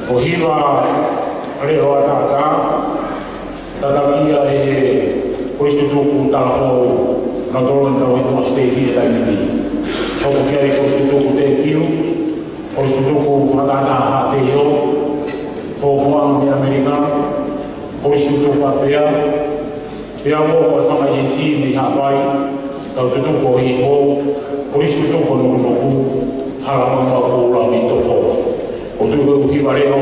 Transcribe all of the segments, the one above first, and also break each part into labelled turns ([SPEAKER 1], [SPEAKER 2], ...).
[SPEAKER 1] o hiwa reo ataka tatakia konstituku talafo na tolong tau itu stesi eta ini o kiai konstituku te kiu konstituku fatana hate yo fo di Amerika konstituku apea pia mo sama yesi di Hawaii tau tutu ko hiho konstituku nuku halaman ko la mitofo o tu ko hiwa reo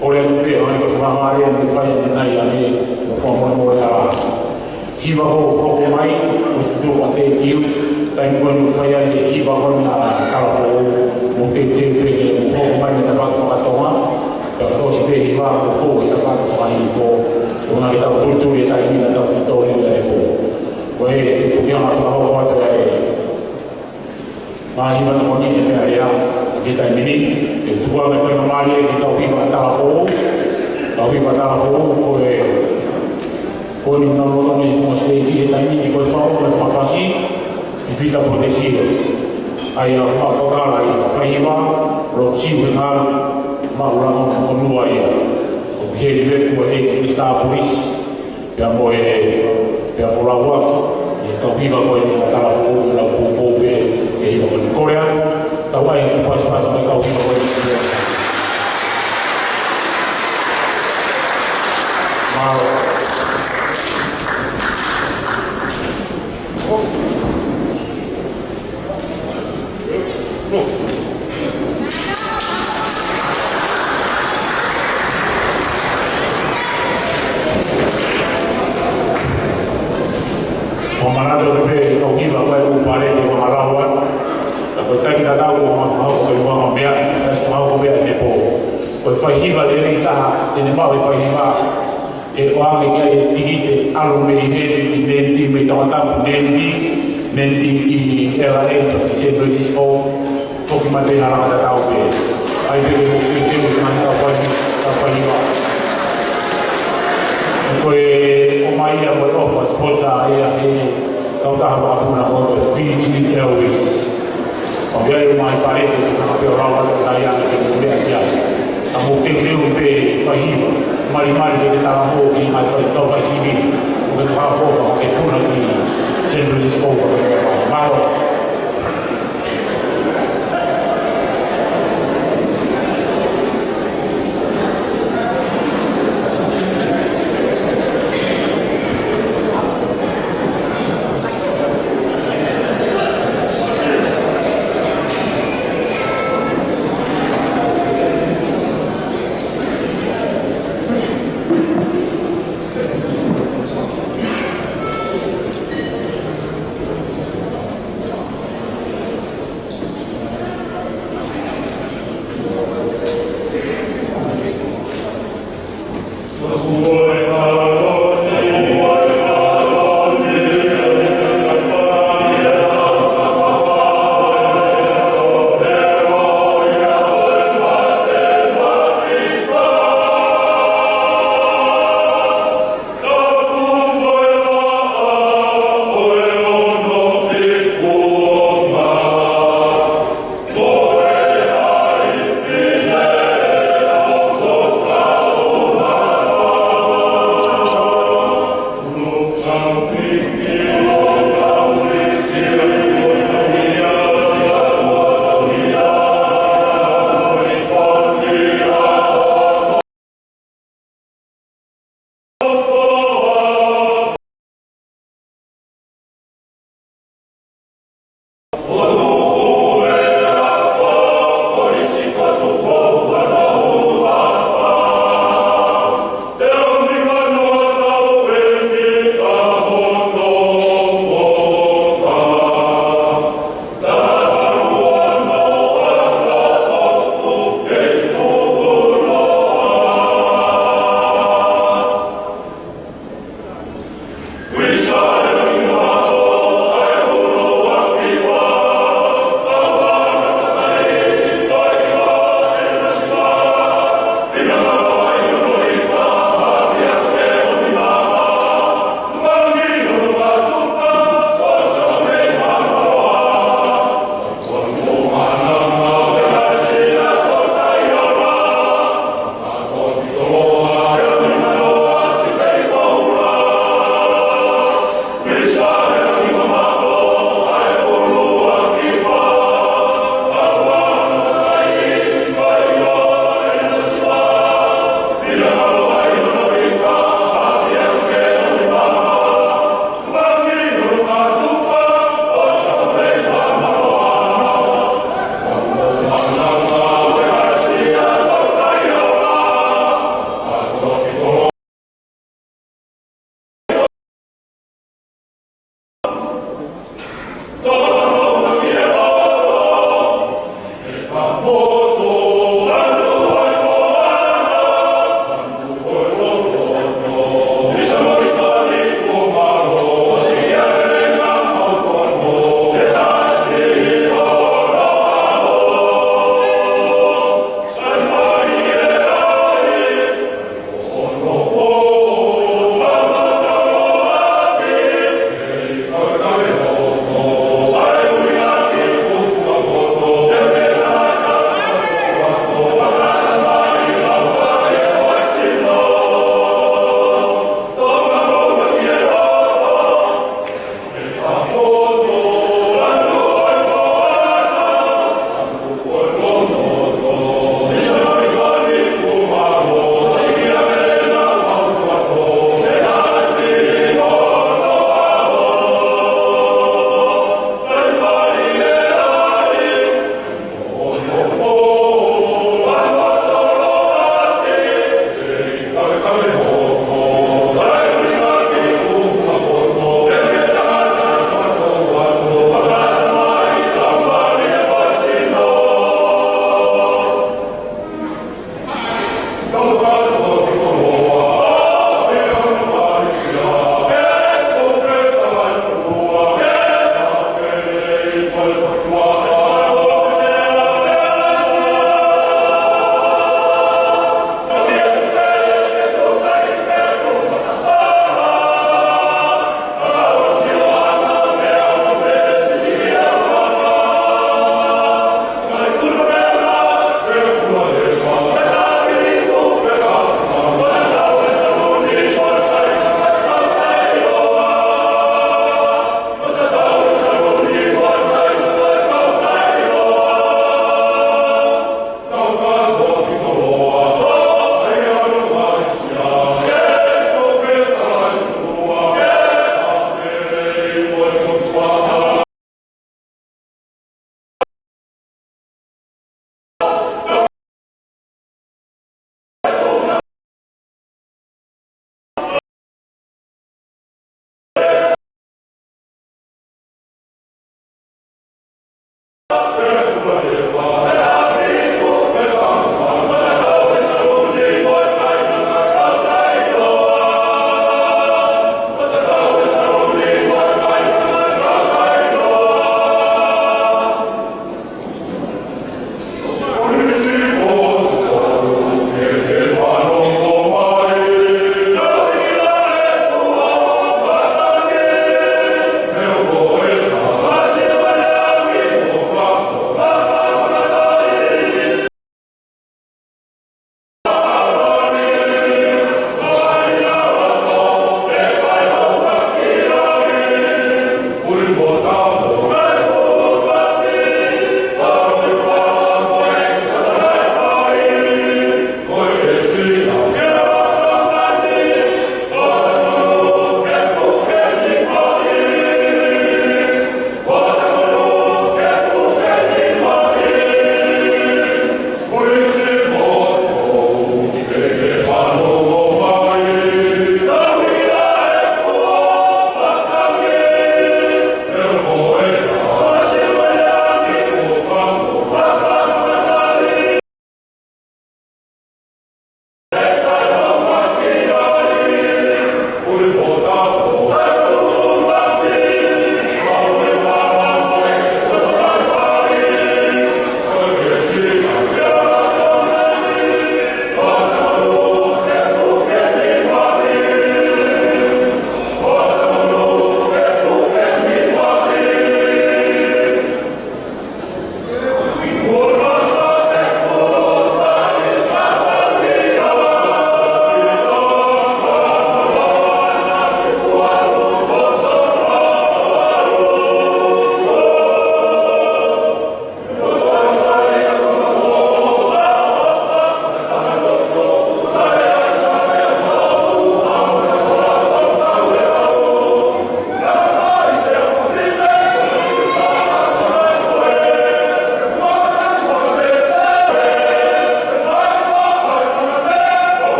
[SPEAKER 1] oleh tu dia orang berfaham yang berfaham dengan yang berfaham dengan hiba ho mai untuk mate kiu tapi pun saya hiba ho na kalau mungkin dia ho mai na bak fatoma kalau sudah hiba ho na bak mai ho una kita kultur ya ini na tak itu ni ho wei itu dia masuk ho tu hiba tu ni ni area kita ini itu gua macam mana kita hiba tahu ko con un lavoro come stesi e taini di quel foro per far sì di vita protegida ai fatto gala ai faiva lo ci venal ma una con lui o che live come è sta polis per la volta e capiva poi la fuori la popo e io con Corea tawai che passa per capiva poi Pemanado de Coquiva fue un pared de Guamaragua, la cuestión que da como más que lo vamos a ver, es como vamos a ver de poco. Pues fue hiva de rita, tiene más de fue hiva, el hombre que hay tigite, algo me dije, y menti, me tomaba menti y el adentro, que siempre disco, fue que me deja la verdad a ver. Hay que me mandaba fue hiva. Pues como ahí a ver ojo esposa ahí kau dah berapa nak Fiji Airways. Apabila mai parede kita nak orang daya nak kemudian dia. Kamu kembali ke Fahim, mari kita tahu ini mai tahu Fahim. Mereka apa itu lagi sendiri sekolah baru.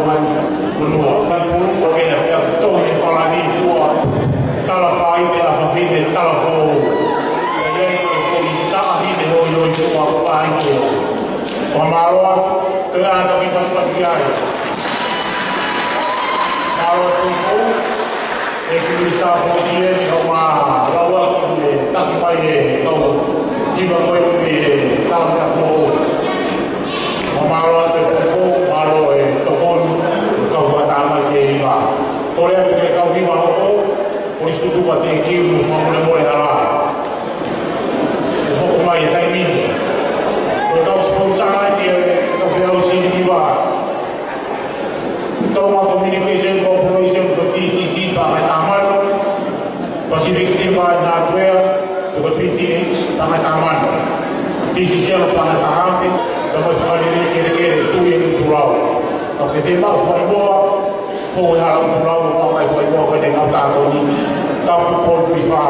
[SPEAKER 1] man menua kan pun oke ya to ni kalau ni tua kalau fai de la famiglia kalau ko ya ko ni sa hi de ho yo tua pa ni pamalo ke ada ni pas dia kalau tu Equilista posieoma rawa ke tak pai ko tiba ko ni tak ko Omaro te ko maro e tokon ko watama ke iba ore ke ka iba ho o istutu pate ki mo mo mo ala ko mai tai mi ko ka sponsor ti ko veo si iba Toma Communication Corporation ko TCC pa kataman Pacific Timber Hardware ko PTH pa kataman TCC pa kataman Kamu sekali kira-kira tu yang pulau. Tapi sebab semua kau harap pulau kau dengan tahu ni, tahu pun bisa.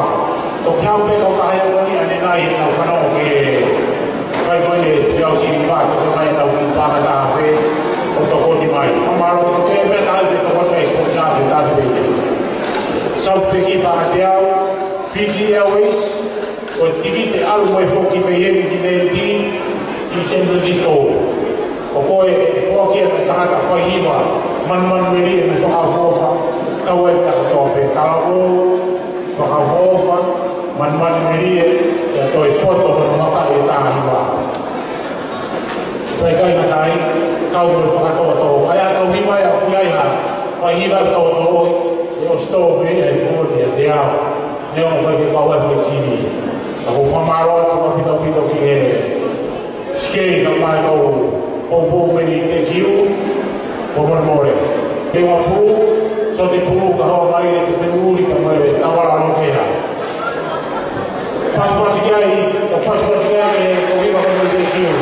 [SPEAKER 1] Kau sampai kau kaya kau ni ada naik kau kena kau ni sejauh sini bah kau naik tahu kita kata apa untuk kau ni mai. Amalau kau tu betul betul kau ni sponsor betul betul. Sab pergi dia Fiji Airways, kau tinggi alu mai foki bayar di in San Francisco. Pokoknya foki tak fahiba man beri macam apa kawai tak tahu kalau apa man beri ya tahu foto bermata itu hiba. Mereka yang tahu kau berfakat tahu ayah tahu hiba ya punya fahiba tahu yang stop beri itu dia bagi kawai sini. Aku famaro aku pito Skei na mai o meni te kiu o more. Ke wa pu so te pu ka ho mai te uri ka mai tawara no ke ha. Pas gai ko viva ko te kiu.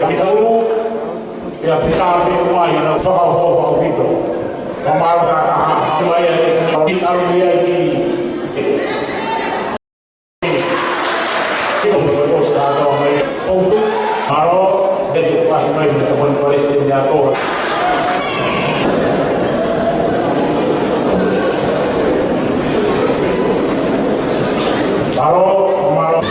[SPEAKER 1] Kami dahulu, ya kita ambil rumah yang soal-soal itu. Pemalu kata Maya ini, kalau dia ini, itu betul sekali Maya. Untuk kalau dari pas Maya teman Palestina jatuh. Kalau pemalu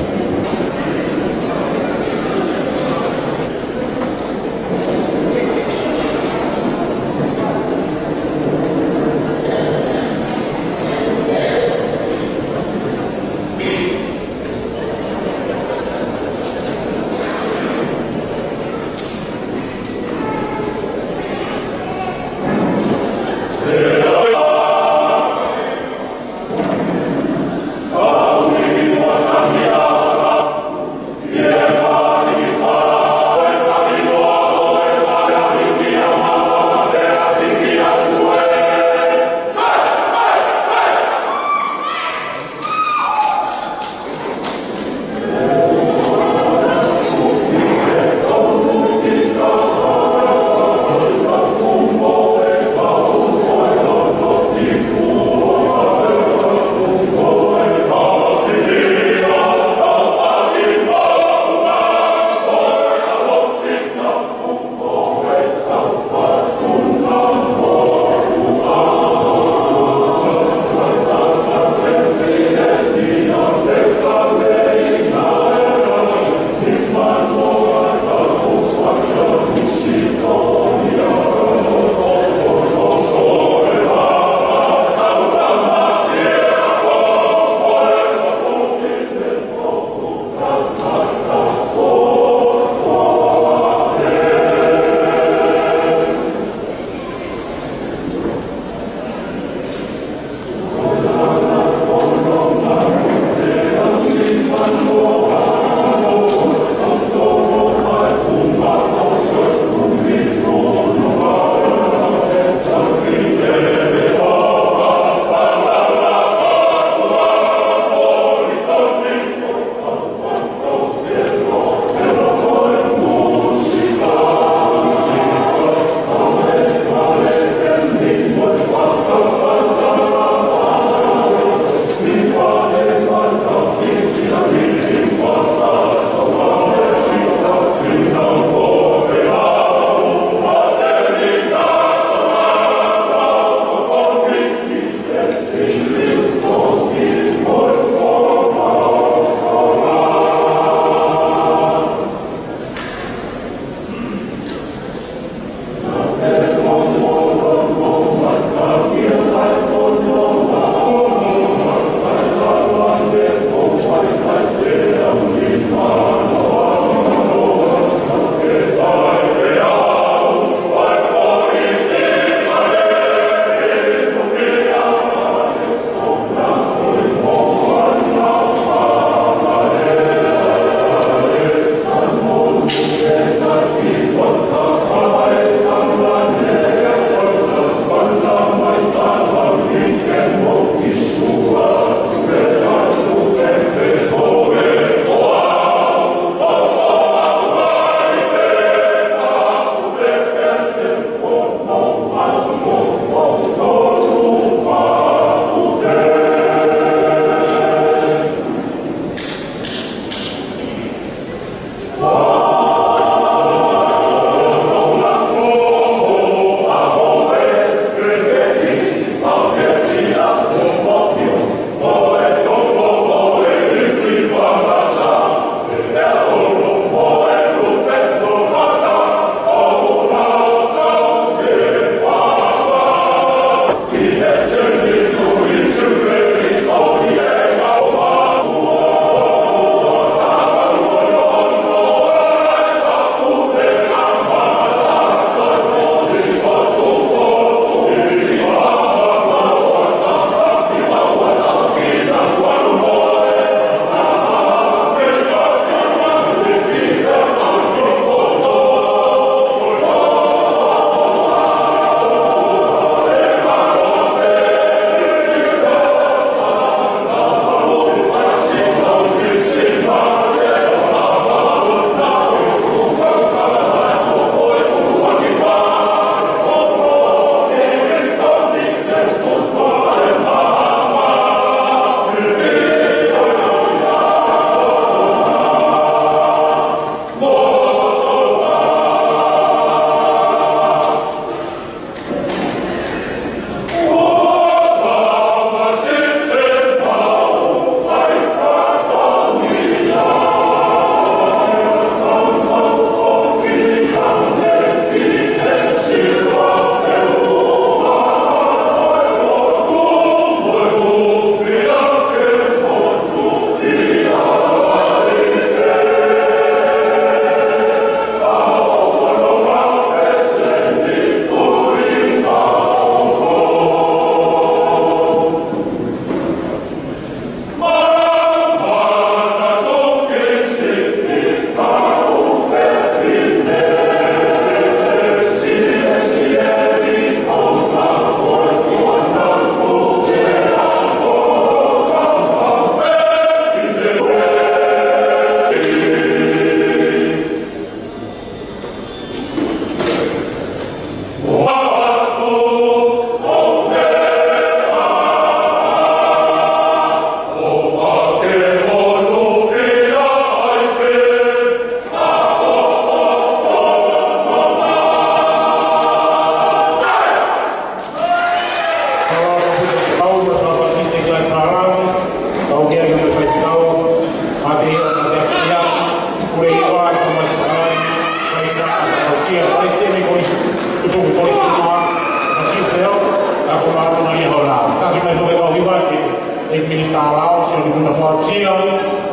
[SPEAKER 1] Malaysia,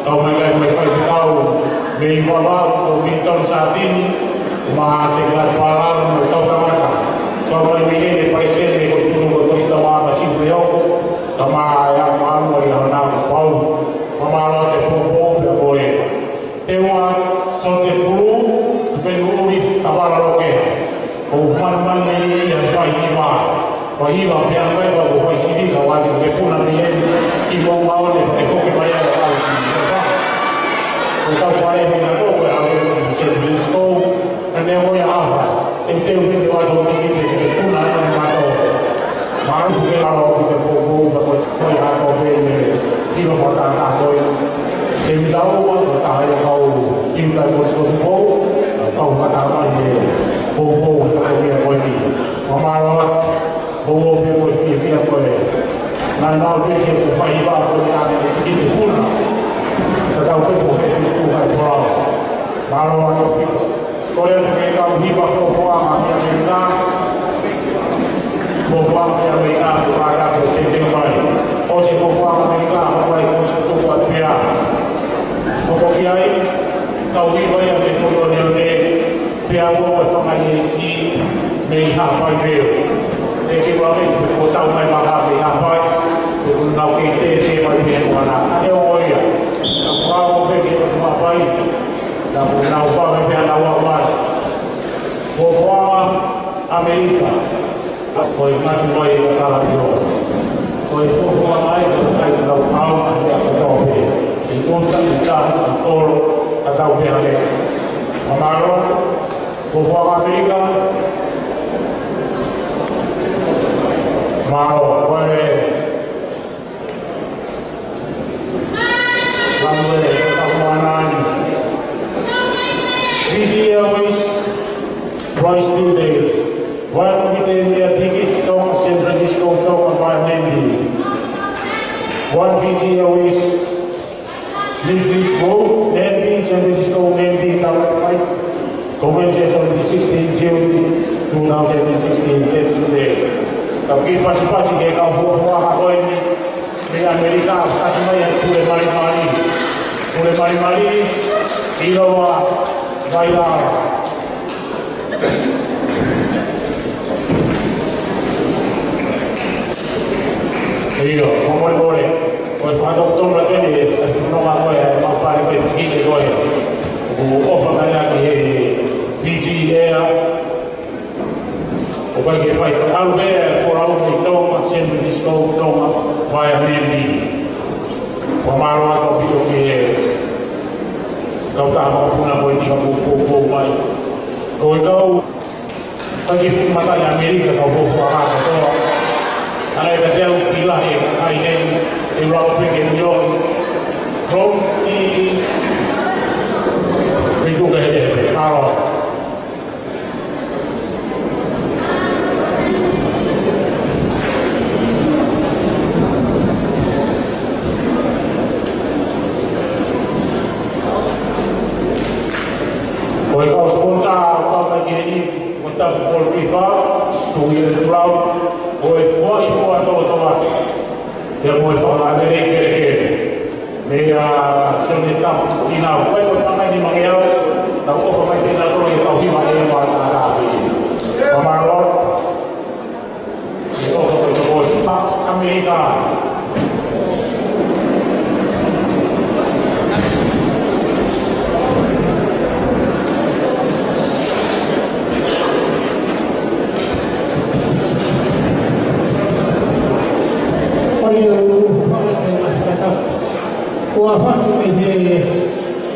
[SPEAKER 1] kau may ikaw, may iwala, o Vinton sa atin, umahatiglan parang ikaw tamata. Kau may bigay ni Presidente, kung sunod ko isla mga kasimpliyo, kamayang maano ay hanap pau, pamalo te popo, yaboy. Tewa, sote pulu, penuri, tabara loke. Kung man may yan sa iba, pahiba, piyangay, bago fay sidi, kawatin, kepunan niyan, kimong maon, eko kimaya, Kau boleh mengatur apa yang disebut sekolah, kerana mo yang apa, itu kita wajib kita pun ada mengatur. Malu kita kalau kita buku, kita atau kita foto atau kita tahu apa tahu kau kita harus buku, kau kata apa ni buku kita punya body. Malu buku punya body dia boleh. Nanti kita faham apa yang kita pun. Tetapi bukan itu sahaja. Malu kalau kita hiba buah Amerika, buah Amerika berada di Tiongkok. Osi buah Amerika apa itu satu buat dia. Bukan kiai, kau hiba yang dikolonial dia buat pengajian si melihat baik. Jadi kami kita mai bahas apa, nak kita siapa yang mana? Ada orang yang Kau pergi ke tempat baik dan menawar dan nawar bahwa Amerika kau ingat baik kalau dia kau itu bahwa baik terkait dengan kau ada apa itu tak bisa atau atau berada amalan bahwa Amerika mau boleh Fiji Airways, Royce Dales, one Britannia ticket to San Francisco to Nandi. One Fiji Airways, Lisbon Go, Nandi, San Francisco, Nandi, Target Flight, commences on the 16th June 2016. That's today. Tapi pasti kayak kau buat apa ini di Amerika, pasti banyak boleh mari, Irawa, bailar. Iyo, como boleh, pues cuando tú lo tienes, no va a para que te quite hoy. O offer kaya que Fiji Air, o para que fai algo for algo que toma sempre disco toma vai a Nandi. Pamalo atau video que kau tak mahu nak boleh tinggal buku baik. Kau bagi mata yang Amerika kau buku apa kau. Kalau kita jauh pilah ni, ini Eropa pergi jauh. Kau ni itu kaya kalau kau sponsor kau lagi ini untuk bol FIFA, tujuh pulau, boleh buat itu atau dia boleh soal ada kira-kira. Mereka sebentar final, boleh berpangai di Mangiau, tahu apa yang kita tahu yang tahu di Mangiau ada apa ini. Pemarot, itu apa itu Amerika.
[SPEAKER 2] Kuafat ini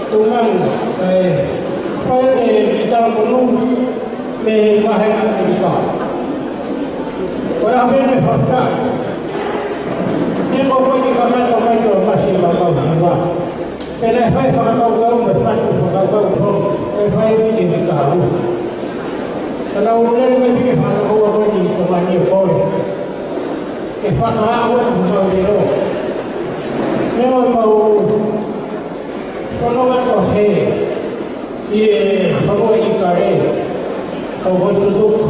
[SPEAKER 2] tungan pada kita perlu bahaya Amerika. Kalau apa ini fakta, ini kau pergi pakai itu masih bakal hidup. Kalau apa fakta kau berfakta fakta kau, apa ini dikau. Kalau orang ini fikir fakta kau apa ini kemana kau? Fakta awak bukan dia. Memang mau kalau kau ini bawa ikan kau boleh tutup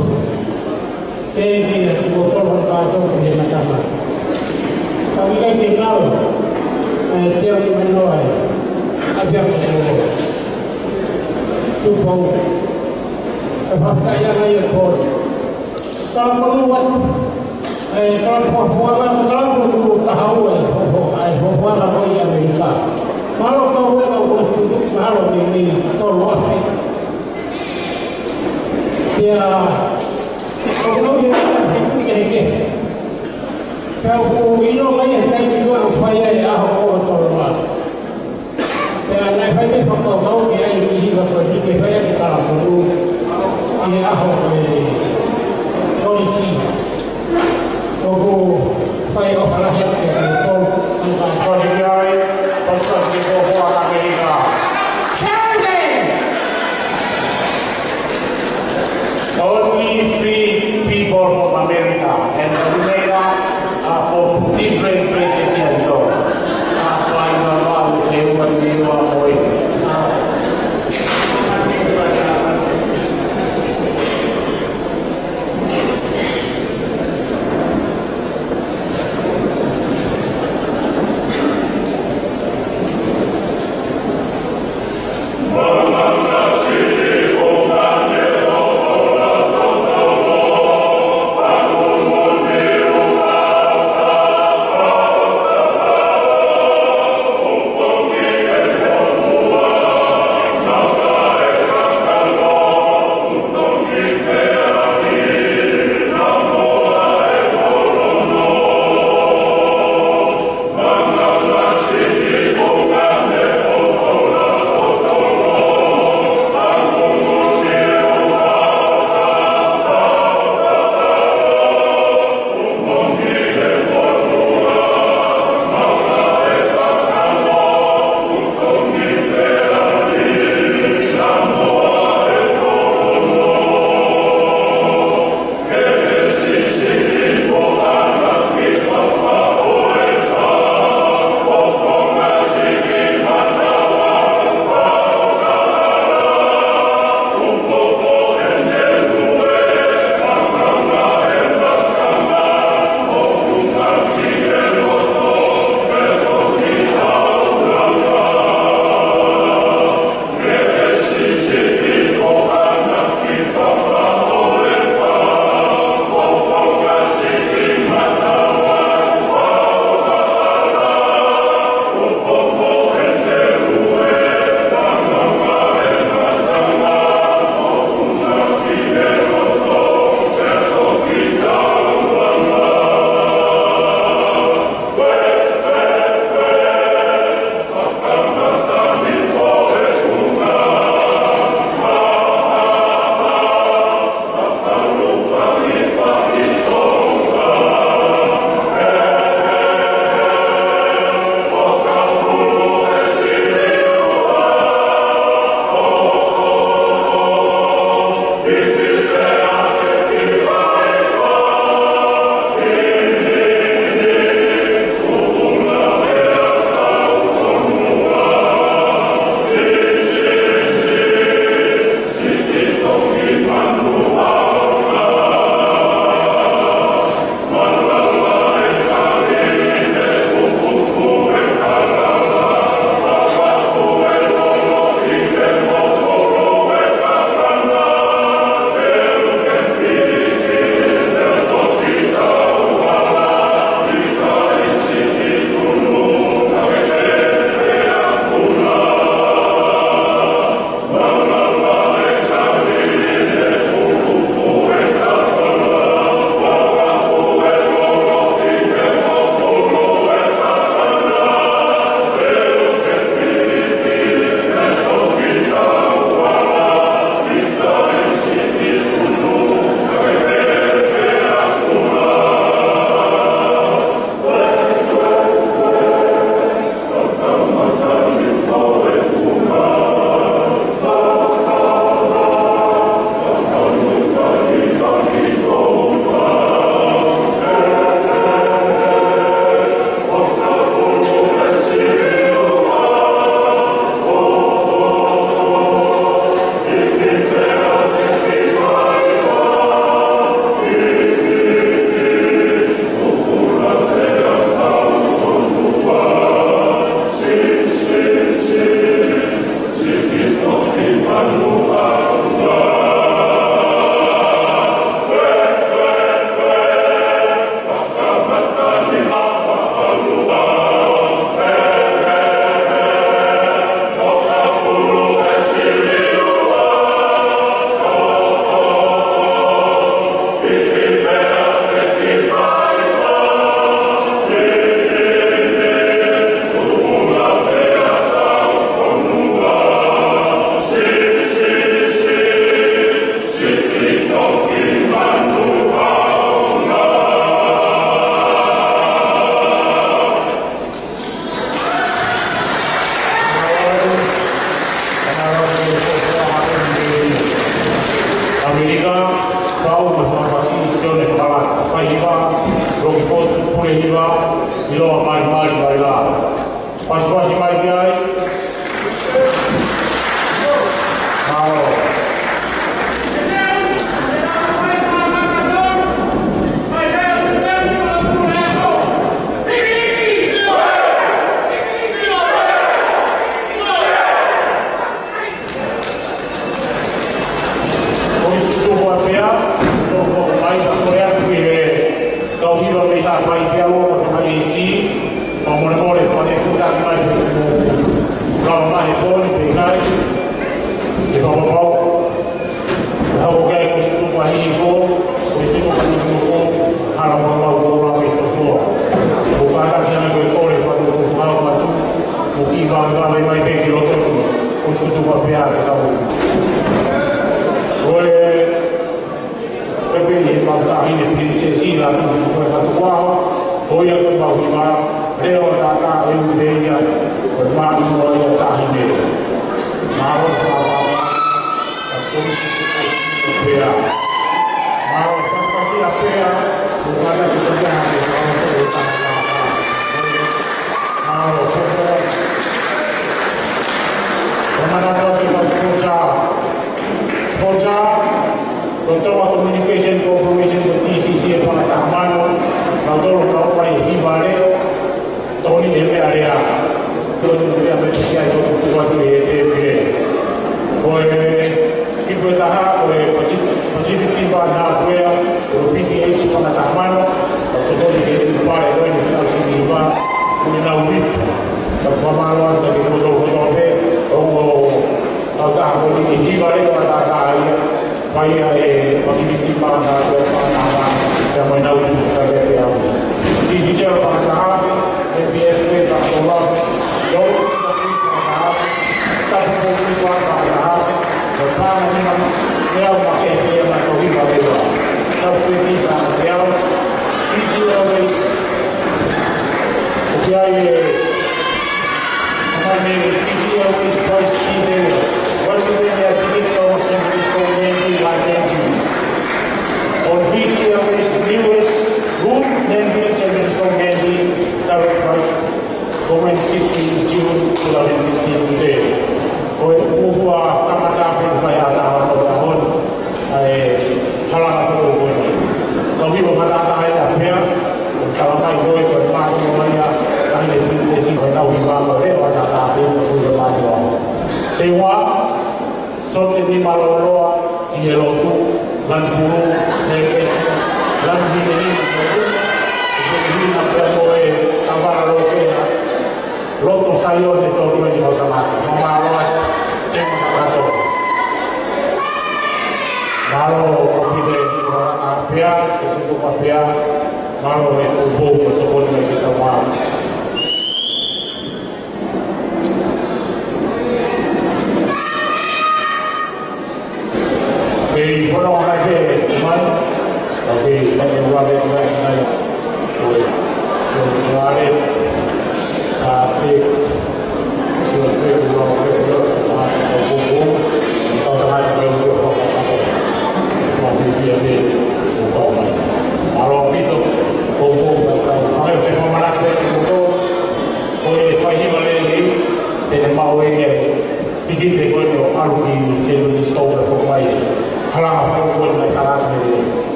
[SPEAKER 2] botol kacau di macam. Kami kan tinggal Teo ni Manoai, Abia Manoai, Tupau, Papaya Raya Port. Kalau perlu kalau puasa kalau perlu tahu puasa kau di Amerika. Kalau kau urus duduk kalau ini tolong. Ya, kalau dia itu kalau ilo mai tai juga upaya ya ho tolong. Ya, naik pada kau dia ini bakal dipayah di kalau perlu ya ho polisi. Kau supaya kau kalah yang kau
[SPEAKER 1] Prosidiai, pasal di bawah Amerika. Only three people from America and the remainder are from different places here in Europe. pau mas uma vacinação para Paiva, Roquifoto, Purehiva, e logo mais vai lá. Mas vai mais aí.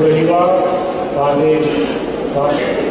[SPEAKER 1] Kurehiwa, Pate, Pate.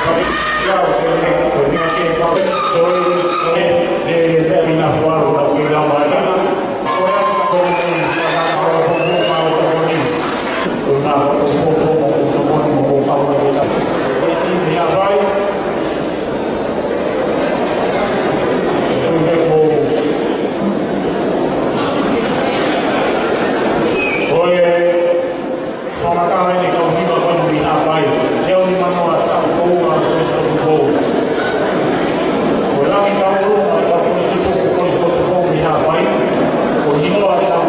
[SPEAKER 1] Hãy subscribe cho kênh Ghiền Mì Gõ để không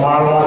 [SPEAKER 1] bỏ lỡ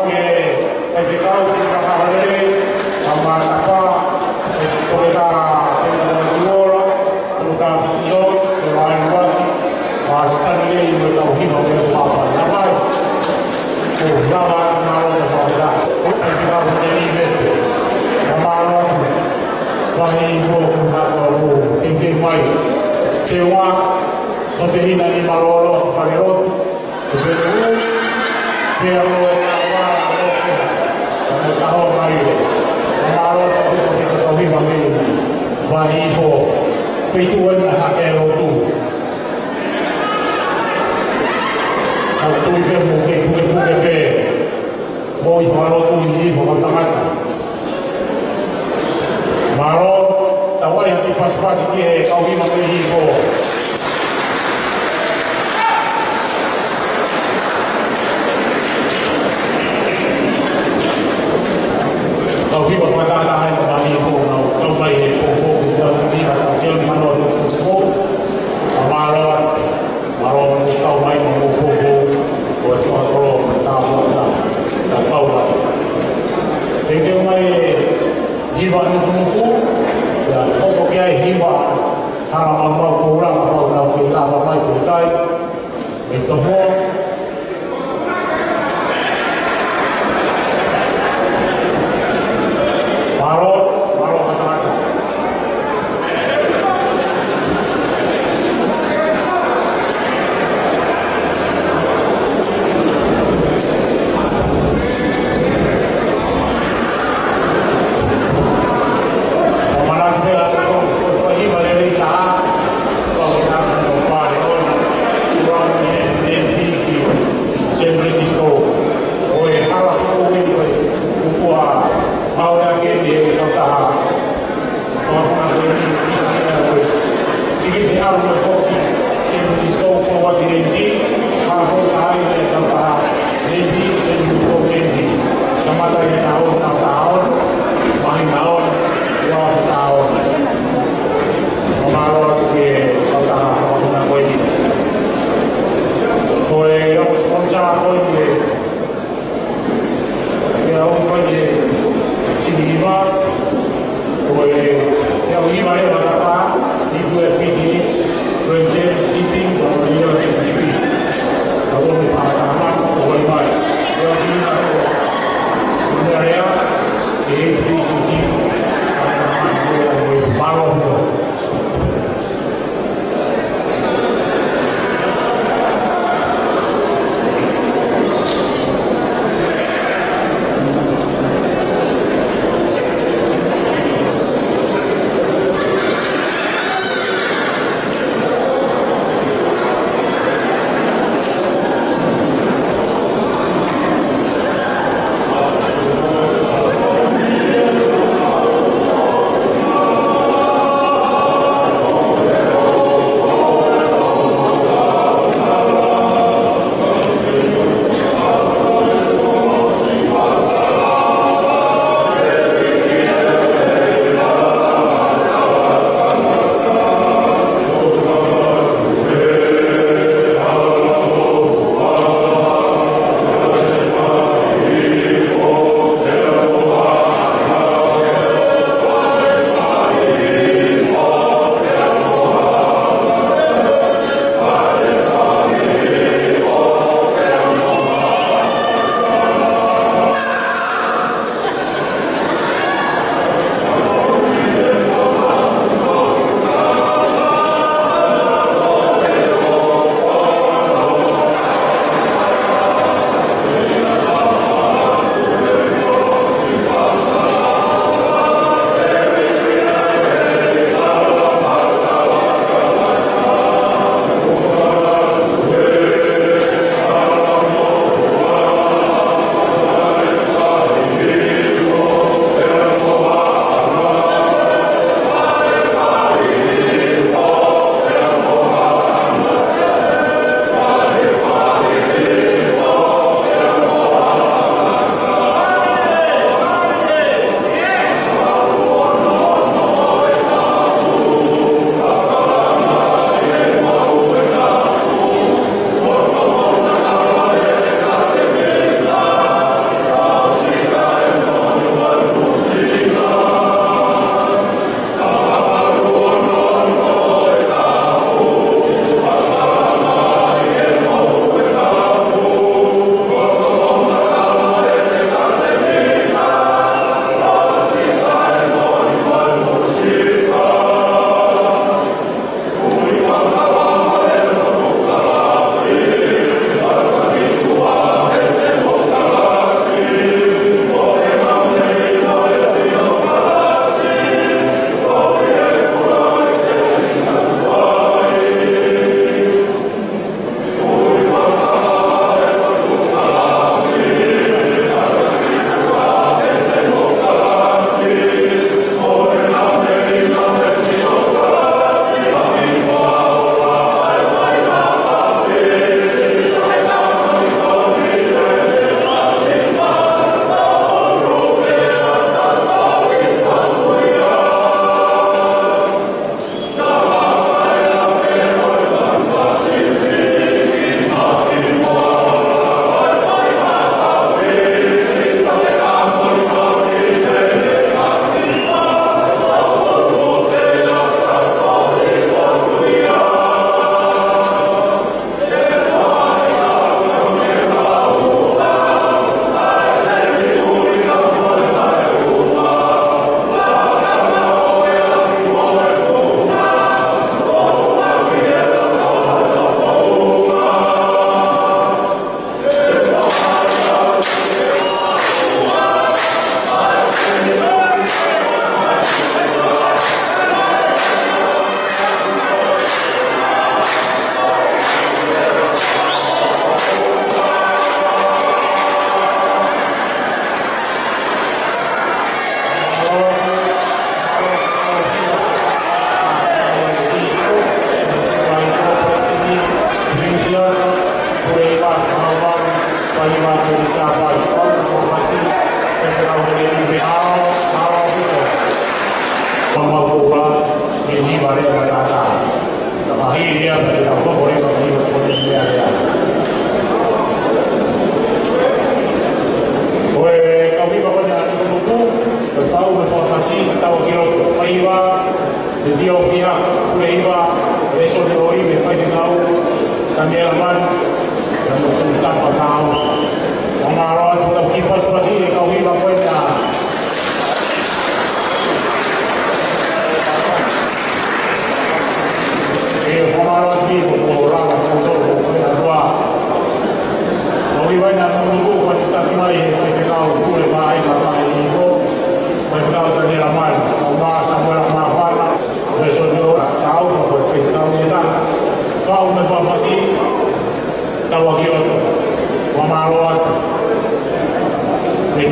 [SPEAKER 1] ke e te kau ki ka kahalere, a mātaka, e toke ka te uora, anu ka pisio, e wai waki, ma stani e i me tau hima me papa. Namai, o rawa na o te whaura, e te kau te i mete, na mālo atu, wahi i mua kumaka o te mai, te wā, so te hina ni maroro, wharerotu, te whenuru, te aro e ngā wā, te taho mai e, na maro te puto te tauhiwa mei, wahi i ho, wheitu ena hake e rotu. Au tui pe mo ke puke puke pe, mo i wharotu i hipo ka tangata. Maro, tawai hati pasipasi ki e kauhiwa mei hipo. Kau hiwa whatata ai ka mahi ho nau kau mai he kōkō kua samira ka keo ni manoa ni kōkō a māroa māroa ni kau mai ma mō kōkō o e toa toro ma tāpua ka kau mai. Te keo mai e hiwa ni tumuku ia koko ki ai hiwa hara mau mau kōranga pau nau ke lava mai ko tai e tomo Maro kata-kata.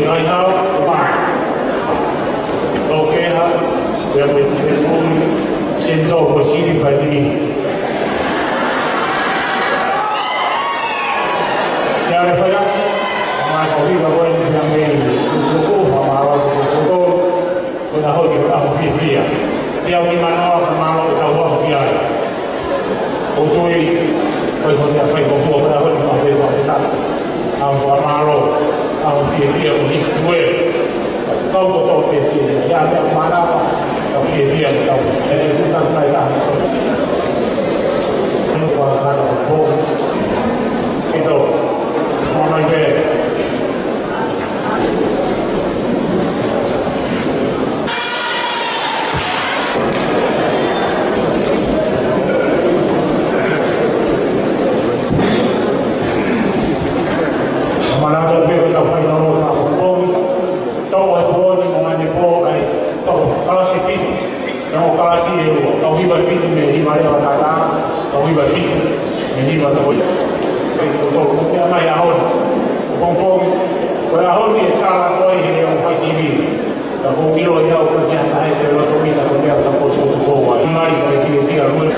[SPEAKER 1] ngai hau, mai. Oke ha, dia berpikir sendo bersih bagi. Siapa saya? Mai kopi bawa yang ini, cukup sama orang cukup. Kita hol kita kopi dia. Dia di mana mana kita buat dia. Untuk phải có mua cái hơn mà về vào cái sẵn vào malo phía phía của đi quê không có tổ tiền tiền ra để mà nào phía phía của để chúng ta phải làm qua cái đó vô cái đó nó nói về Manado pego da fai no sa pon to e pon mo mane po ai to kala se ti no kala si e to hi ba ti me hi ma ya ta ta to hi ba ti me hi ba to e to ko ma ya hon pon pon ko ya hon ni kala to e ni o fai si bi da ko mi lo ya o ko ya ta e te lo to mi da ko ya ta po so to wa mai ba ti ti a ru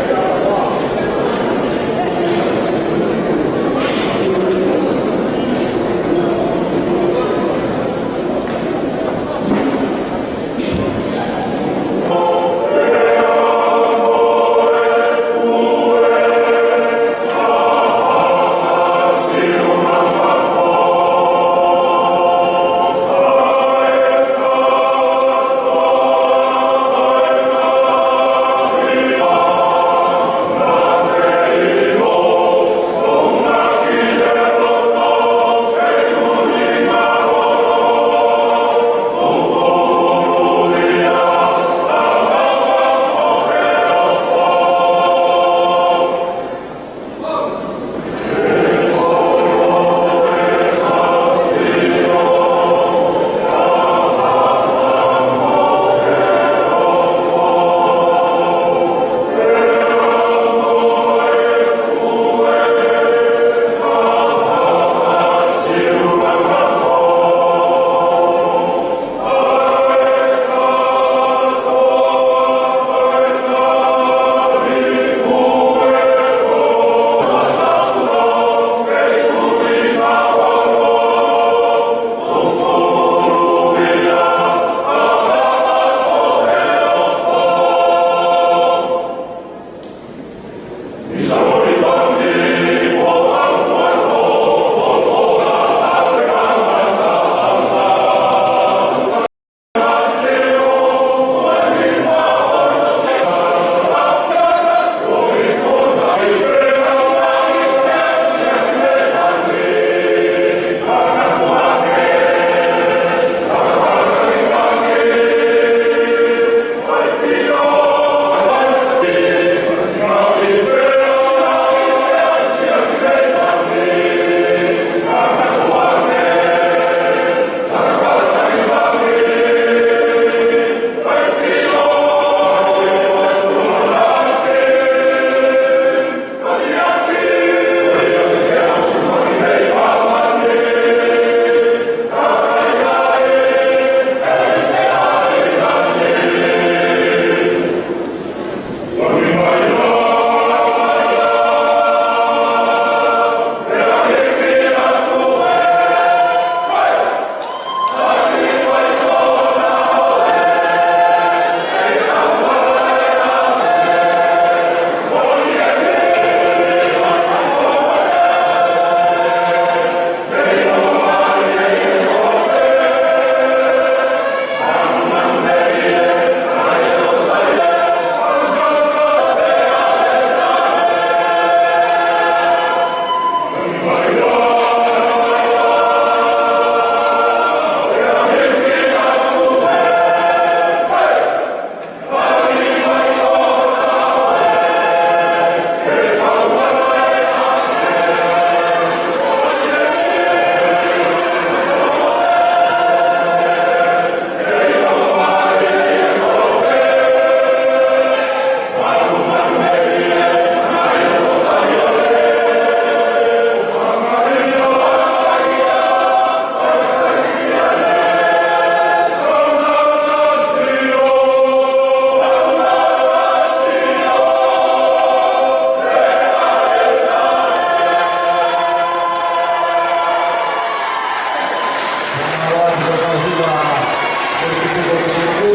[SPEAKER 1] itu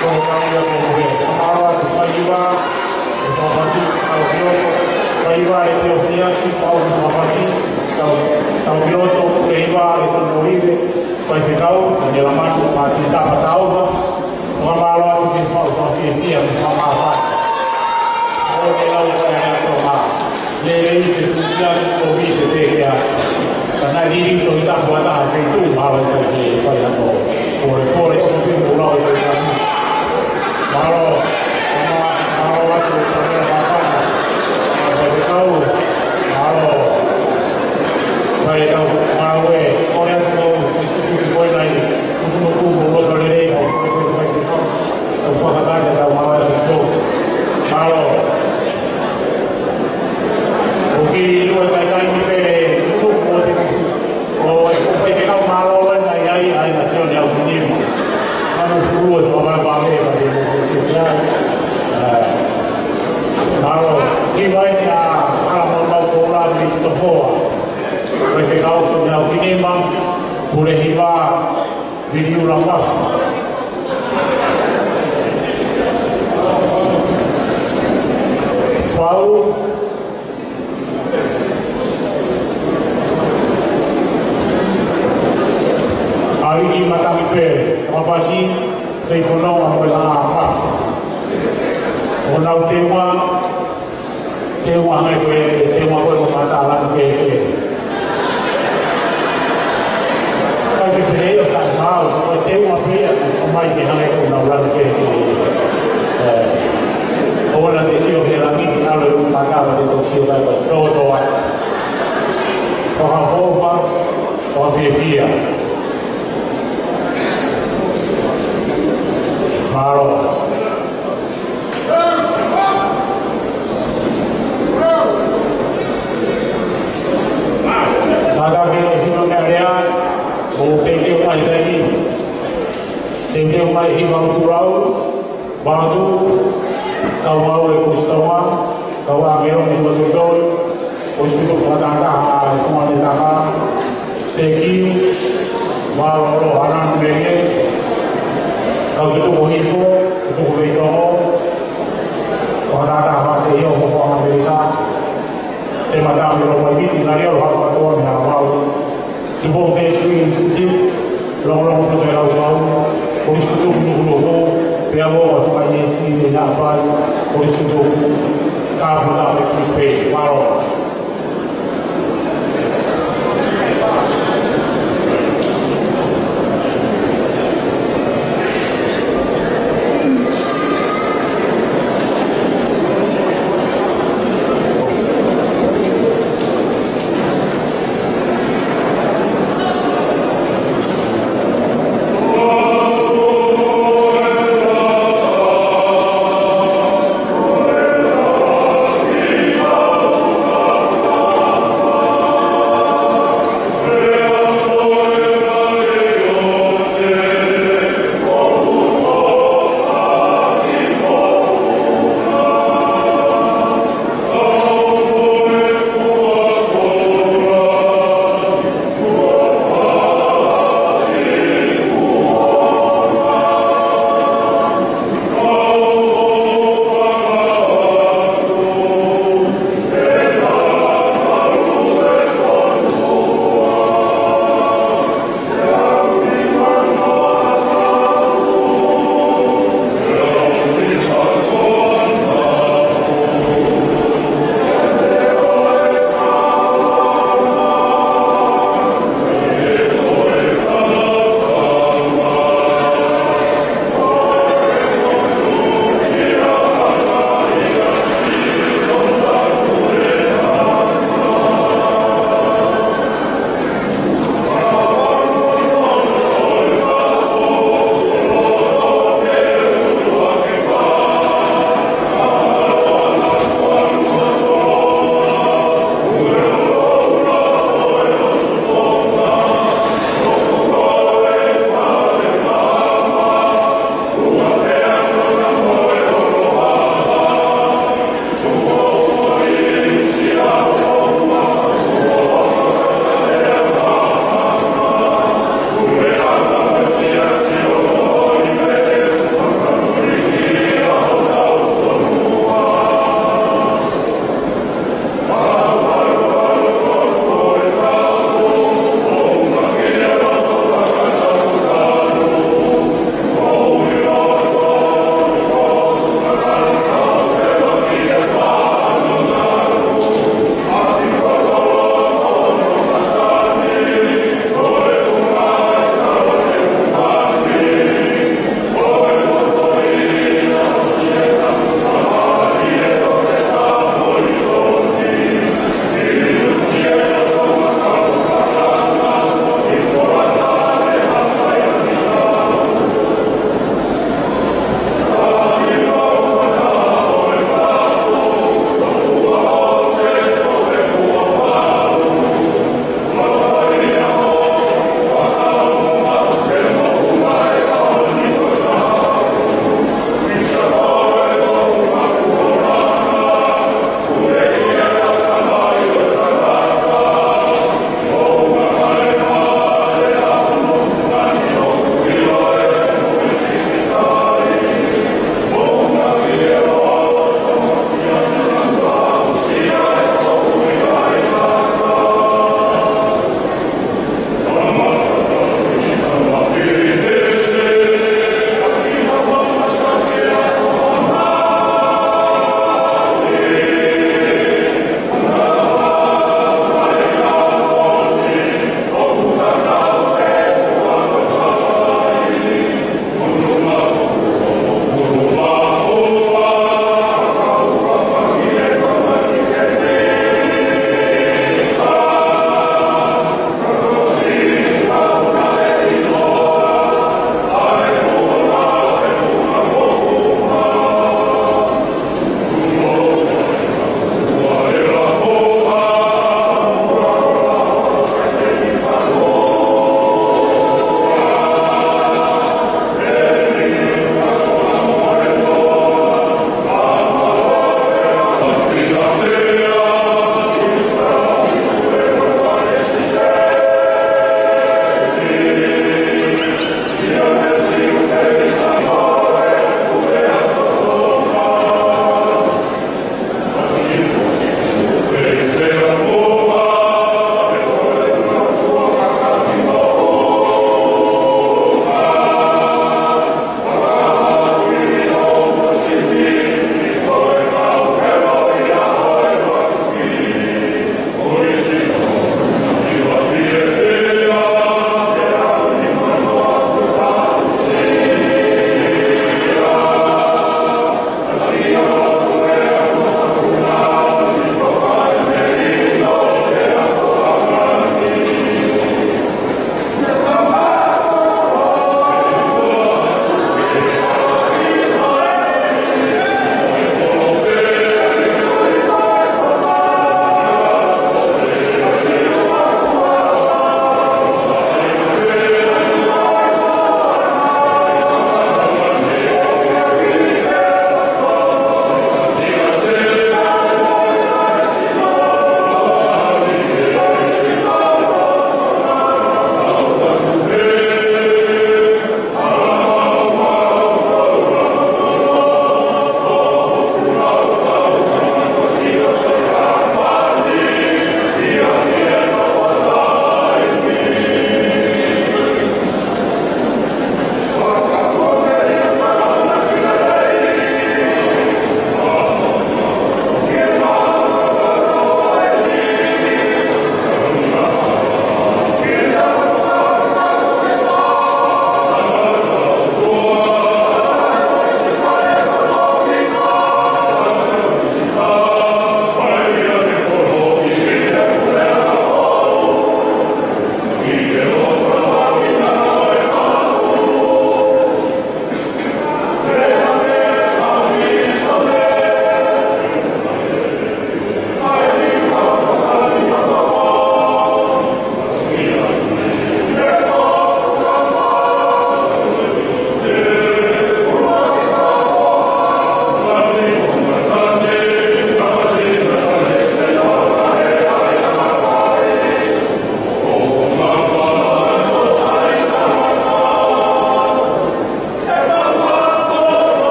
[SPEAKER 1] kalau kami yang boleh kemarin tu pagi então pasti kalau dia pagi itu dia si pau não pasti kalau dia tu pagi itu boleh pasti kau dalam masa pasti tak tahu bah kemarin tu kita pasti dia apa oh dia lalu saya tu mah lelai itu dia tu bisa dia karena diri itu kita buat apa itu malah jadi kayak tu boleh itu mula itu kan malah waktu saya apa saya tahu malah saya tahu malah orang tu mesti boleh lagi untuk boleh boleh apa kata kita malah itu malah mungkin itu kaitan itu oh itu kalau malah ayah nasional sendiri kamu perlu orang pakai bagi manusia kalau kita kalau mau pulang di Tofoa bagi kau sudah ini bang boleh hiba video lama Fau hari ini mata mipe apa sih telefono ambil apa orang tewa mereka mata alam ke kalau kita tak tahu tewa dia mai ke hanya orang ke orang desio que la mí kalau pagaba de toxio da todo a fofa o vivia Maro Nada que hino que area o tenge mai dai tenge mai hibang turau batu kau mau ikustawa kau agero di betul ustu kata semua ditaka teki mau lo anan bege kau itu mohiko itu mohiko kata apa dia mau Amerika tema dah lo mau ini nari lo harus kau yang mau sebab testing institut long tu kalau kau ustu dulu Pia mau waktu kaji si apa polis itu kau tak boleh space baru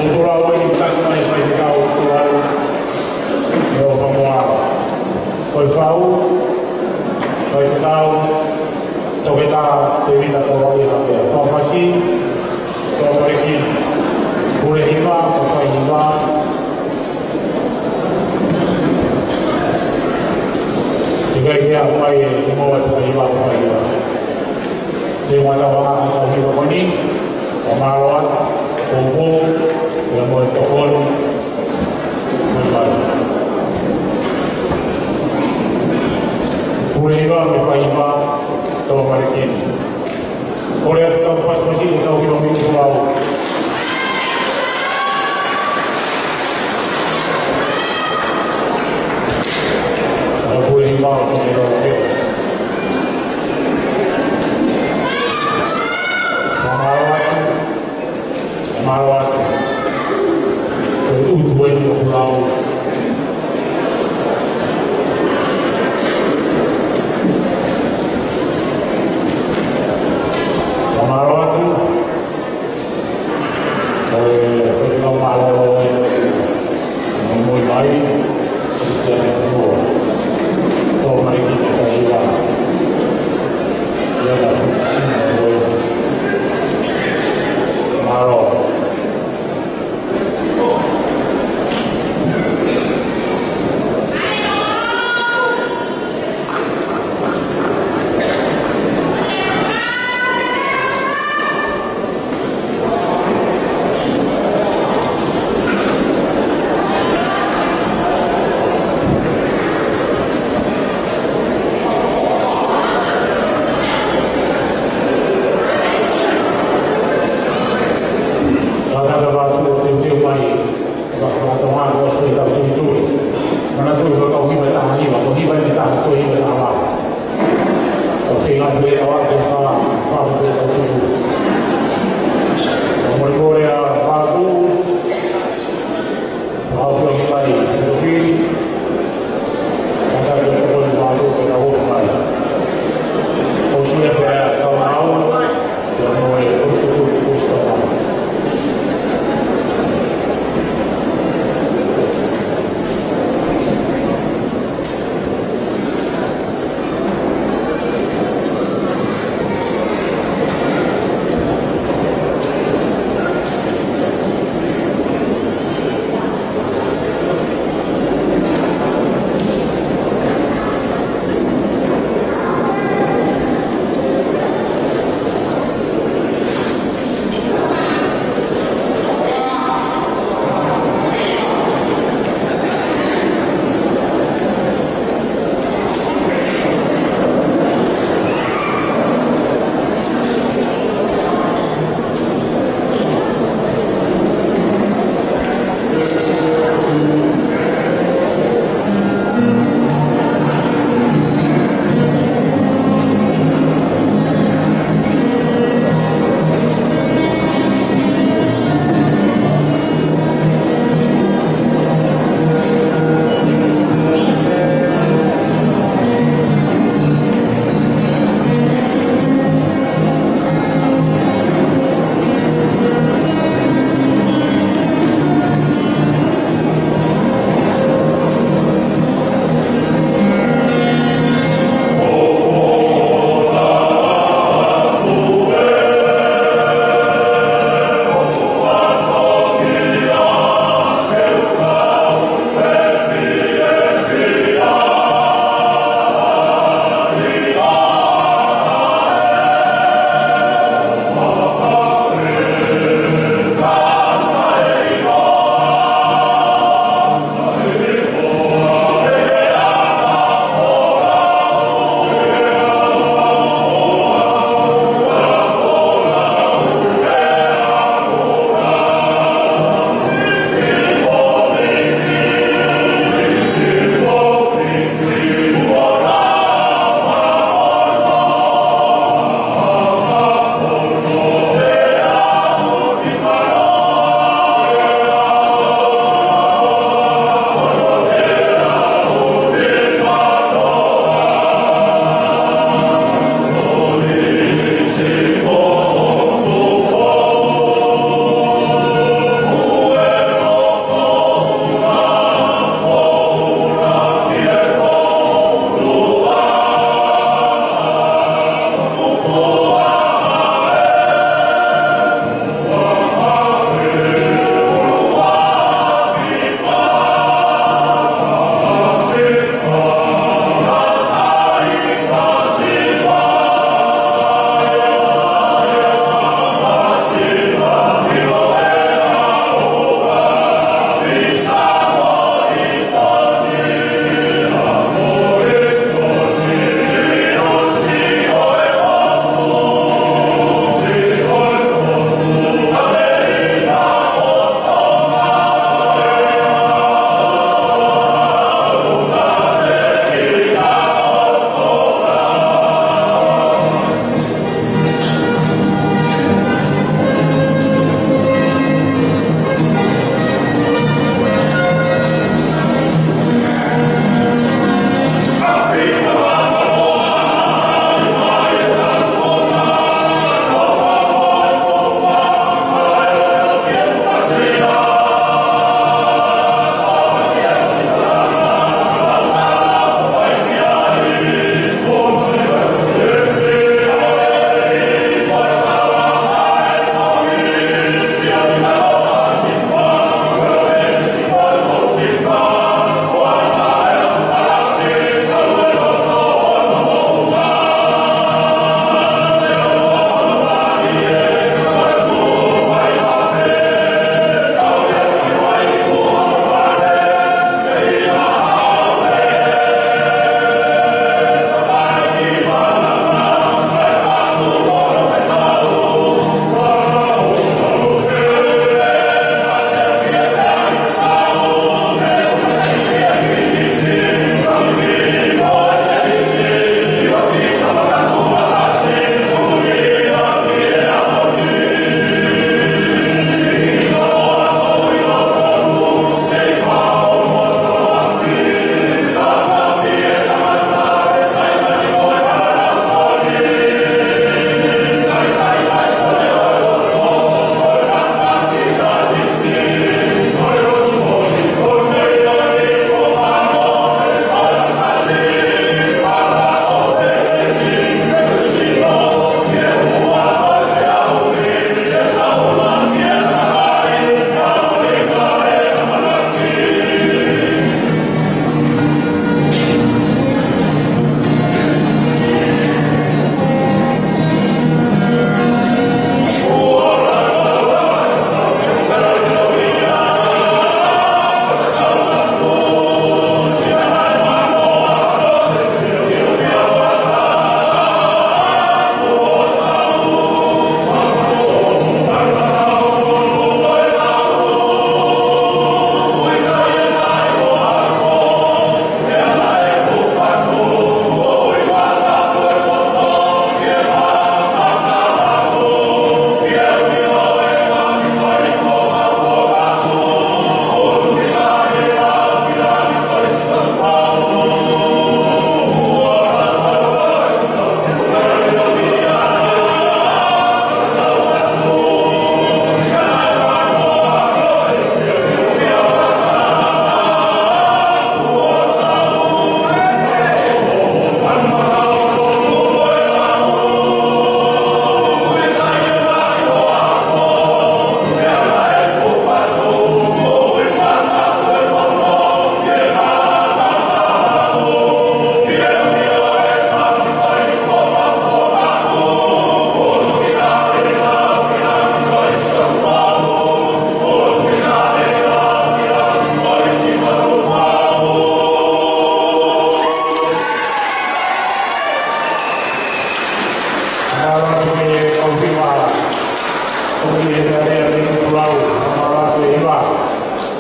[SPEAKER 1] Kulturau ini bukan cuma kulturau kulturau yang semua kulturau kulturau kita dewi dan kawai apa kau masih kau pergi boleh hiba kau hiba jika dia apa yang semua itu hiba kau hiba dewa tawa kau hiba ini kemaluan kumpul yang mau tokon boleh hiba kau hiba tahu mereka Korea tahu pas masih tahu kita minggu lalu kalau boleh mau kita oke marawat itu dua minggu lalu marawat itu kita malu memulai Kristen semua kalau mereka kita hilang dia dapat malu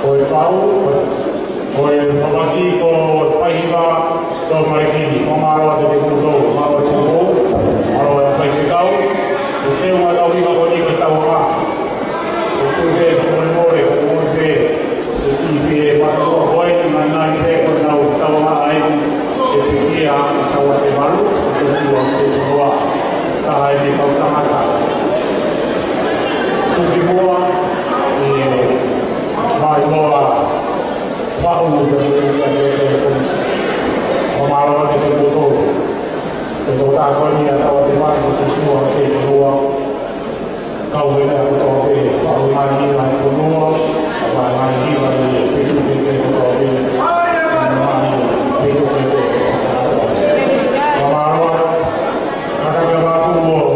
[SPEAKER 1] o e pau, o e papasi ko paihiwa ko marikini, o maro te te kuto, maro te kuto, maro e pai te kau, o te unga tau hiwa ko ni ko tau ha, o tu te kone more, o kone te, se ti pe matako hoi ni manai te ko tau ha ai, e te kia, tau te maru, o te tua, te tua, tahai ni kau tamata. Tuki mua, mai moa, whau te o maro te te koto, te tō tākoni a tawa te mai, ko se sua te te hoa, kau wena koto te whau mai hiwa e konua, a mai hiwa e peku te te koto te, mai peku te te. O maro, kakaka wapu o,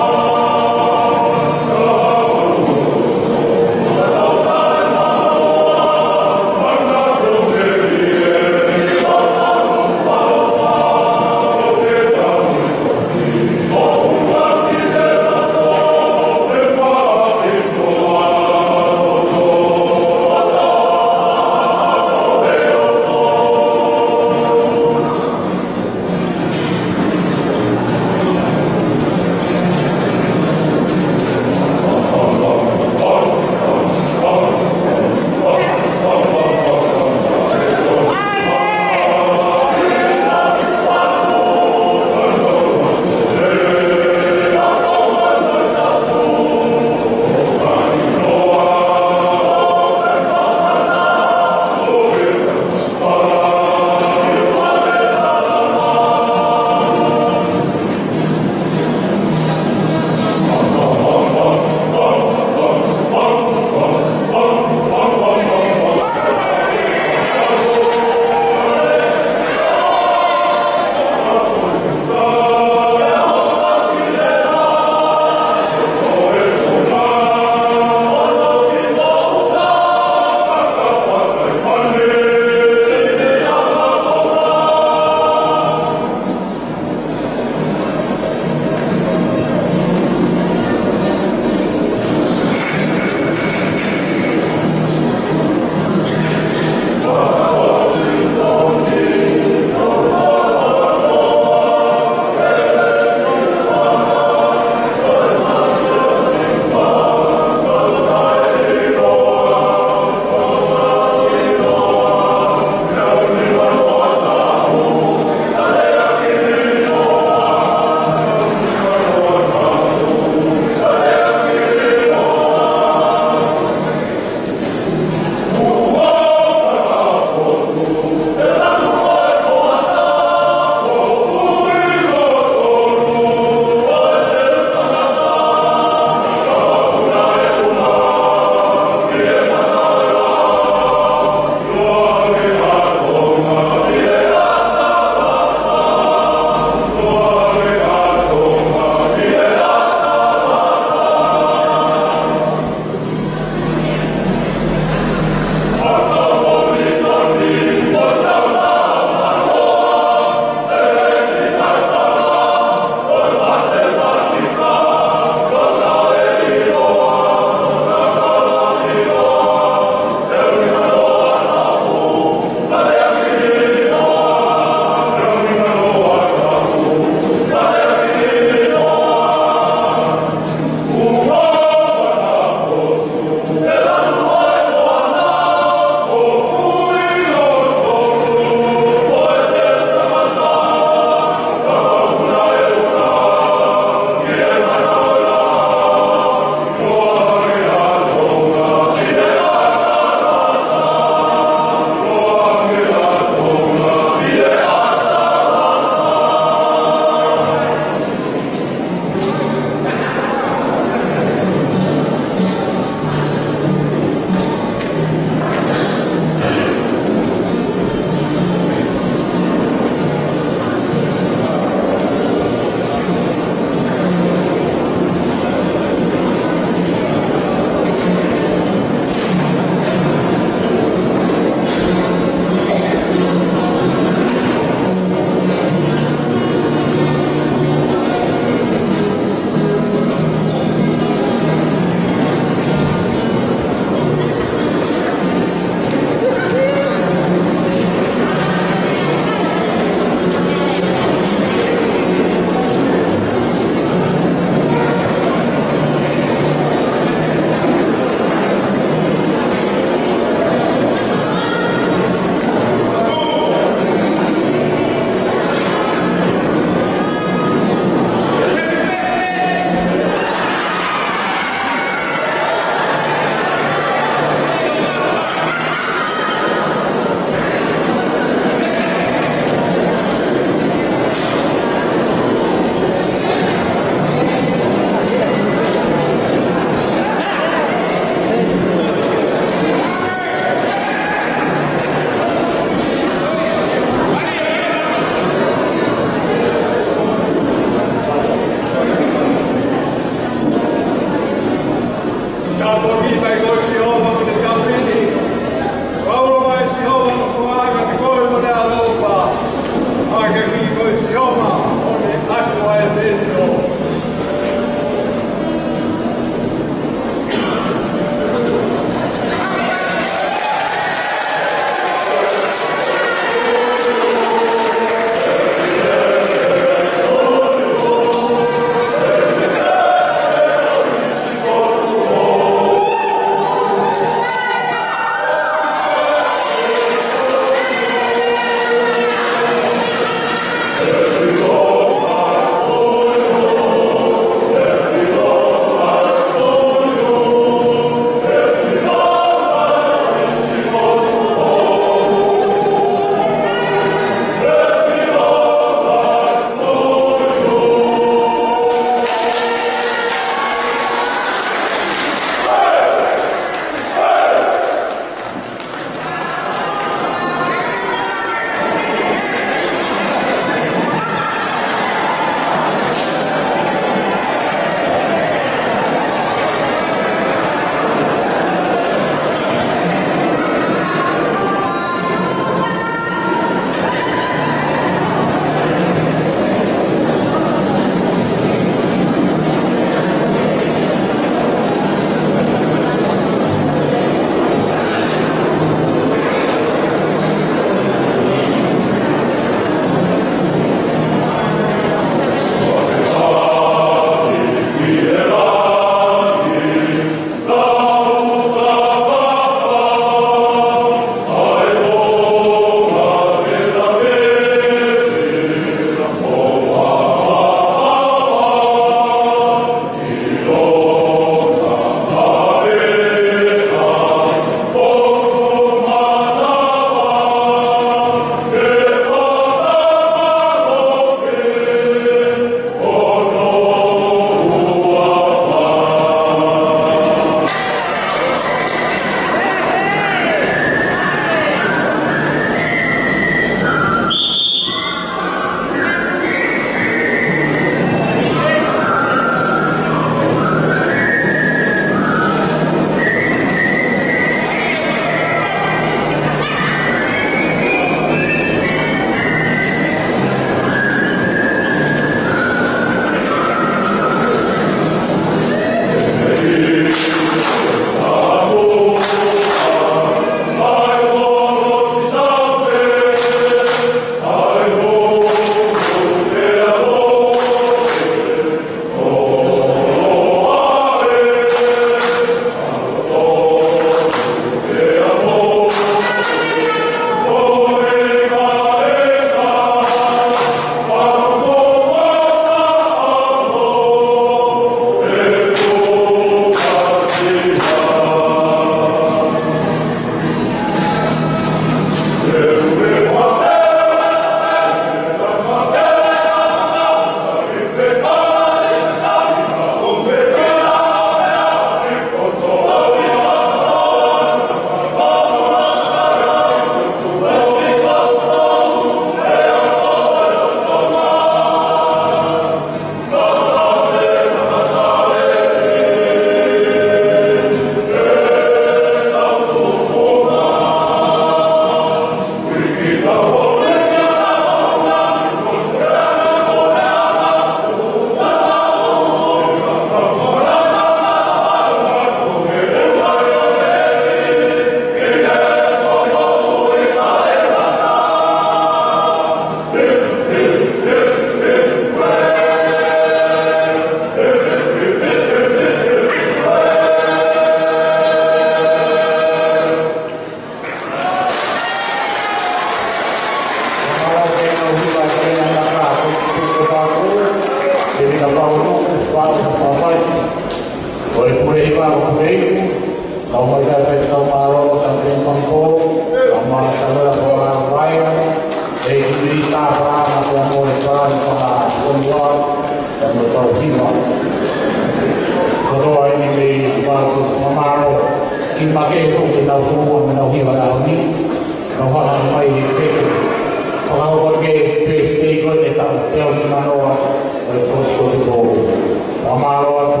[SPEAKER 2] Pamalo at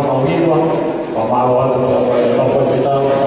[SPEAKER 2] Pamalo at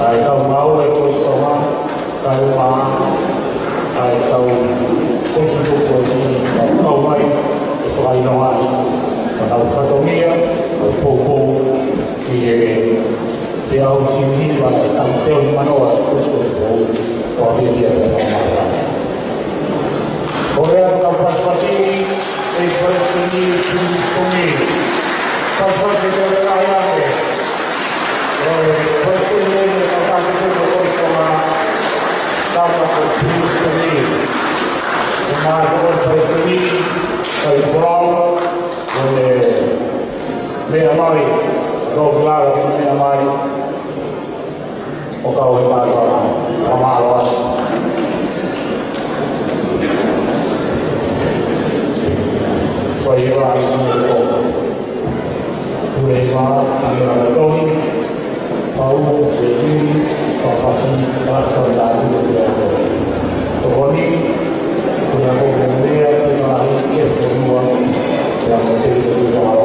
[SPEAKER 1] Ai tau mau e ko stonga, kai ma, ai tau ko su ko ni, tau mai, ko ai no ai. Tau whatongia, tau tōpō, ki te au sinhi wa e tau teo ni manoa e ko su ko o a whiria e tau mara. Ko rea tau whakpasi, e Palestini Tumi. Tau whakpasi te rea ai ake. Palestini e tau whakpasi te ko stonga, tau whakpasi Tumi. E mā ko Palestini, kai Brown, mea mai, no claro que mea mai, o kau he mātua a māroa. Pai e wā i sinu e kōka. Ture e wā, i a na tongi, pau, se sini, pawhasi, nātau nātu e te ato. Tokoni, ture a kōka mea, ture a hi, ke whanua, ture a kōka te ture a hao.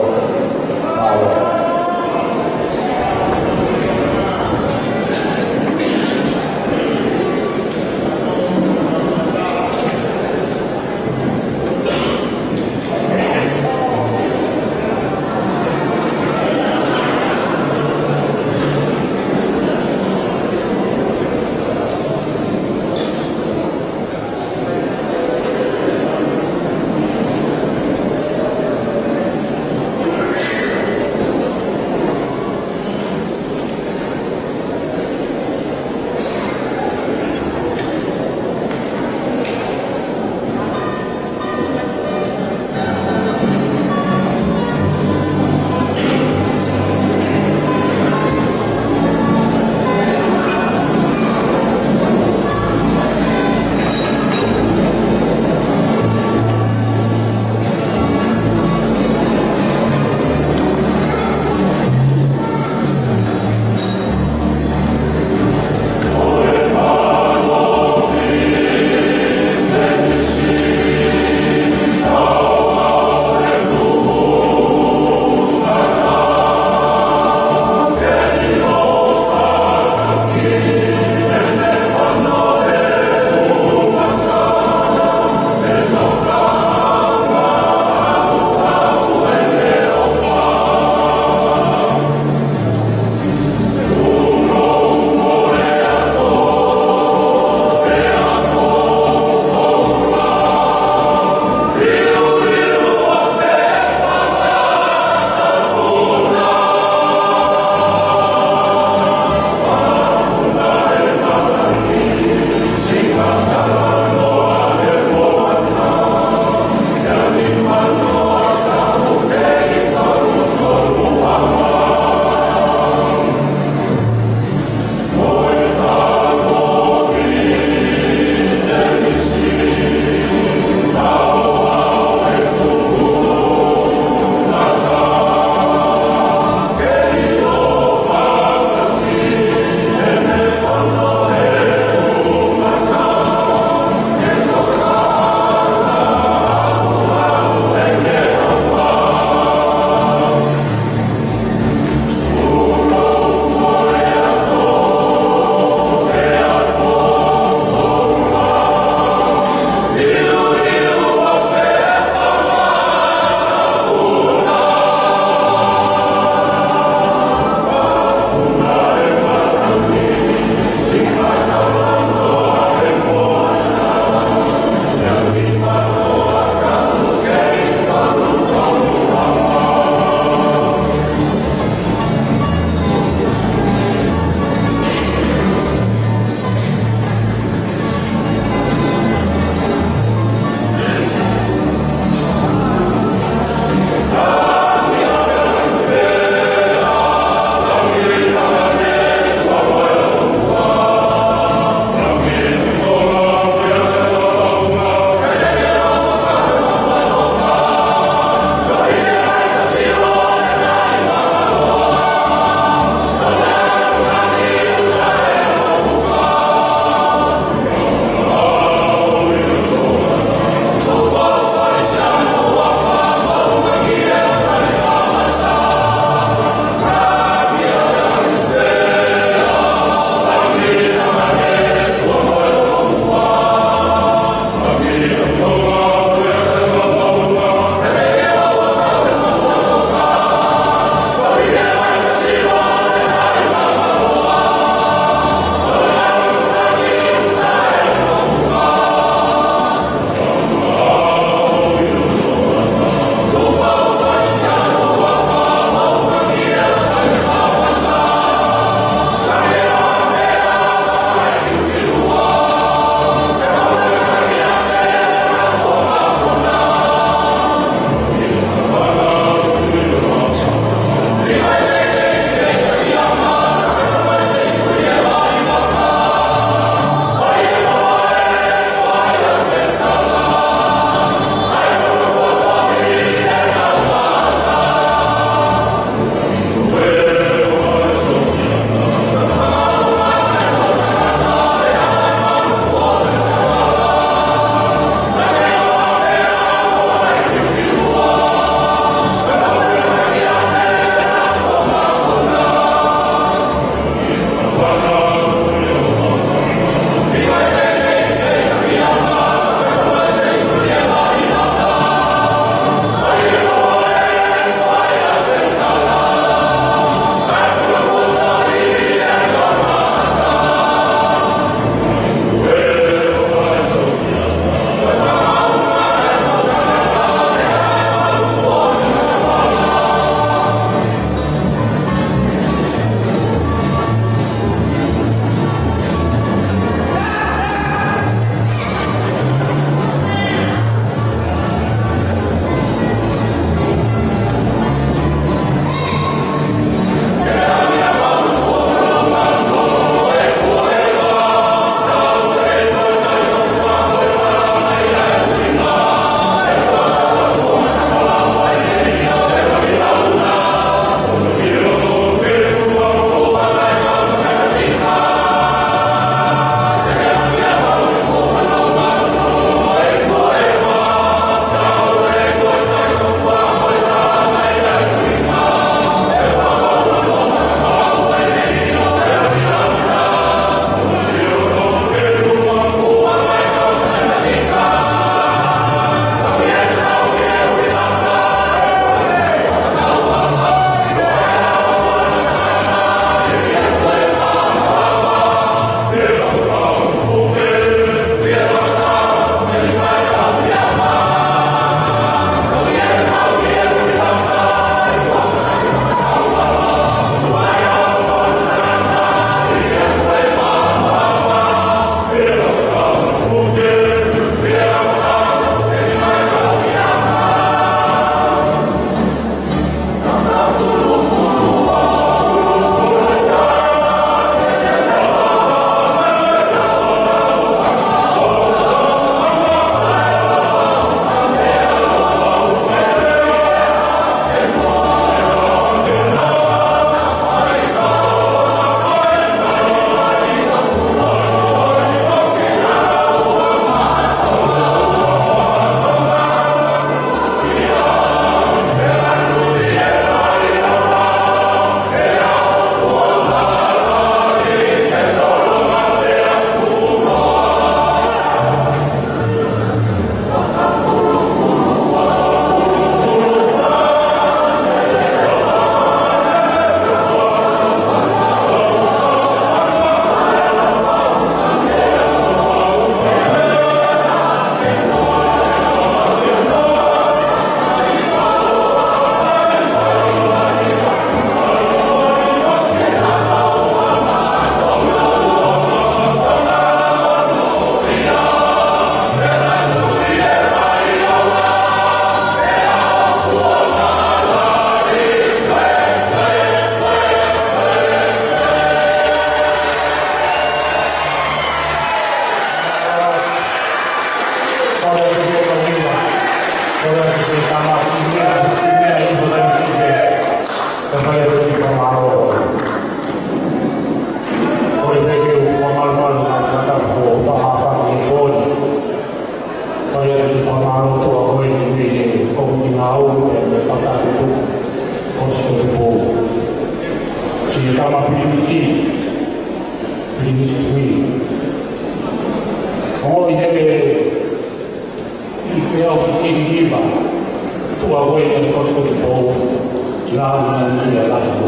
[SPEAKER 1] ni ya la ko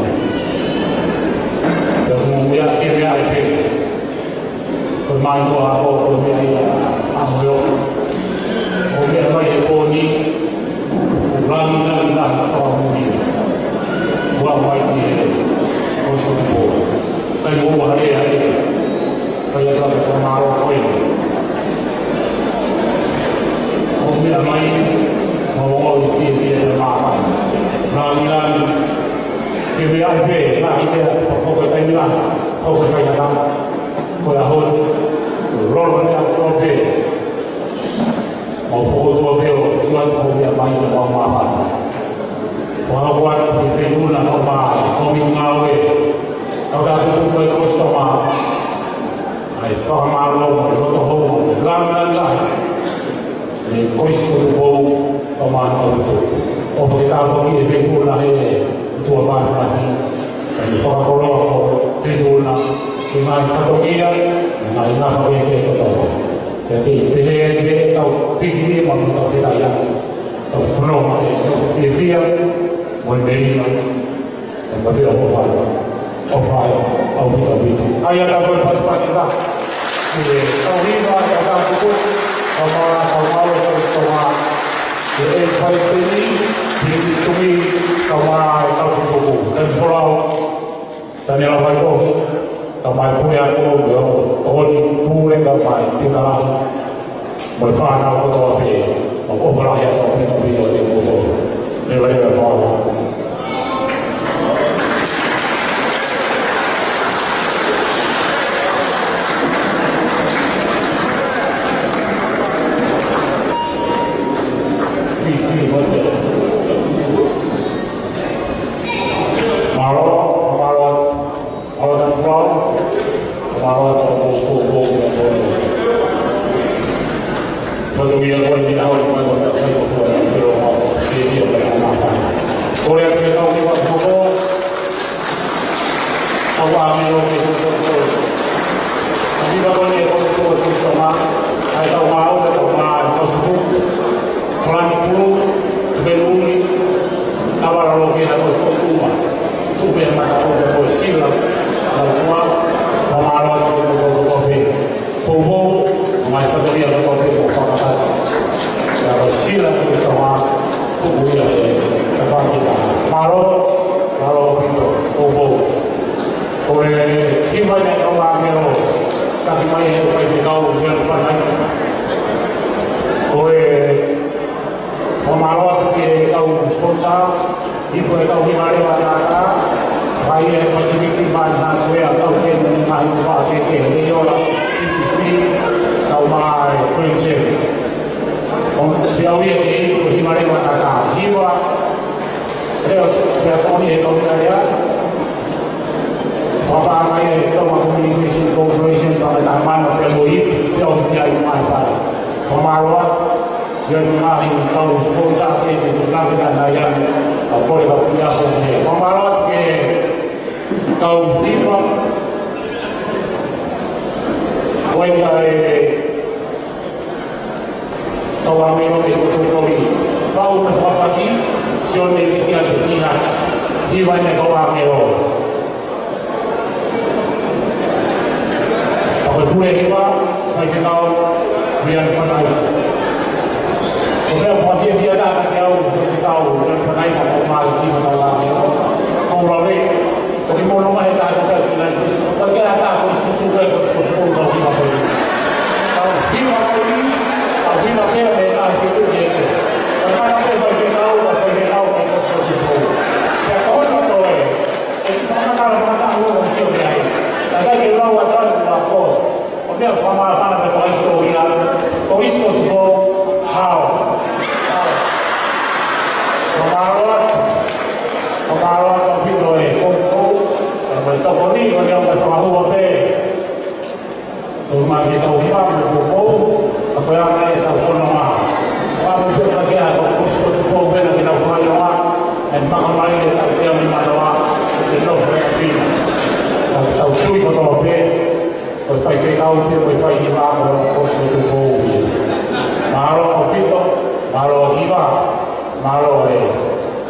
[SPEAKER 1] yo mo ya ke ya pe ko mai ko a ko ya a mo yo o ya mai ko ni rami na ko mo ni wa mai ni ko so ko tai mo wa ya kaya ko ma ro ko Mira, no hay como difícil más Navidad que me hace la idea poco que tenga poco que tenga con la joven rol de autope o foto veo suatu dia baik dan mahal kalau buat itu nak apa kami ngawe kalau dah tu pun customer ai faham Allah betul betul Questo può tomare o fregavo che effettua che tua parte di fare coloro effettua che mai fatto via ma non ha fatto che tutto perché per tao piccoli ma non tao fai tao sono che via vuoi bene ma vero può fare ho visto hai dato il passaggio che arriva a tutto Kalau el Palestini ditumi kamai tapuku dan pulau dan yang lain kamai punya aku yo toli pure kamai tinggal berfana aku tu apa aku pernah ya tapi itu itu nilai berfana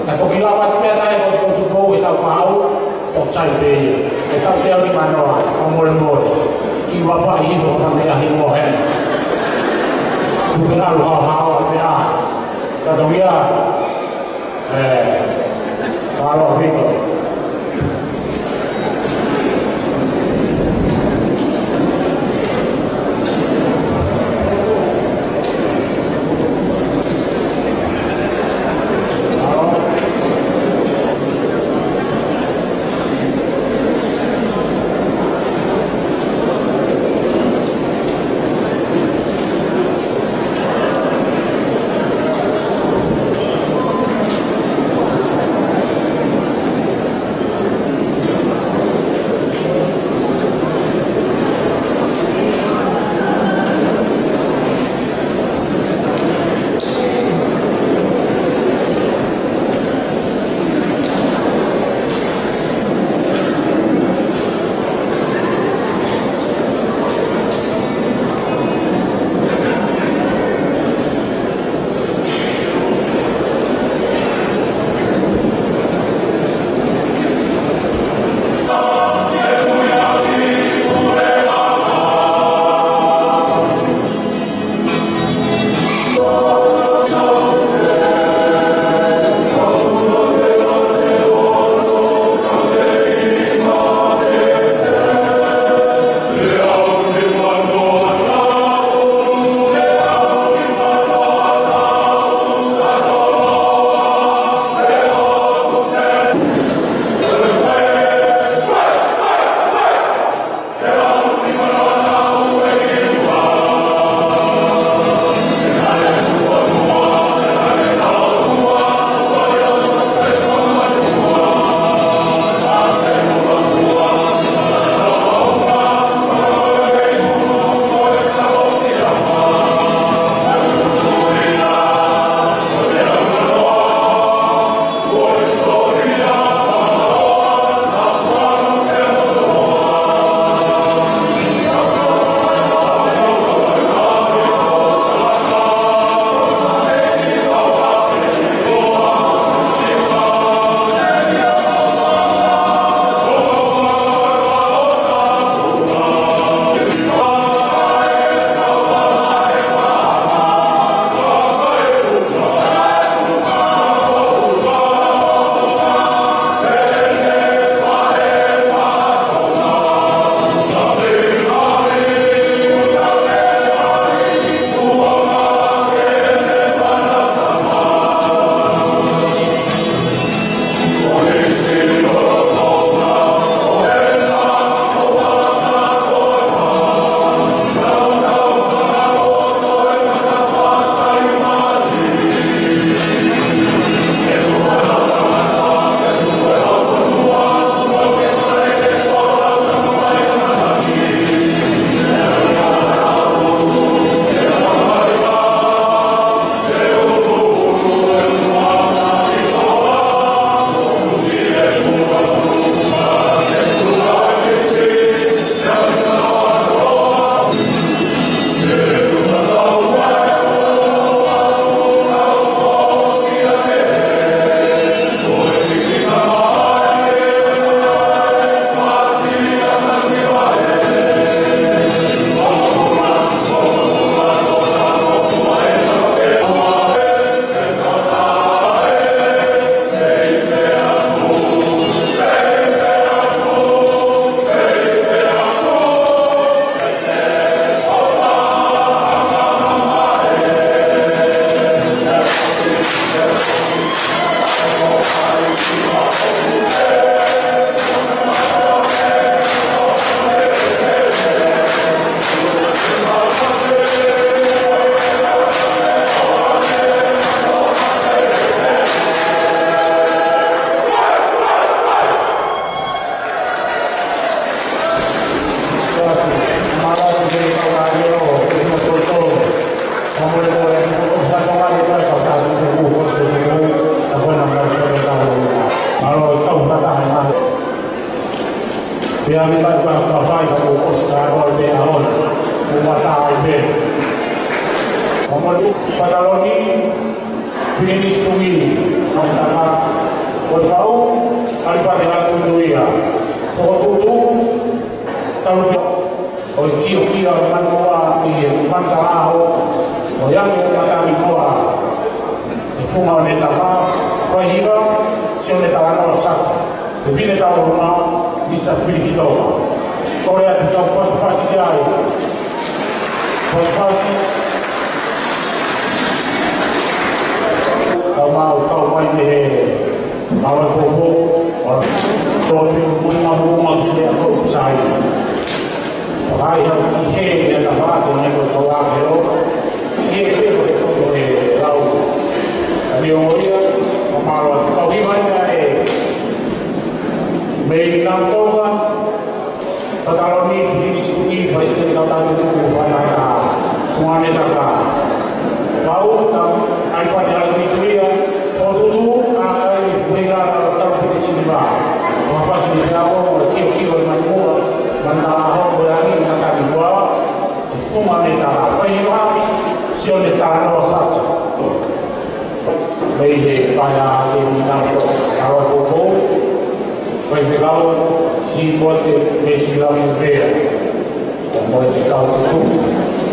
[SPEAKER 1] Atau kilawat pia tayo kung sa tubo, itaw pao, o salve. Itaw siya ni Manoa, pamulmol. Iwa pa iho, pangyahin mo hen. Bukan hal-hal pia. Katawia, kalau begitu. Biarlah bapa ibu sekarang di awal umat aja. Pemeluk Pataloni Finish tumi, makitaka. Kung sa'o, alipatihan ko iya. Sokotutu, tarupi. O tio man ko man trabaho. O yan yung matami ko Fuma netaka, kwa hiba, sio netaka na sasa. Vile tawo ma bisa fili kitoka. Korea tutau pasi jai. Pasi kau mai ni awal bobo or topi rumah dia aku sai. Hai yang he dia tak apa dengan kau hero. Dia boleh tahu. Tapi orang malu kau gimana Baik nampak kalau ni diskusi pasti kita tahu itu mana semua ni tak tahu apa jalan itu ya foto tu akan boleh tahu di sini bah apa sih dia mau kio mana orang berani nak dibuat semua ni tak apa yang siapa ni tak ada satu baik payah ini nampak awal foto Pagkakaw, si Bote, may silang yung bear. Ang mga ikaw ito.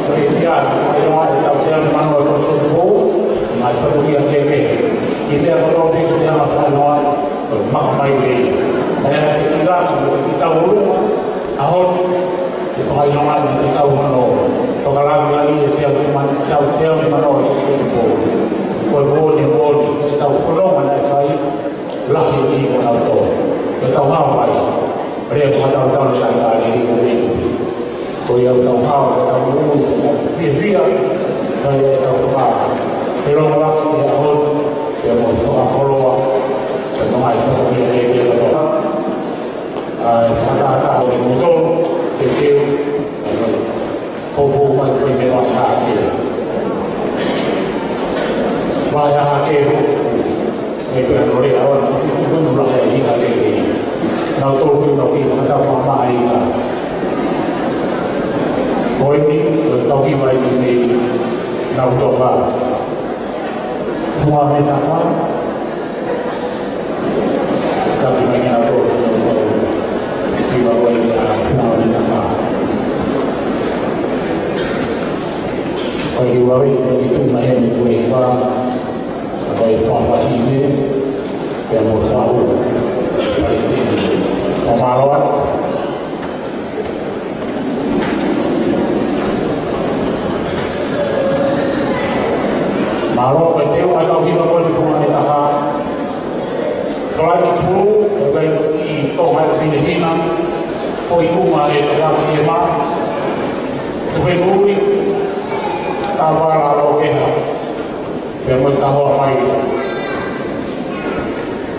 [SPEAKER 1] Kasi yan, may mga ikaw siya ng mga konsol po, mga patuloy ang kebe. Hindi ako ito dito siya makaluan, makamay. Kaya ikaw ulo, ahon, ito kayo naman, ikaw ano. So kalagi lagi, ikaw ni Mano, ito po. Boni, ikaw kulong, ikaw lahir di mo na ito. Tahu apa ya? Mereka tahu tentang ini. Kau yang tahu dulu, dia saya tahu apa. Kalau orang yang dia mau kalau semua itu dia tahu. Kata betul, betul. Kau macam memang hati. Banyak hati. Itu yang boleh awal itu pun mulai ini kali ini. Nau tu kita mama aina. Kau ini tahu baik ini nau coba. Semua kita apa? Tapi macam apa? Kita boleh nau kita apa? Kalau kita itu macam itu apa? Kalau informasi ini yang mau tahu pemaluan malu betul atau kita boleh cuma ditahan selain itu bagi itu hal pilihan kau itu mari kita terima sebelum tawa lalu yang tahu apa itu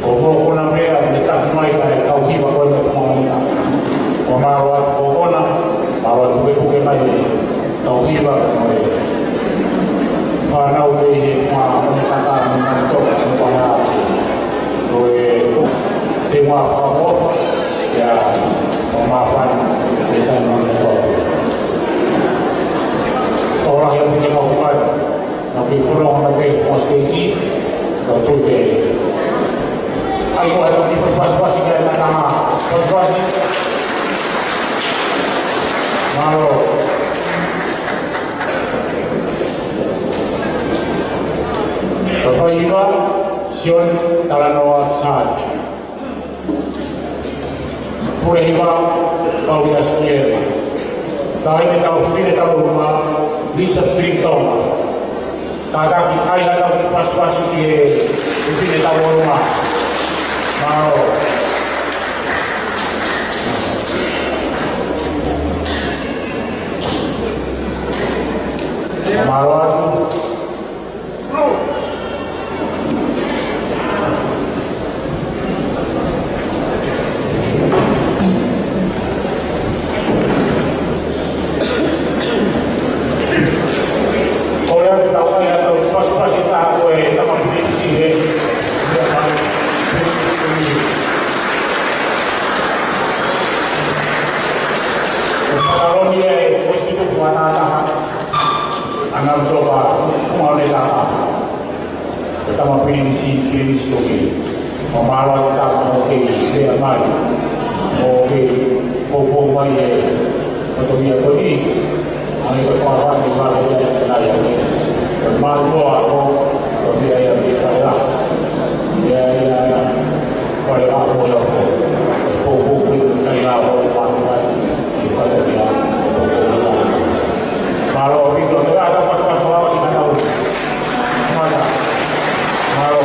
[SPEAKER 1] kau nak bela dekat mai kau hiba kau nak mana kau marawat kau nak marawat bukan mai kau hiba mai mana uji mana kata mana tu supaya kau terima apa ya pemaafan kita mana orang yang punya kemampuan tapi kurang lagi konsentrasi kau tu deh Ayo ada di pas-pas ini ada nama pas-pas malu sesuai juga sion talanoa sad pura hiba kau dia sekian kau ini tahu rumah bisa frintong kadang kita ada di pas-pas ini tahu rumah Mau maluan Korea kita tahu ya tahu pas-pas kita aku nama sini kalau dia mesti tu buat anak coba mau dia apa tama pirinisi oke. Mamalo tama oke, dia mai. Oke, popo mai atau dia pergi. Ani kesuara di mana dia kenal ya. Malu aku dia yang di sana. Ya pada aku ya. Popo kenal orang di sana dia. Malo itu ada pas-pas lawan sih tahu. Mana? Malo.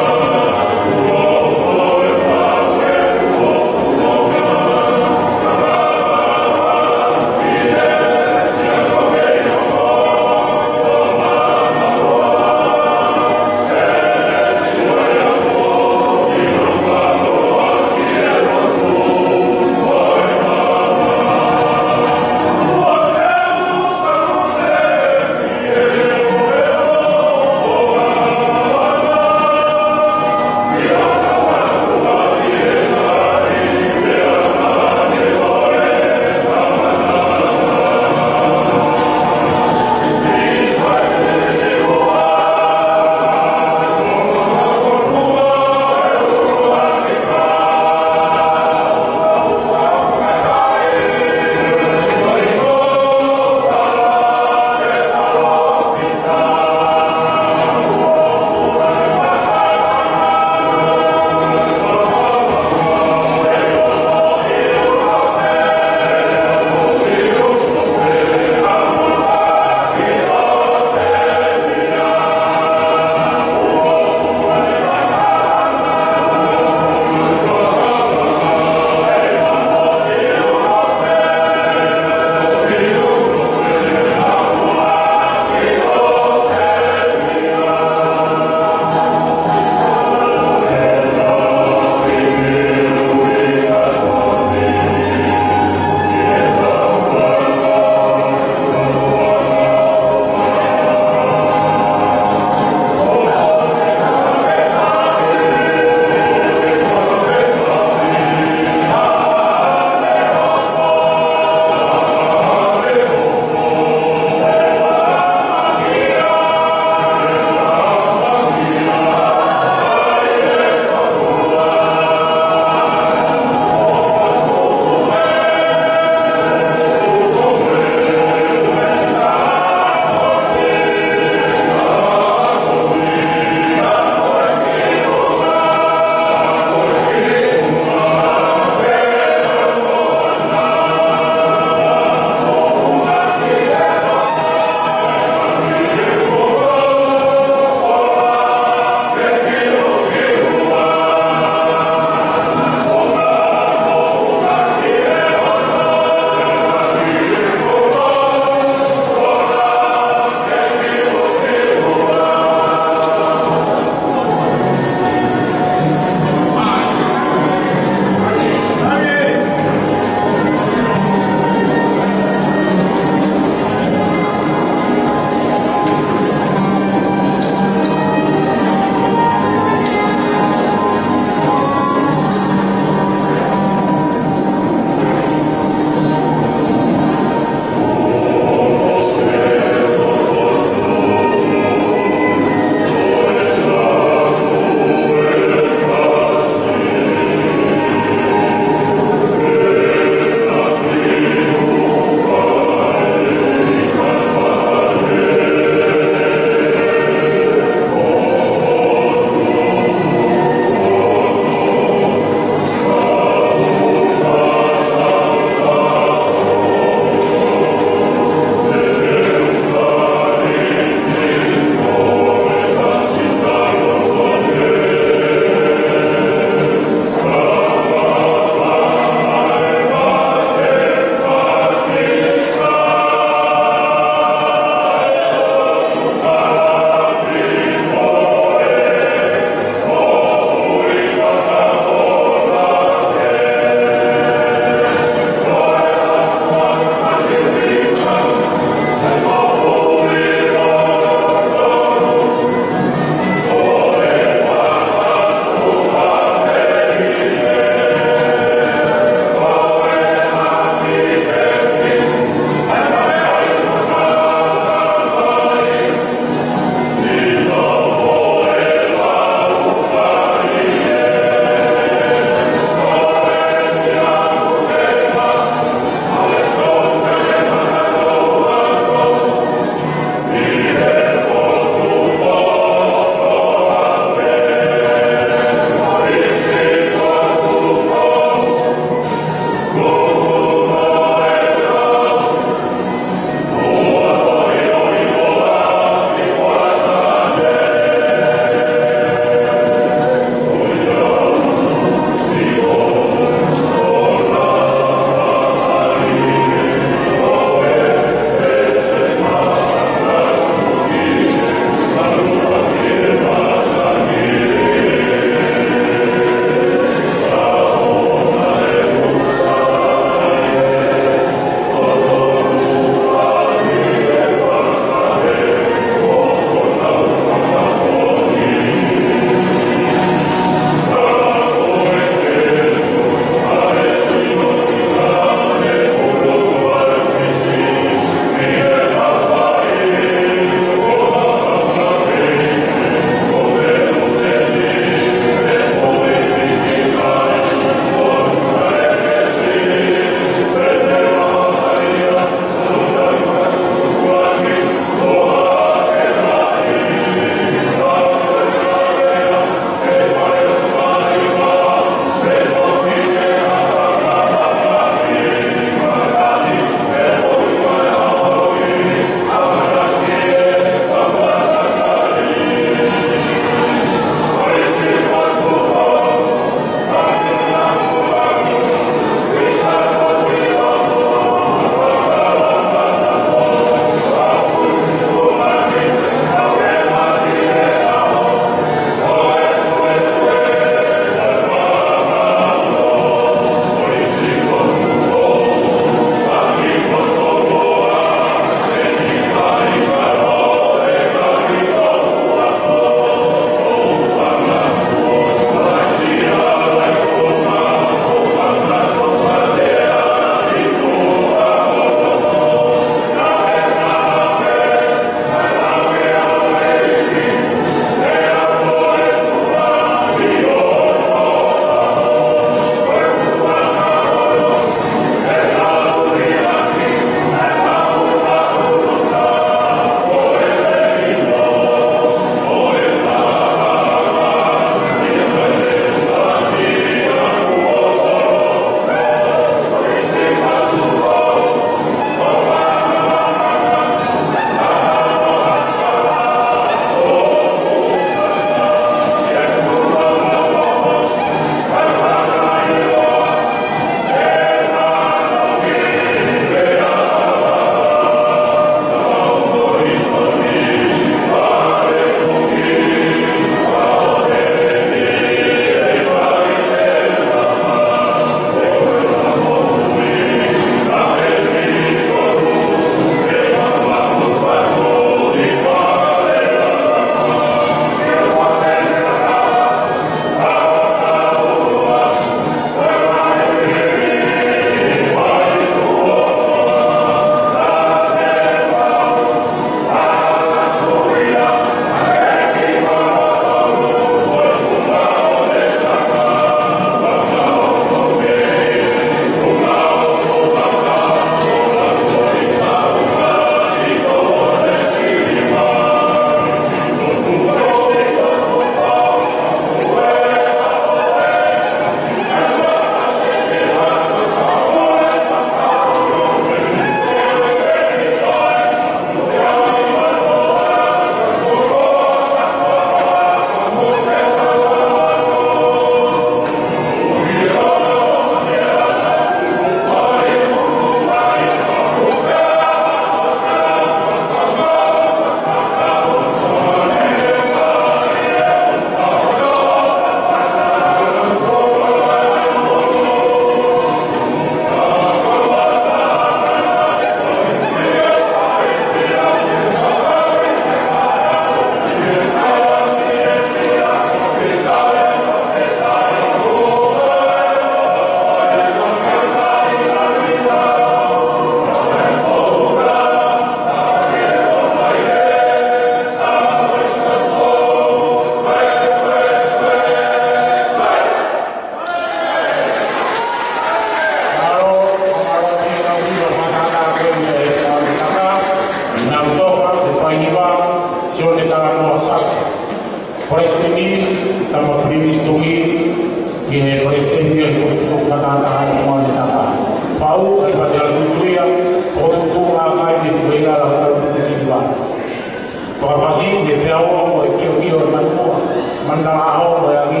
[SPEAKER 1] lagi,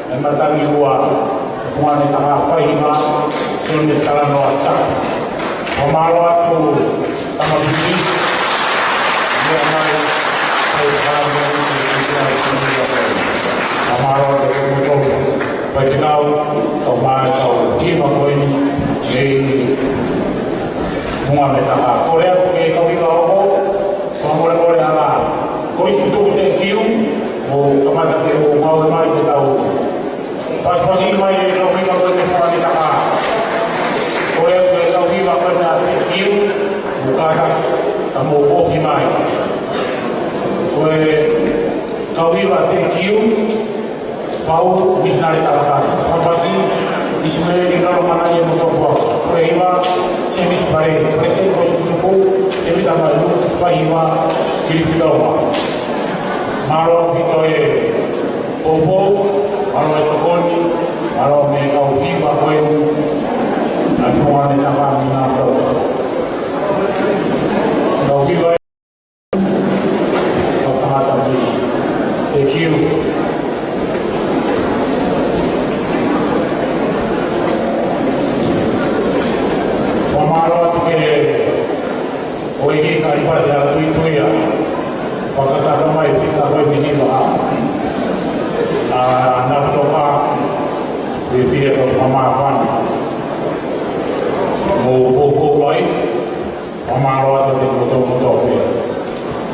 [SPEAKER 1] ay matami buwa, kung ano nakapahima, sunod ka lang nawasak. Pamalo at po, tamabili, hindi amay, ay karang Pamalo at po ito, pwede ikaw, ikaw, hima ko yun, kung ano ka. Korea, kung ikaw ako, pamula-mula nga, kung ito ko tayo, o kapag ako mawal-mawal ko tao. Pas-pasin may ikaw hima ko yun, kung ano ka. Korea, kung ikaw hima ko natin, bukasan, tamuko himay. Kung ikaw hima tayo, pau misnari talaga. Kapag ismail ikaw manay mo ito po. Pahiwa, semis pare. Presente ko sa po, ebi tama ito, pahiwa, kilifigaw mo. Maro ito opo, maro ito koni, maro may ikaw hiwa ko yung at suwan ito kami na ito. Ikaw hiwa ito pangatang siya. Thank you. Oigi ka iba dia tuituia pagkatapos may kita ko minima na toka bibigyan ko pamafan mo buko boy pamaro at din moto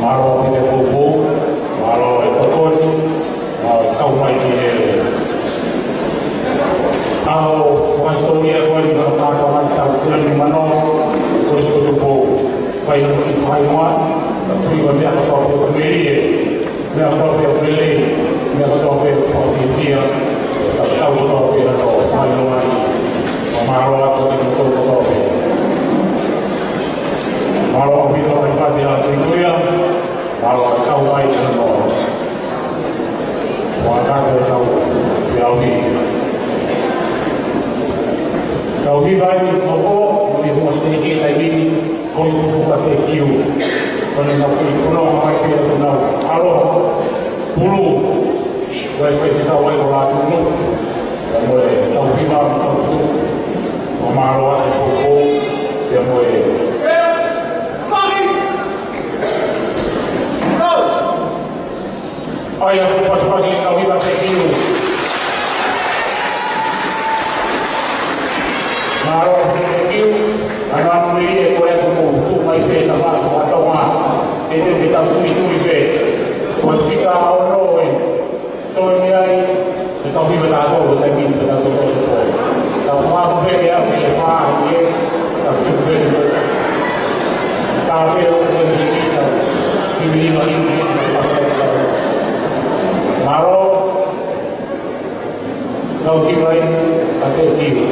[SPEAKER 1] maro din buko maro ito ko ikaw may ako kung istorya ko yung nakakawan tawag ni Mano kung istorya ko kayo ipahayawan tuwi ko niya ako ito pumili niya ako ito pumili niya ako ito pumili tapos ako ito pumili ako pahayawan mamaro ako ito pumili maro ako ito ay pati ang ito yan maro ikaw ay ito wakata ikaw piyawi Kauhi bayi opo, di rumah sendiri kita ini kos untuk pakai kiu. Kalau nak pergi pulau apa kita pulau. Kalau pulu, wifi kita boleh orang dulu. Boleh kauhi bayi itu, mamarwa opo, dia boleh. Ayah pas-pasin kauhi pakai kiu. Maro kiu, anak murid boleh semua tu mai pe nama atau mah, itu kita tu pe. Masih kau loh, tu ni ay kita pergi berlalu, kita pergi berlalu terus. Kalau semua pe dia pe faham dia, tapi pe tapi orang ini kita ini Maro kau kira atau kiu.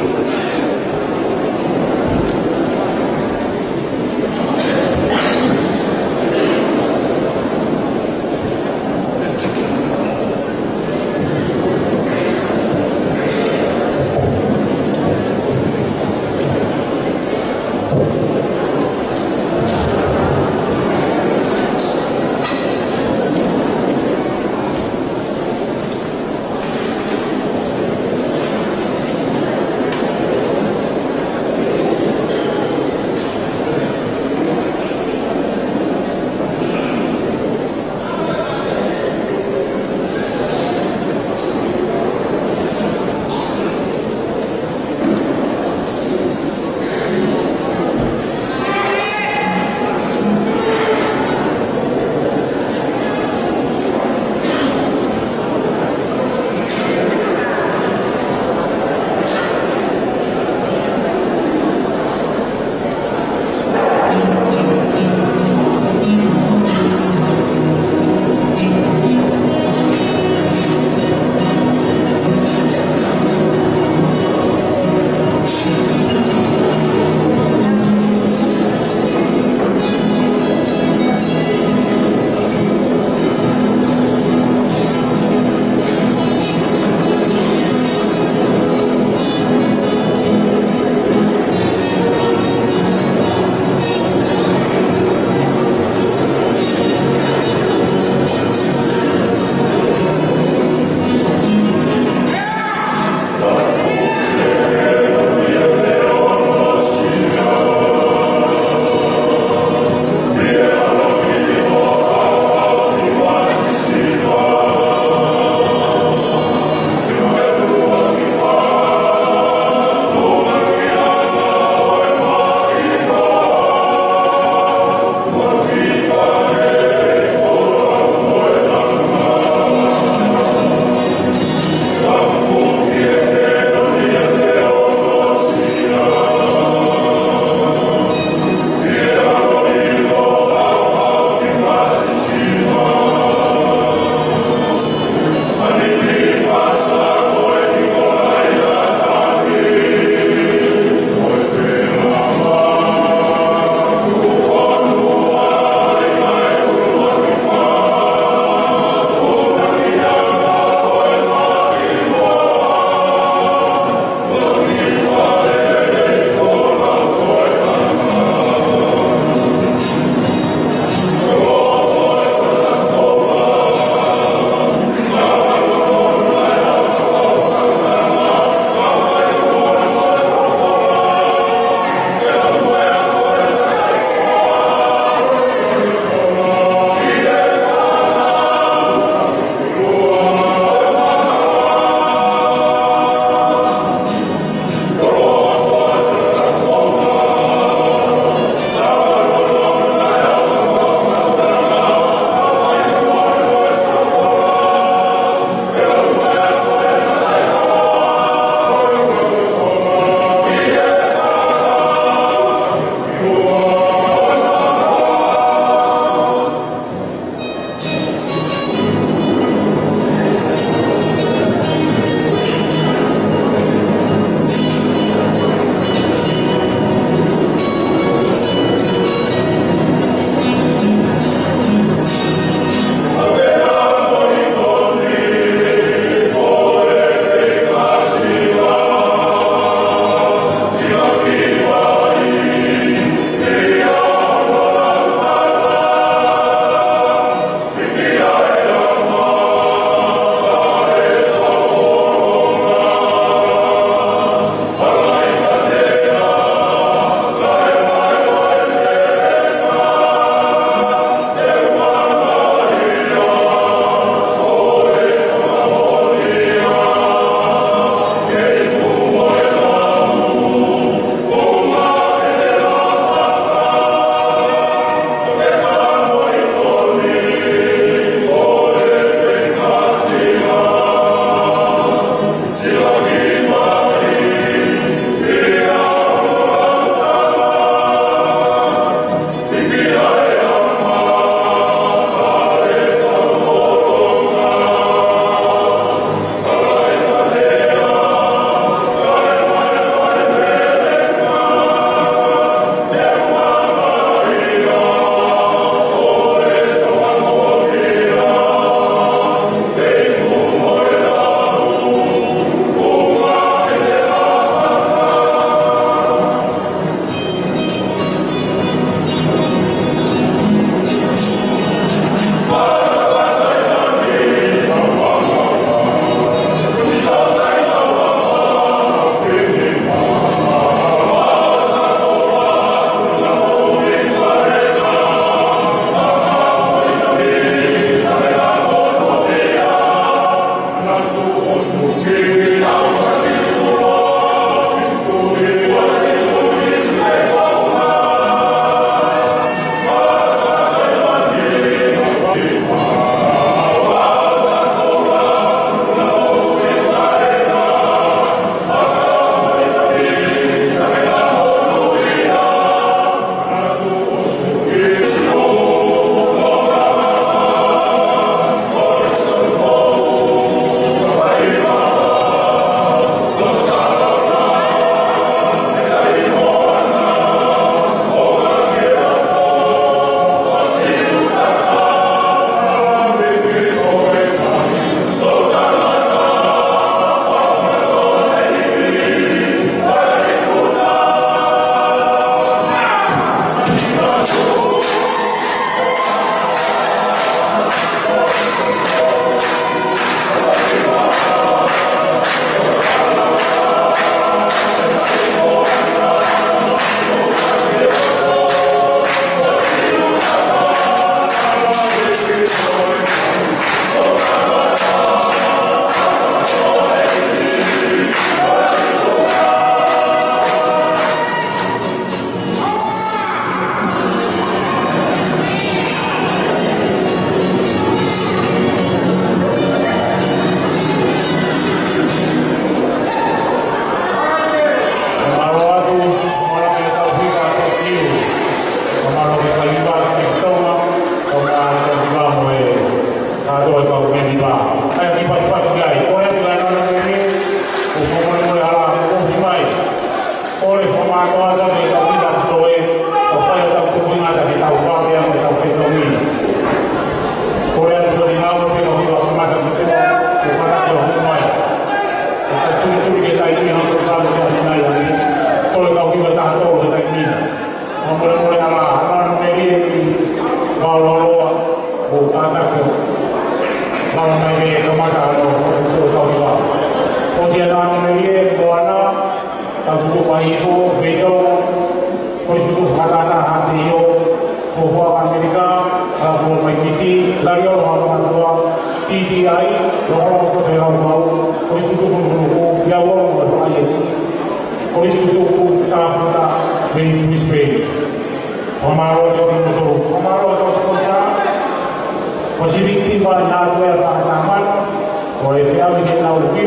[SPEAKER 1] o e whia mi ke nau ki,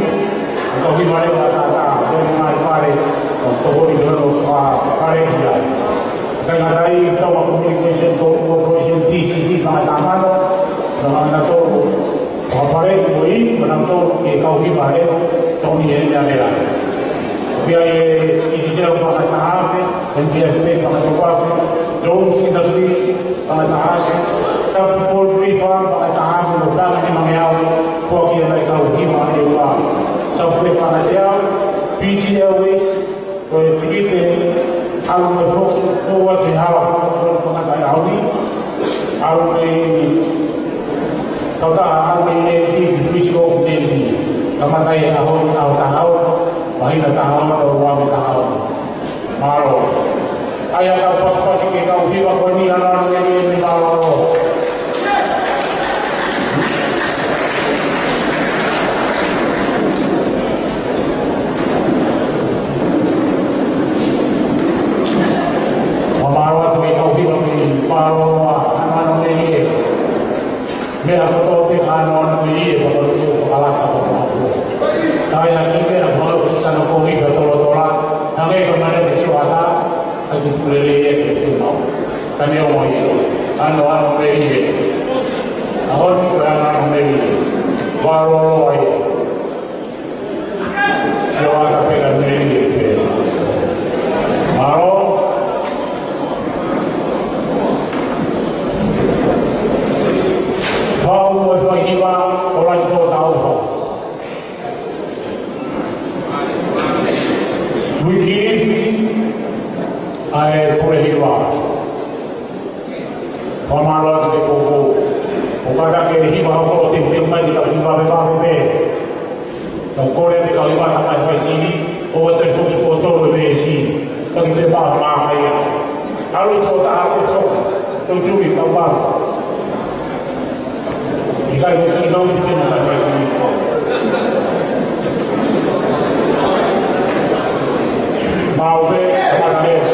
[SPEAKER 1] ka hui mare o ta, te mai pare, o to hori dono pare ki ai. Kai ngā rai tau a communication cooperation TCC ka mai tāmano, na tō o pare ki mo i, mana tō e ka hui mare, tōni e nea mea. Pia e TCC o pa mai tāhake, NPFP pa mai tāhake, Jones Industries pa mai tāhake, Capital Free Farm pa mai tāhake, no tāna ni mangeau, Fuaki e mai ka hui mare e ua. Southway pa mai tea, PG Airways, ko e tikite, alu me fōua te hawa whakapura whakatai auni. Alu me tautaa alu me neti te Frisco neti. Tamatai e ahoni au tahau, wahina tahau o wame tahau. Maro. Ai aka pasipasi ke kau hiwa koe ni ana neri e me tāwaro. Maro atu e kau hiwa me paro anano me ie. Mea koto te anano me ie, koto te whakalaka whakaatu. Tai a kime a maro kusano kongi ka tolo tola, hange ka mana te siwata, a ki pulele ie ke te mau. Kane o mai ero, ano me ie. Ahoni koe anano me ie. Waro ai. Siwata pera me ie pe. Maro, Whau e whahiwa o rai tō tāuho. Wikiriwhi ai purehiwa. Whamaro atu te kōkō. O kata ke hiwa hoko o te te mai ka hiwa me wawe me. Nau kore te kauiwa na mai whai sini, o te whuki tō tōru me e sini. Paki te maha maha ia. Aru tō taha te whoki, tō tūki kau waru. You guys will see no chicken on that recipe. Mauve, Macarena.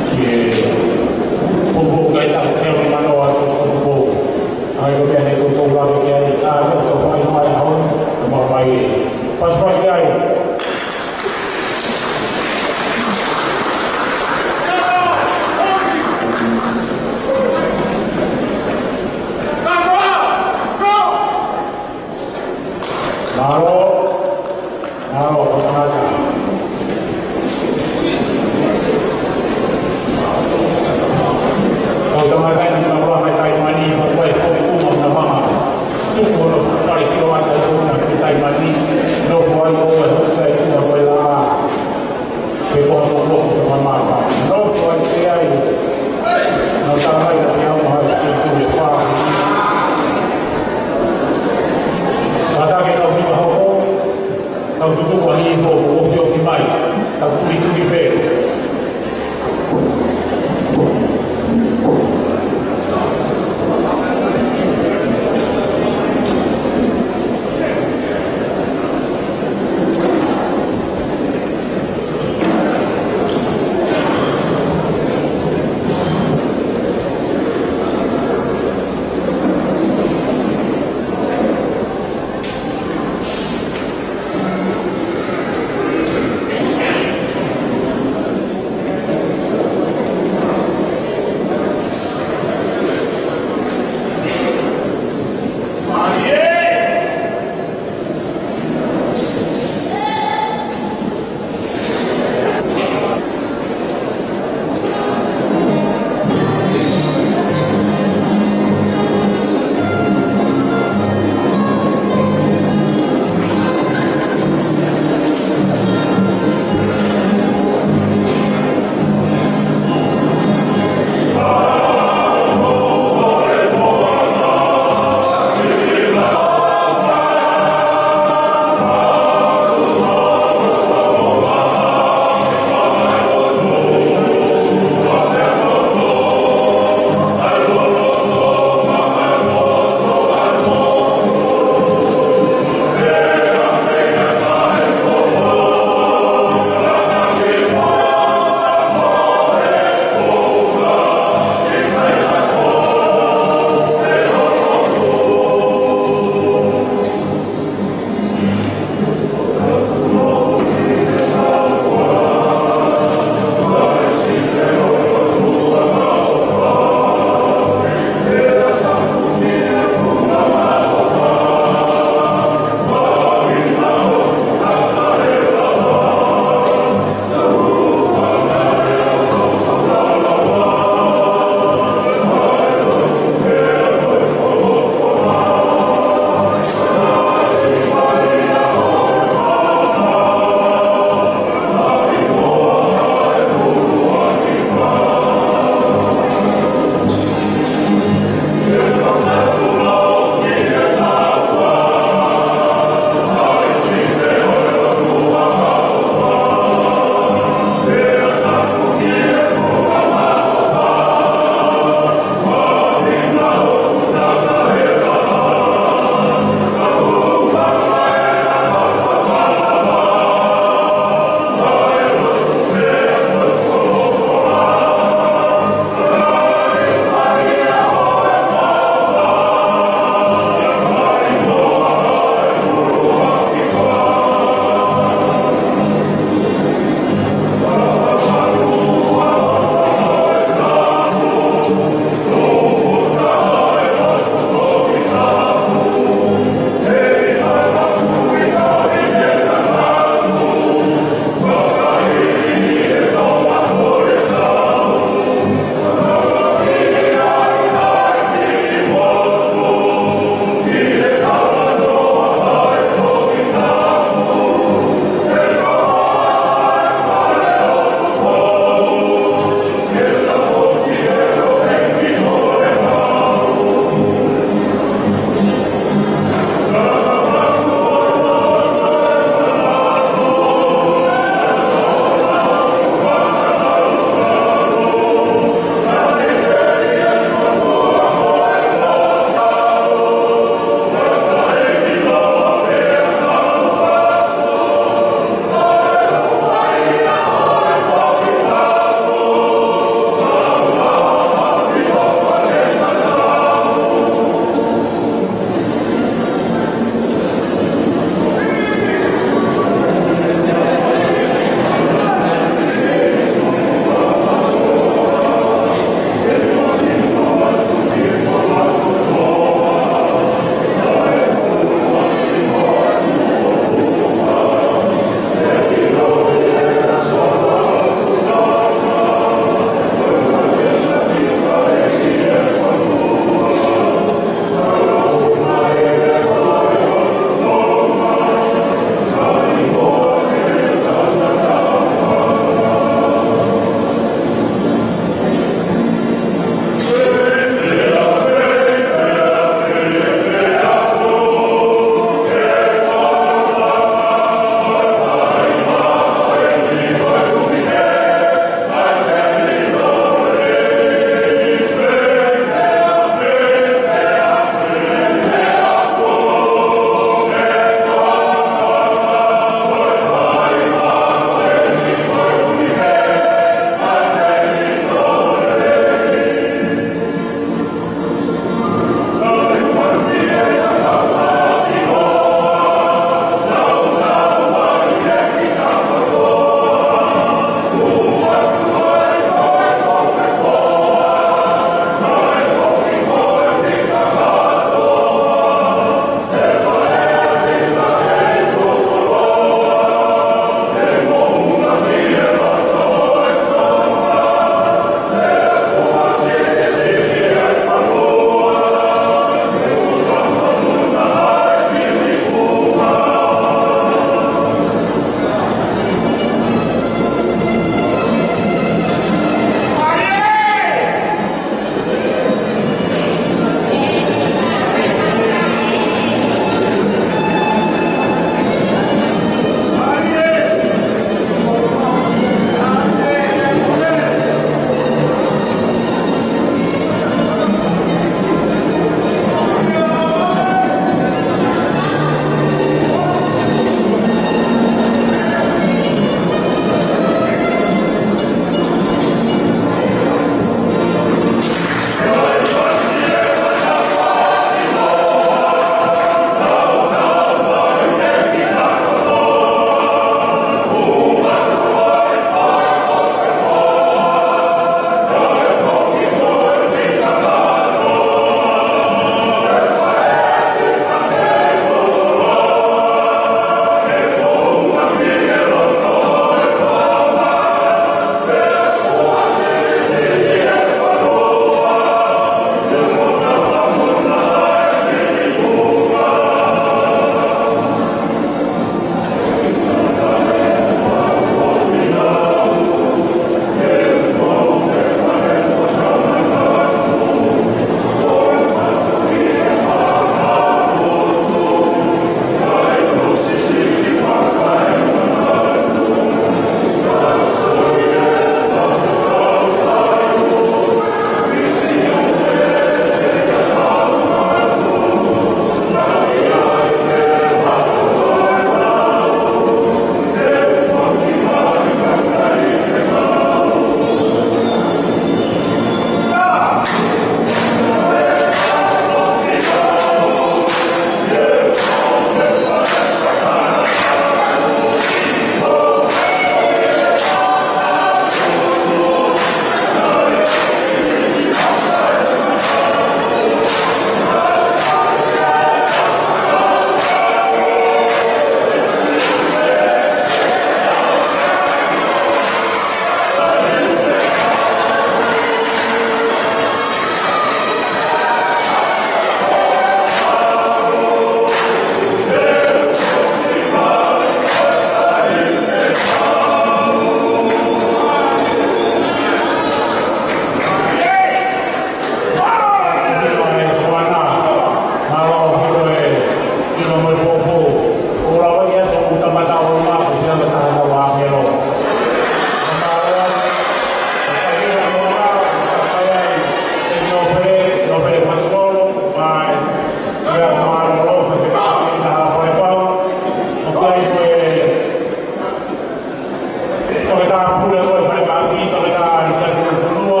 [SPEAKER 1] ka pula ko pa ka ki to ka isa ko no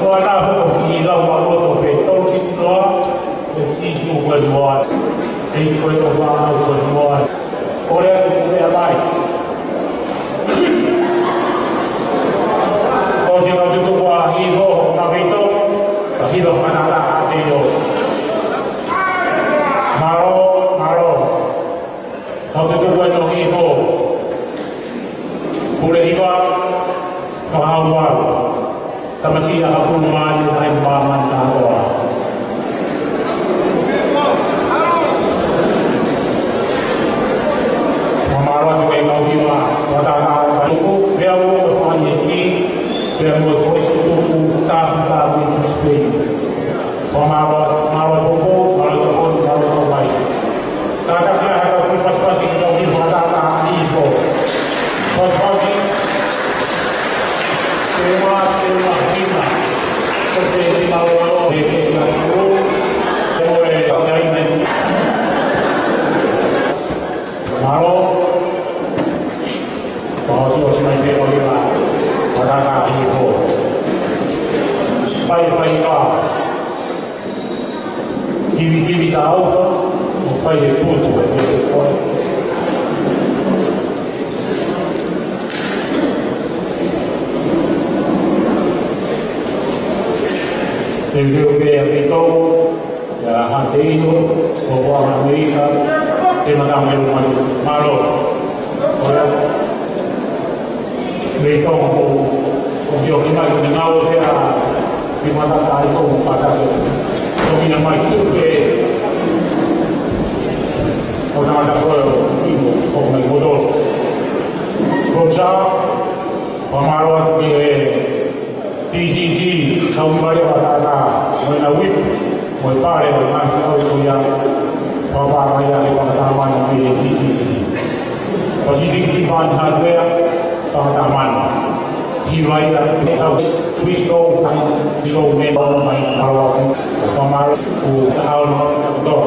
[SPEAKER 1] ko na ho ki la wa ko to pe to ki no si ju ko mo ei ko to va ko mo ore ko ya vai o si no tu ko hi ho na pe to ka hi do fa na ta te yo maro Kau tu buat jogi ho, boleh iba fahawal, tamasi aku mali main bahan tawa. Mamarat tu kau iba, wata aku biar aku fahisi, biar aku terus tu tak itu spray. Mamarat aku, marat aku baik. Kadang dia akan pas-pasi kita pergi mata info. Pas-pasi tema kita. Seperti malu bagi siapa semua saya ini. Malu bahawa si main dia pergi mata info. Baik-baik Kiwi tahu fai il punto perché poi nel europeo itu ya hati itu bahwa Amerika terima kasih malu orang itu dia kita kenal dia terima kasih itu pada kami nama itu Orang ada ibu, orang bodoh. Sebab pemaruan di TCC, kau balik pada menawib, menpare, mengajar itu yang bapa ayah di pengetahuan di TCC. Positif di bahan hardware pengetahuan. Hiwaya, Kristo, memang main pemaruan, pemaruan hal itu.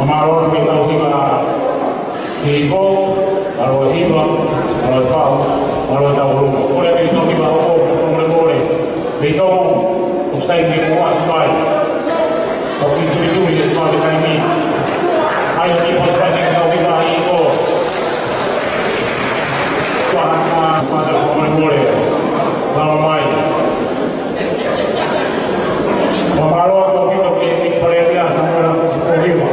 [SPEAKER 1] Maro ke tau hiwa hivo, maro hiva, maro whao, maro tau rungo. Kore ke tau hiwa hoko, kore kore. Ke tau ustai ke kua simai. Tau ki tui tui e tua ke tai ni. Ai ni pospasi ke tau hiwa i ko. Tua hana pada kore kore. Maro mai. Maro tau hiwa ke pareria samara ko hiwa.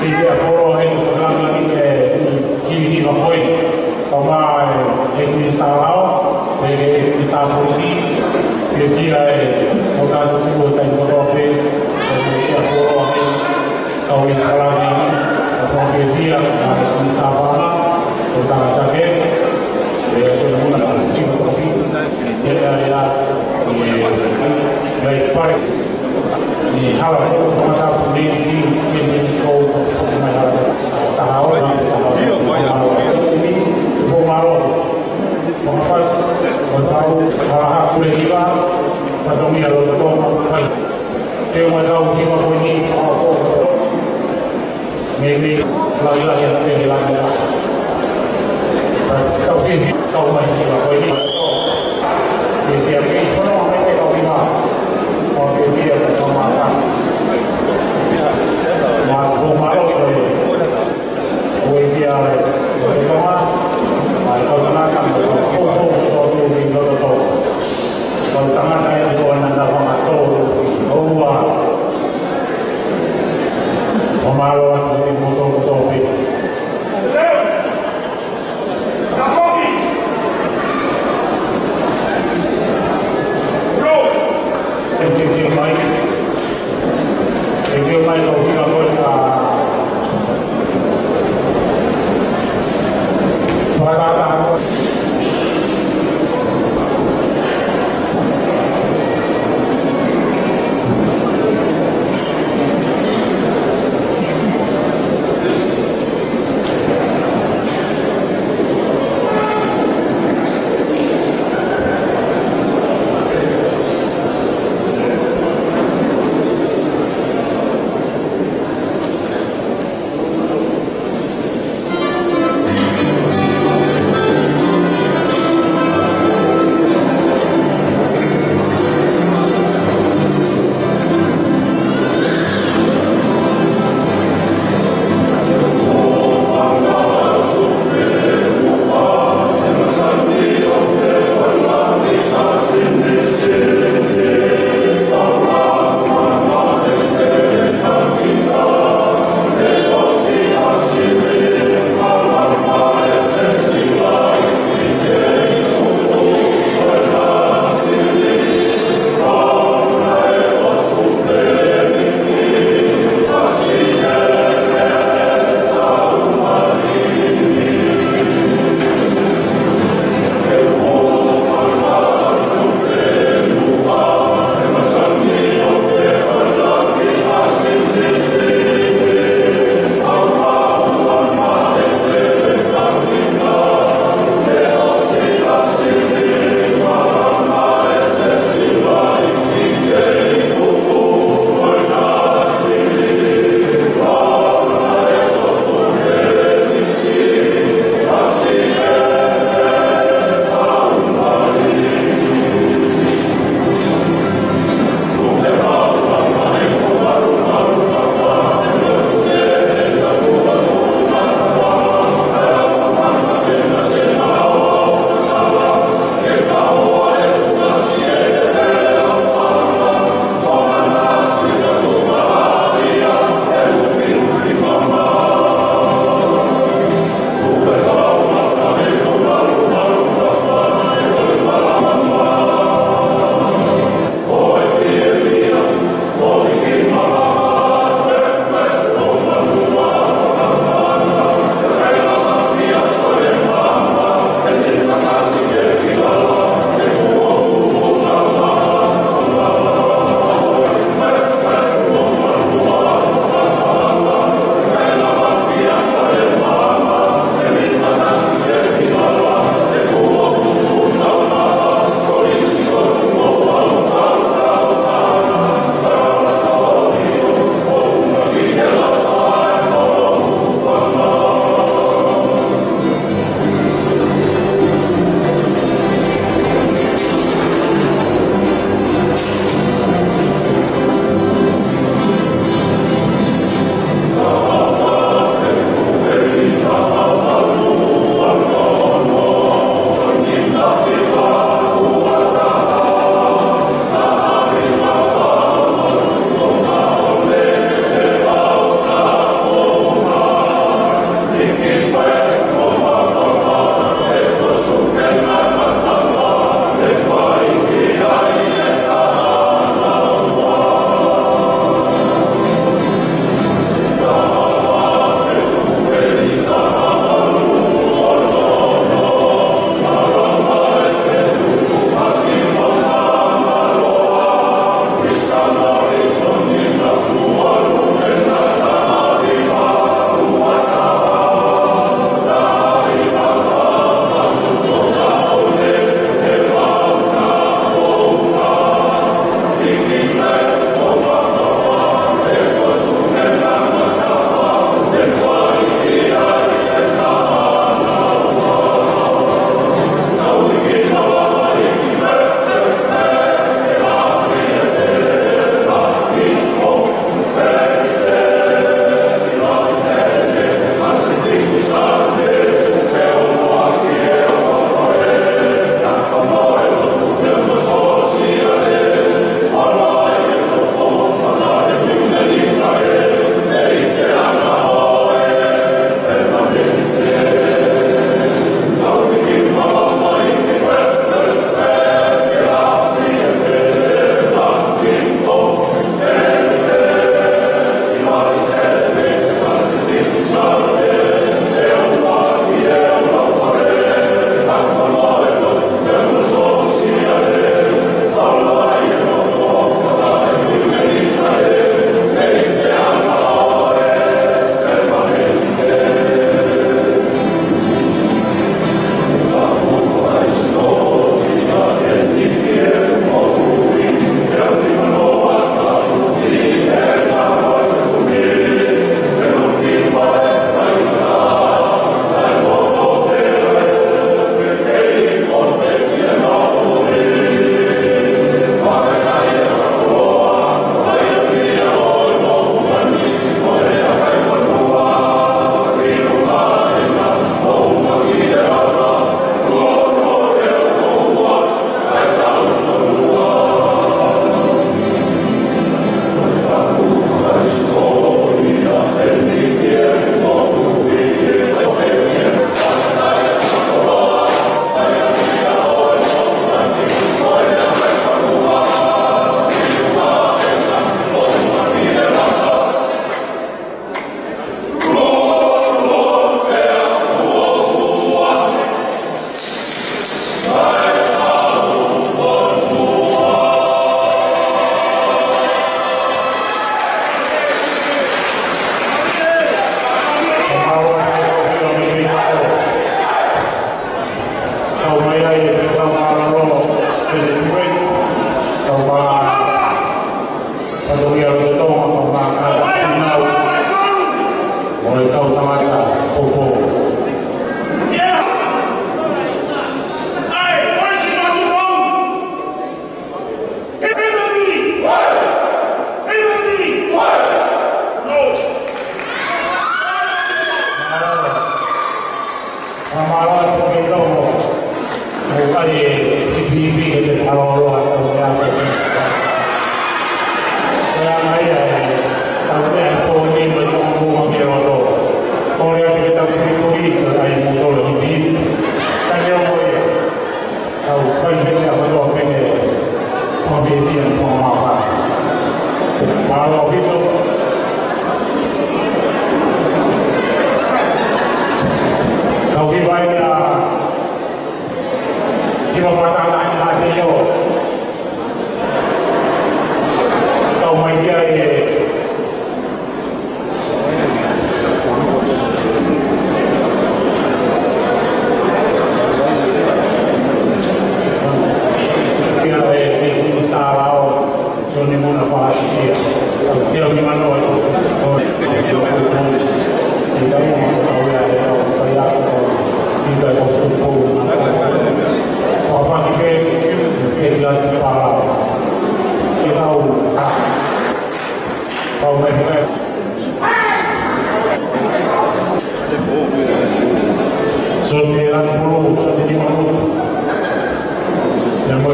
[SPEAKER 1] Ia foro he programa ki hiva hoi o mai e kui sarao e kui sa polisi e kia e o tātou tuo tai kotope e kia foro he kau i karani o whake kia e kui sa wama o tā sake e se muna tima tofi e ea e pare ni hala ko mata puni ni sini sko ko mai hala tahau na ini ko maro ko faz ko tau hala kule hiva pato mi alo to fai e uma dau ki ma ko ni ko me la ila ya te la ya kau ki kau mai ki ma ko ni e dia ki ko no mai te kau ni ma porque dia está matando. Mas o maior o dia o tema mas kalau nak todo mundo todo kalau tangan saya itu anda pamato bahwa o maior o motor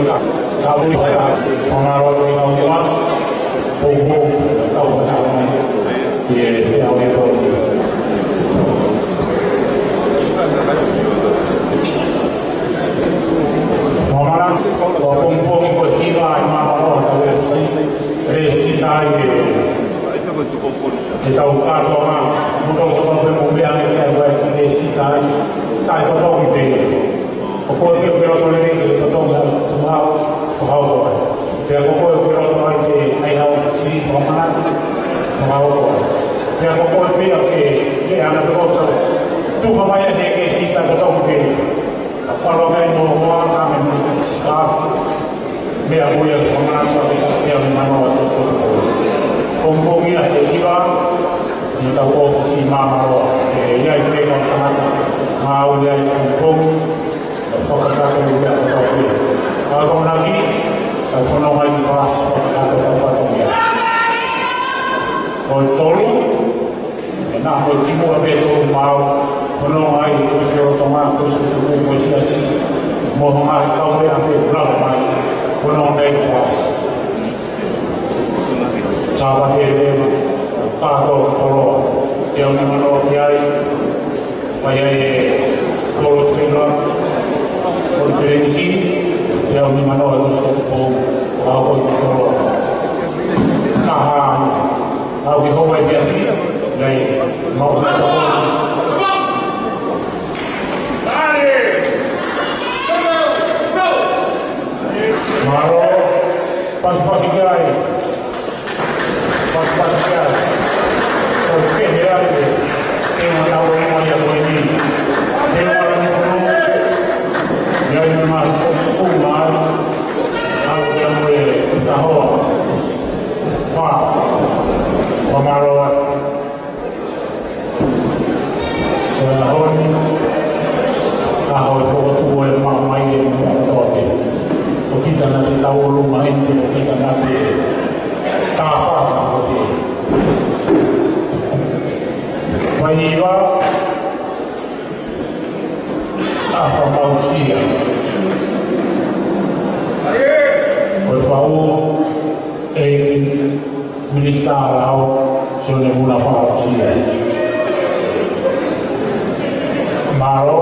[SPEAKER 1] ka ka ni ka pangaro ni ka ni mas bobo ka ka ni ye ya we ko Somara kompong ko hiba maro ka we si resita kita uka toa mutong sopa pe mo be ane ka wa resita ta to to be ko ke pero to le ni to to ma ko ha ko te ko ko pero to ke ai ha si somara ko ha ko te ko ko pe ke ana to to tu fa mai ke si ta to be kalau kayak mau kami mesti start biar boleh mengenal kualitas yang mana waktu itu komprominya kita kita posisi mana ya itu yang sangat mau yang komprom fokus kita juga tapi kalau lagi kalau lagi pas atau tempat dia kalau tolu nak bertimu betul mau Penuh air usia otomatis untuk negosiasi mohon kau yang berapa penuh dari kuas sahabat ini tato kalau yang mana kiai bayai kalau terima konferensi yang mana harus kau kalau tahan kau dihubungi jadi dari mau Maro, pas-pas ikai. Pas-pas ikai. Oke, ya. Yang tahu yang yang ini. Yang orang yang memang kumar, aku yang boleh tahu. Fa, Maro. Ahoi foto boleh mamai yang tahu. Kita nanti tahu rumah ini, kita nanti tafas seperti ini. Bayiwa, apa manusia? Berfau, minister lau sudah mula manusia. Maro.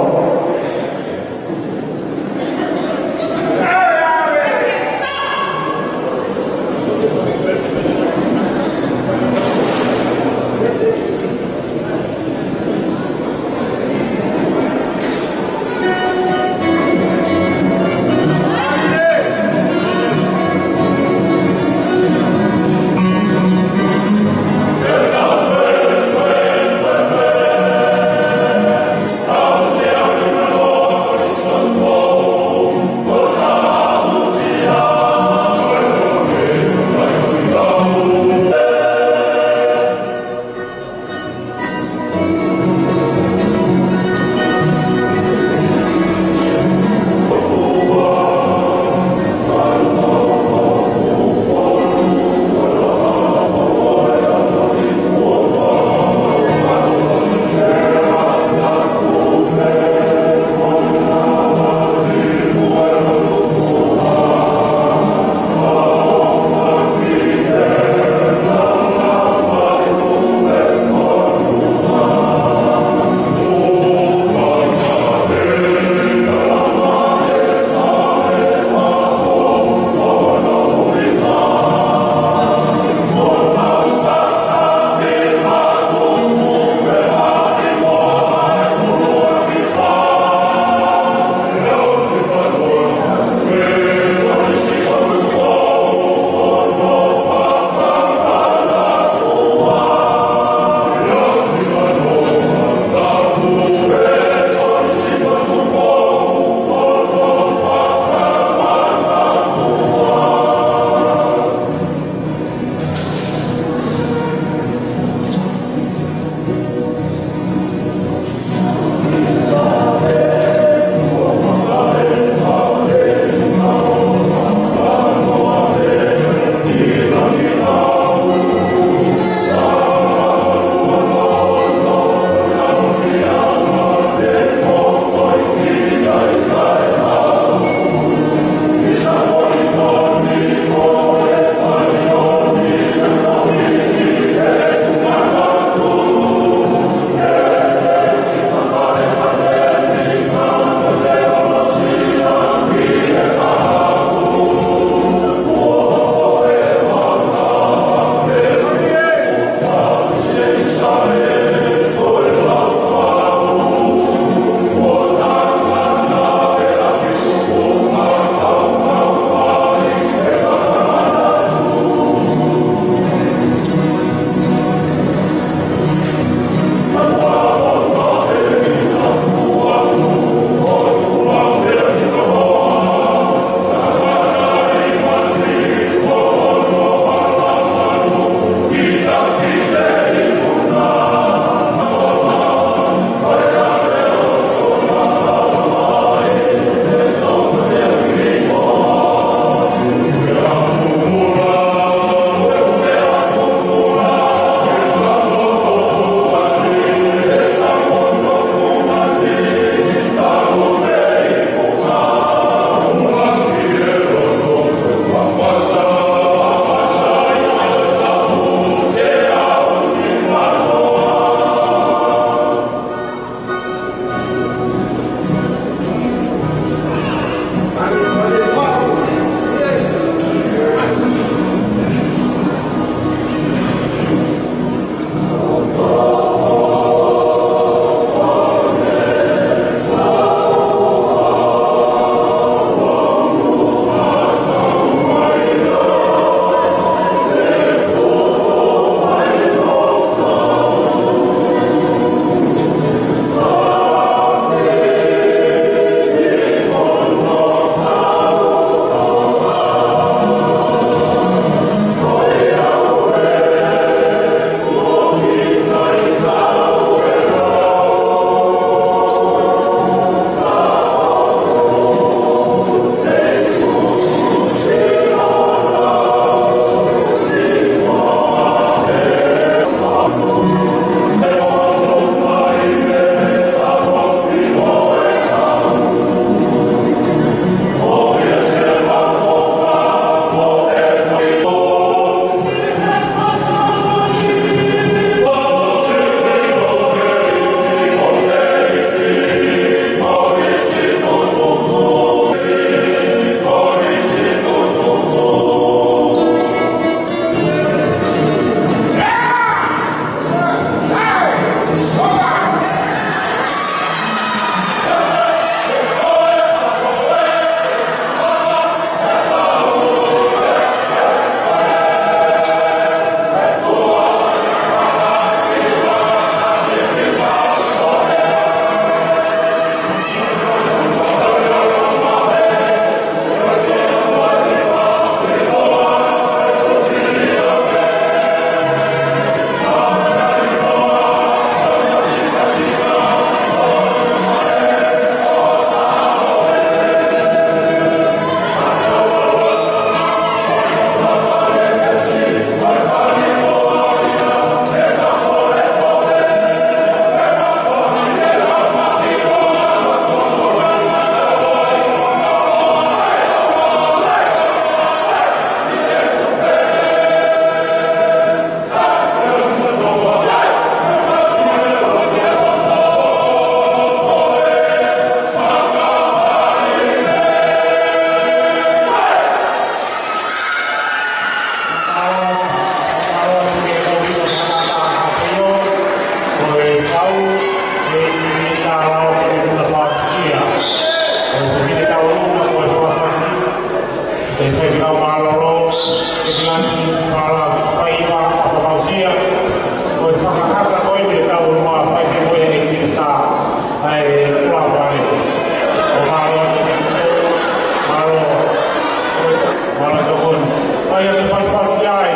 [SPEAKER 1] Saya ke pas-pas jai.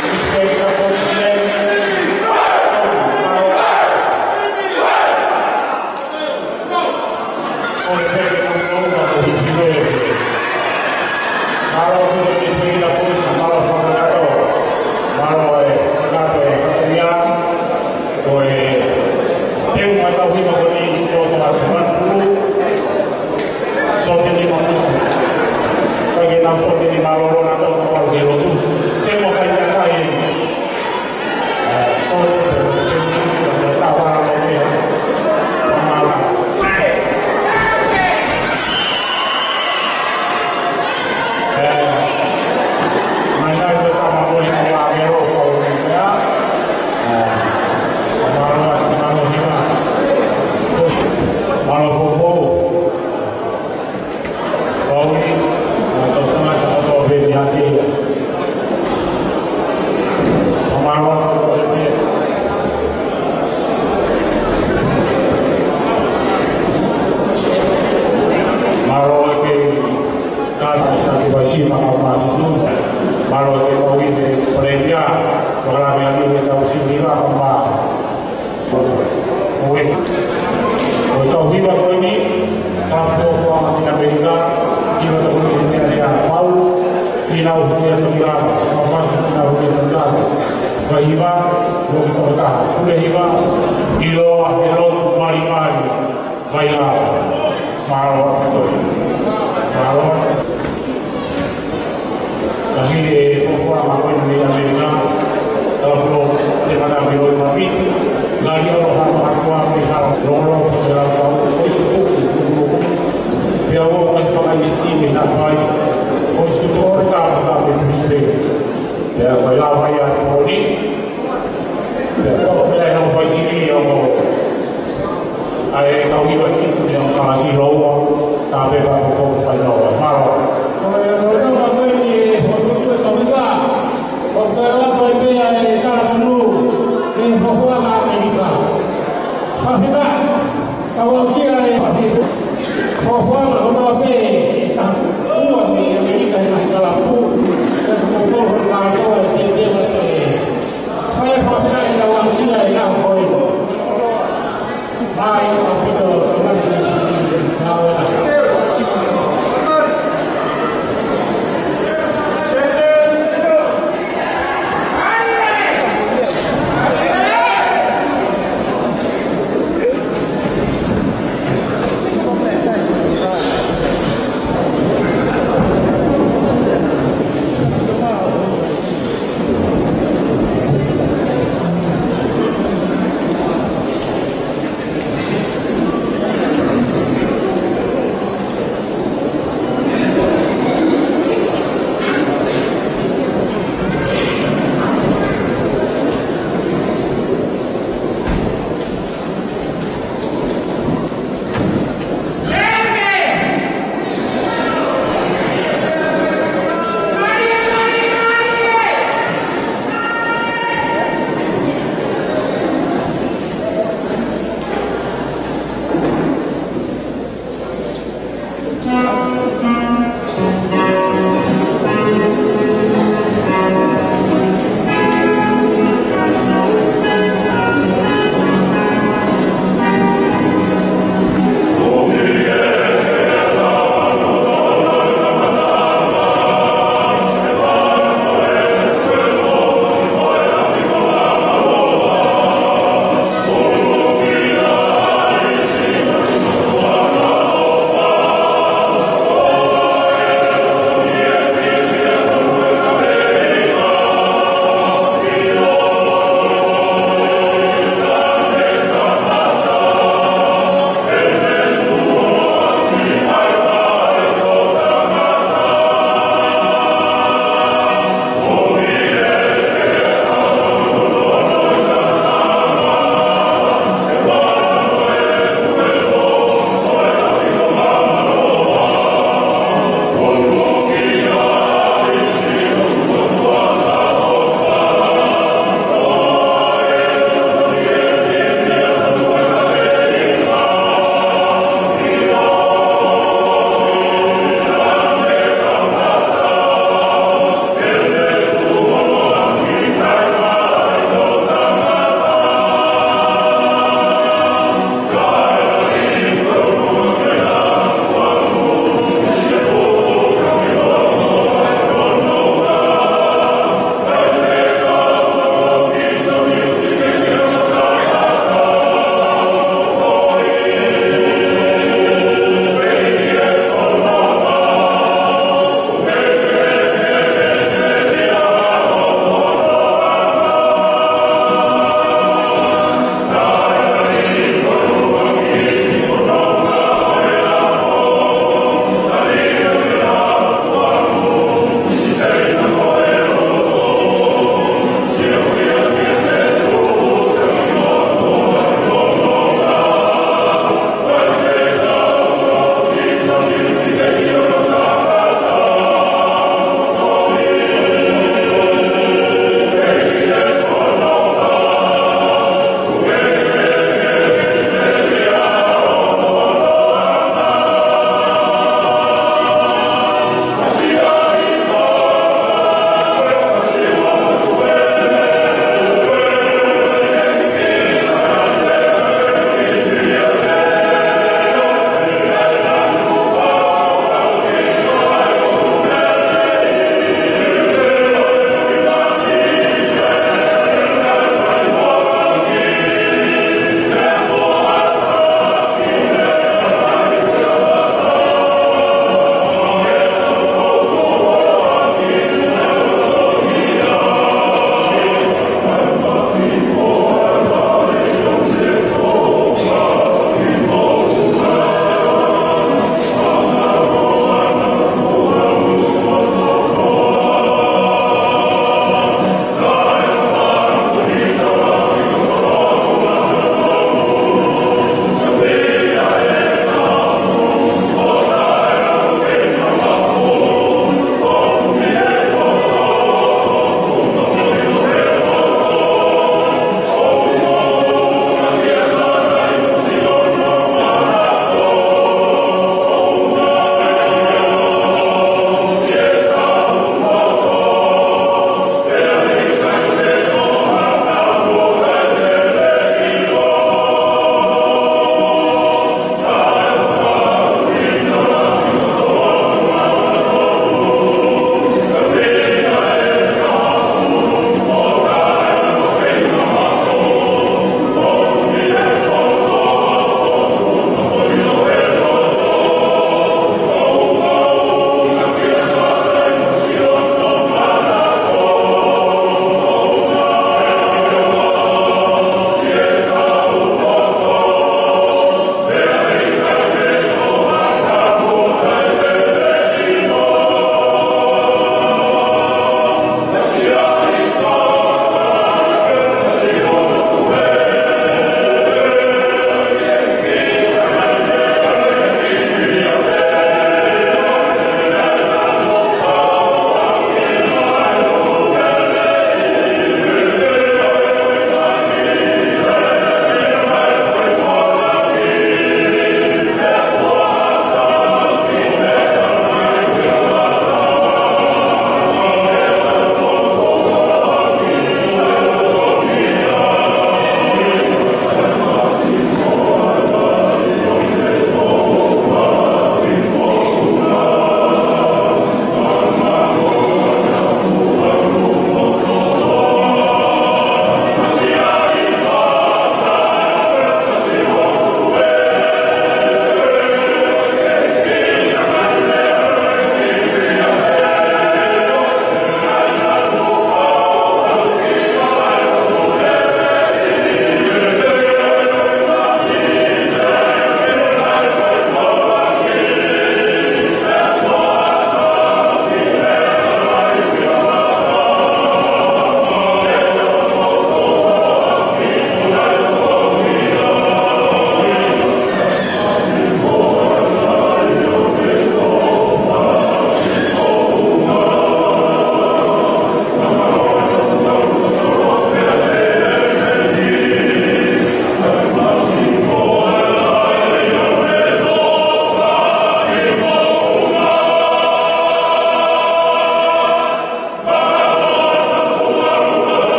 [SPEAKER 1] Inspektor Polisian. Kalau kita inspektor polisi malah penggato, malah penggato kesenian, tem mata wima koni itu teman-teman dulu, soalnya bagi nafsu ini malu atau mau gelo tu, tengok kayak lain, soalnya tawar lagi, malah. Mana kita sama boleh malah gelo kau ni ya, malu ni mah, malu bobo, kau ni. Hati Mamarot Marot ke kata satu basi mahasiswa Marot ke kau ini pekerja orang yang ini tahu sendiri apa mungkin kau hidup kau ini tanpa kau Amerika kita tak boleh ini ada mau Final dunia terbilang, masa final dunia terbilang. Bahiba, logi kota. Bahiba, kilo akhirot mari-mari. Bahiba, malu itu. Malu. Kami semua mahu ini Amerika. Kalau belum terima kilo tapi lagi orang aku pihak lorong dalam tahun itu. Biar orang pakai isi minat baik. Konstitusi kita berfungsi. Ya, kalau bayar poni, ya kalau kita yang bersih yang ayat tahu ini yang kasih lawan, tapi bapak kau final malu.
[SPEAKER 2] Kalau yang orang apa ini, orang itu tahu tak? Orang apa ini ayat kamu ni bawa Amerika. Apa tak? Kalau siapa ayat bawa orang apa tak? Uang ni Amerika yang kalau pun mungkin kalau dia macam saya pada yang orang Cina yang koi, saya apa itu macam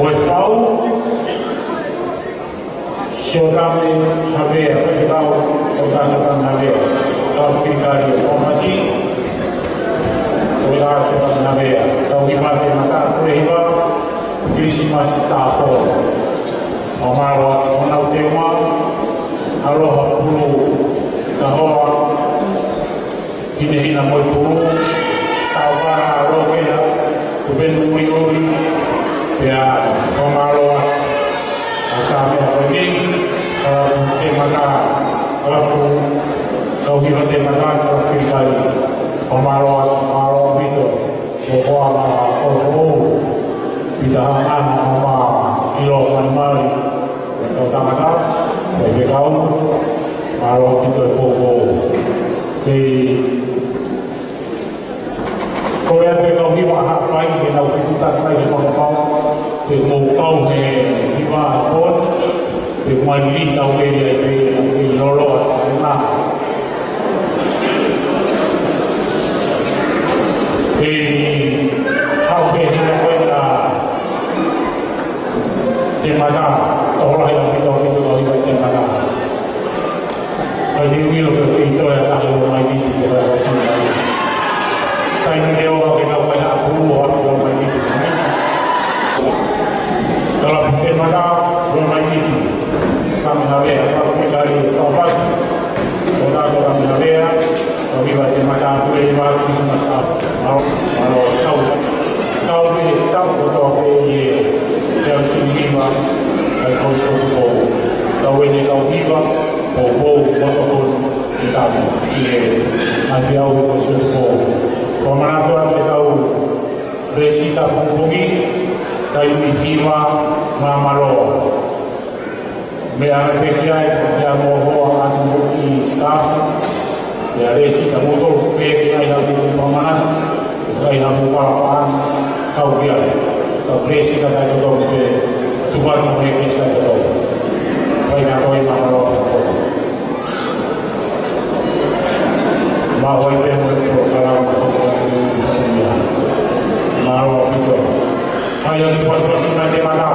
[SPEAKER 1] Foi fau, se o tame havea, foi que tau, o tasa tame havea, tau pikari o pomasi, o tasa tame havea, tau ki mate mata, kore hiwa, Christmas tāwho. O maro o nau te uma, aloha pulu, ka hoa, hina moi pulu, tau para arokea, kubenu mui ori, Pea o maroa a ka mea koe te maka alapu kau hiwa te maka kau pikai o maroa pito o hoa ma o hou pita hana o ma ilo manimari o tau tamaka o te kau maroa pito e koko Korea te kau hiwa hapai ke nau whitutak mai ke whakapau te mou kau he hiwa hapon te mai tau e te loro a tae ngā te hau ke hina koe na te mata toholahi a pito kau hiwa te mata kai te uilo ke te itoe a tahe o mai niti te rai wasina kai me leo ke kau kai ha puru o api o mai niti Kalau kita mana rumah ini, kami habis, kami dari kawasan, kota kami habis, kami baca macam apa yang baru disebut, kalau tahu kota ini yang sini mah, kalau tahu ini tahu hiba, kota kita ini masih awal kota. Kalau mana tu ada tahu resita pungi. Kai mihiwa mamaro. Me ana pekiai ya moho atu buki staff. Ya resi kamuto pekiai hati pamana. Kai hamu papan kau dia. Kau resi kata itu ke Tuhan mengenai kata itu. Kai na koi mamaro. Mahoi pe mo program maro itu. Ayo di pos-pos nanti mana?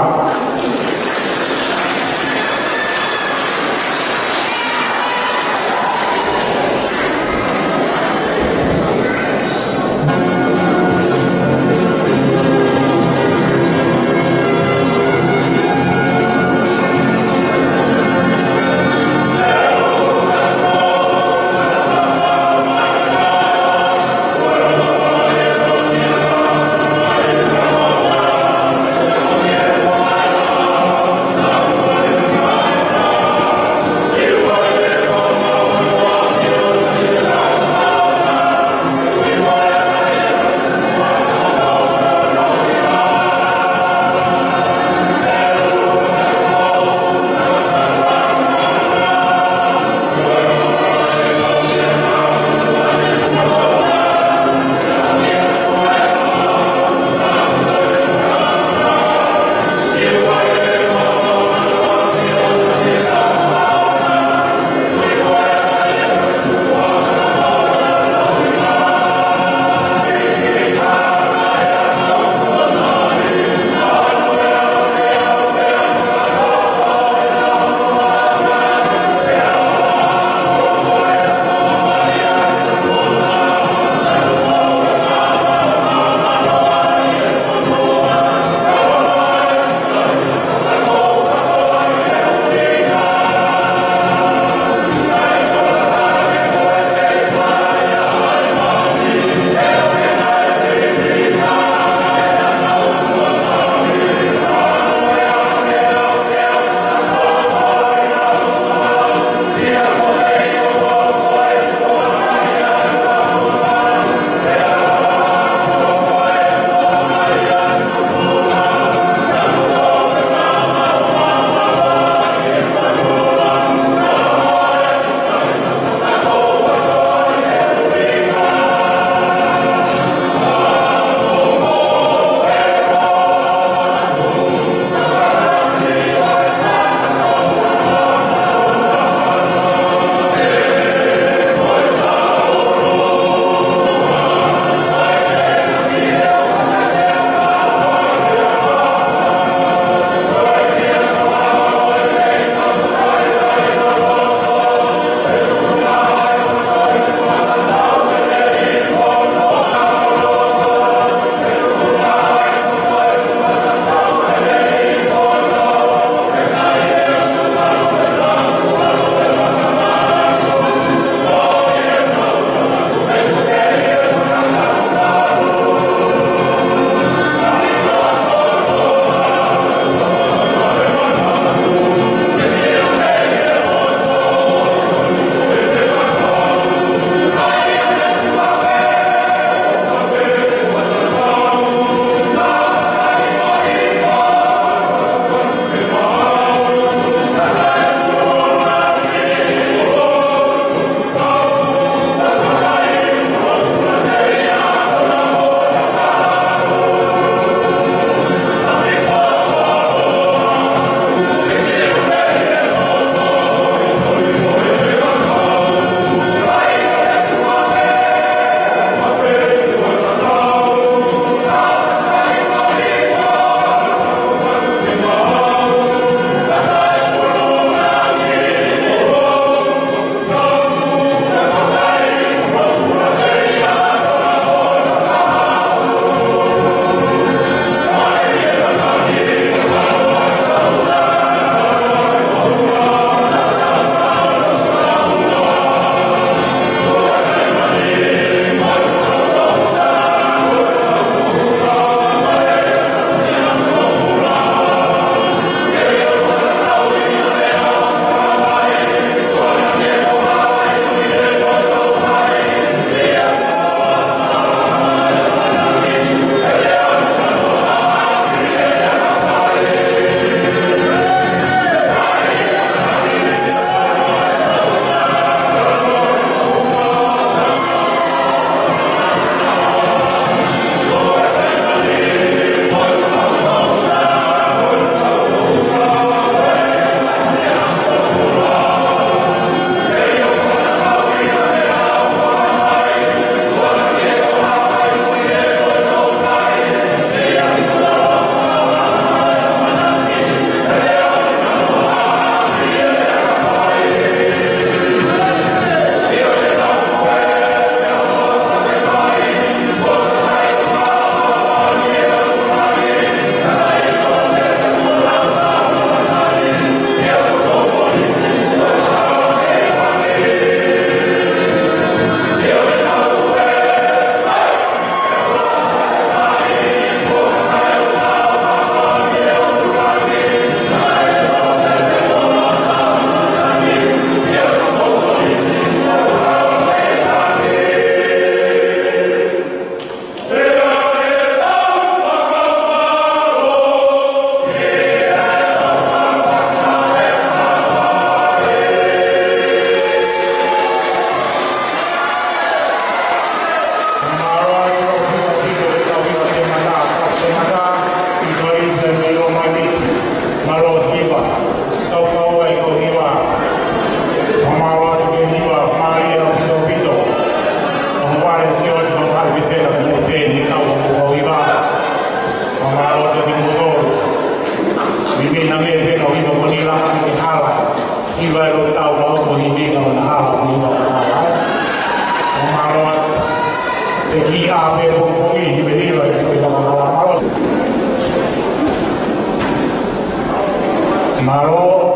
[SPEAKER 1] Malo,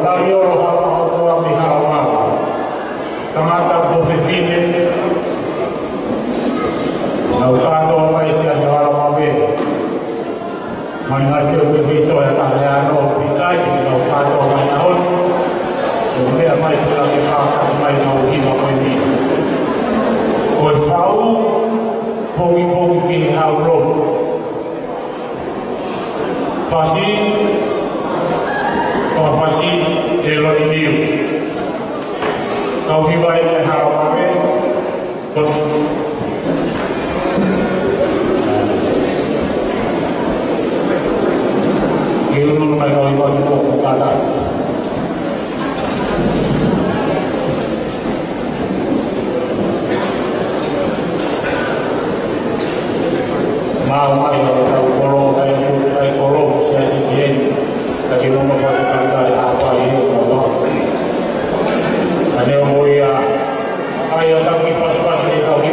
[SPEAKER 1] lagi orang hal tua biharawal. Tangata bofefine. Naukato apa isi asal mabe. Mangar ke begitu ya kahayano pikai naukato mai tahun. Kemudian mai lagi kakak mai tahu kita ini. Kau tahu pogi bihawlo. Fasi elo ini kau hibai le harapabe tot ilmu mai kau hibai ko kata mau mai kau kolo saya sih tapi mau melakukan apa ini Allah. Ada yang mau ya, ayo tapi pas-pas ini kau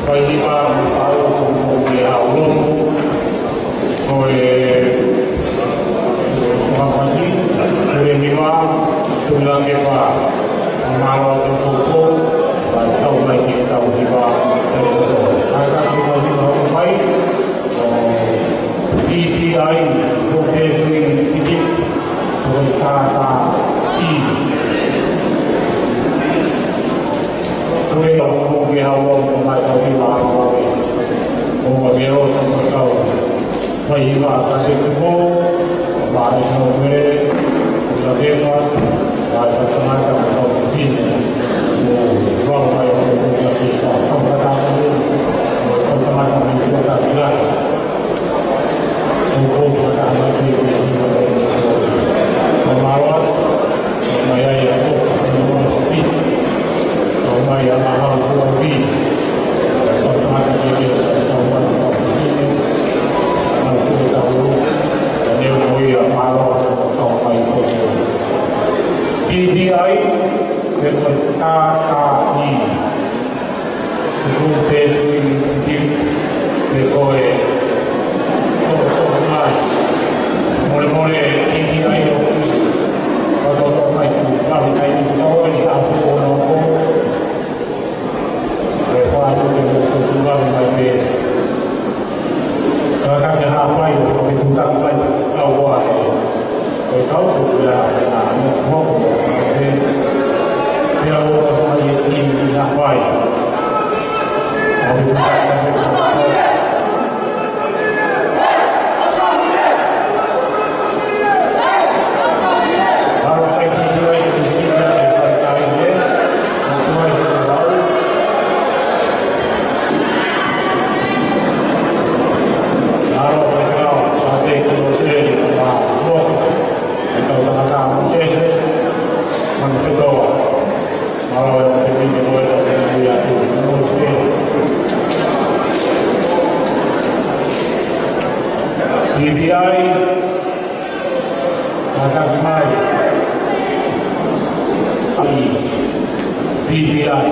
[SPEAKER 1] Pagi malam tahu kemudian ulum oleh orang haji dari lima tulang kepa malam terkumpul tahu lagi tahu lima akan kita lima baik DTI Vocational Institute berkata Kami orang bihawa memai kami bahawa orang bihawa sama kau bahiwa sakit kubu bahaya kami kita dewa bahaya semasa kau begini orang baik kita kita kau kata kami semasa kami kita tidak hukum kata kami memalak maya yang Maya mahal kuapi, pertama kali tahun ini, aku tahu dan yang mulia mahal tahun ini. TDI dengan KKI, Group Training Team, dekoe, mulai TDI kalau mai kami kain tahu ini apa orang Refuatu dengan keturunan baik. Kalau dia apa itu keturunan baik awal. Kalau sudah mau dia orang sama Yesus tidak baik. Kalau saya tidak di sini DBI akan mai DBI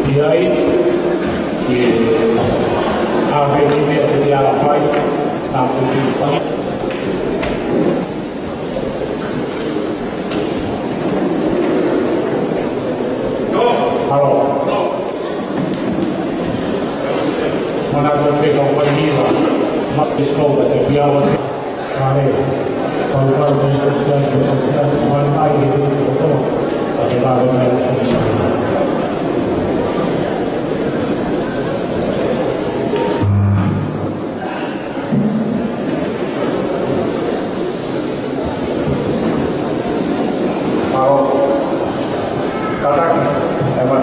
[SPEAKER 1] DBI di hampir ini di Arafai tapi di halo mana berarti kau pergi lah, mak diskon ada biawan, kare, kalau dari sosial mana itu betul, tapi kalau ada kalau katakan hebat.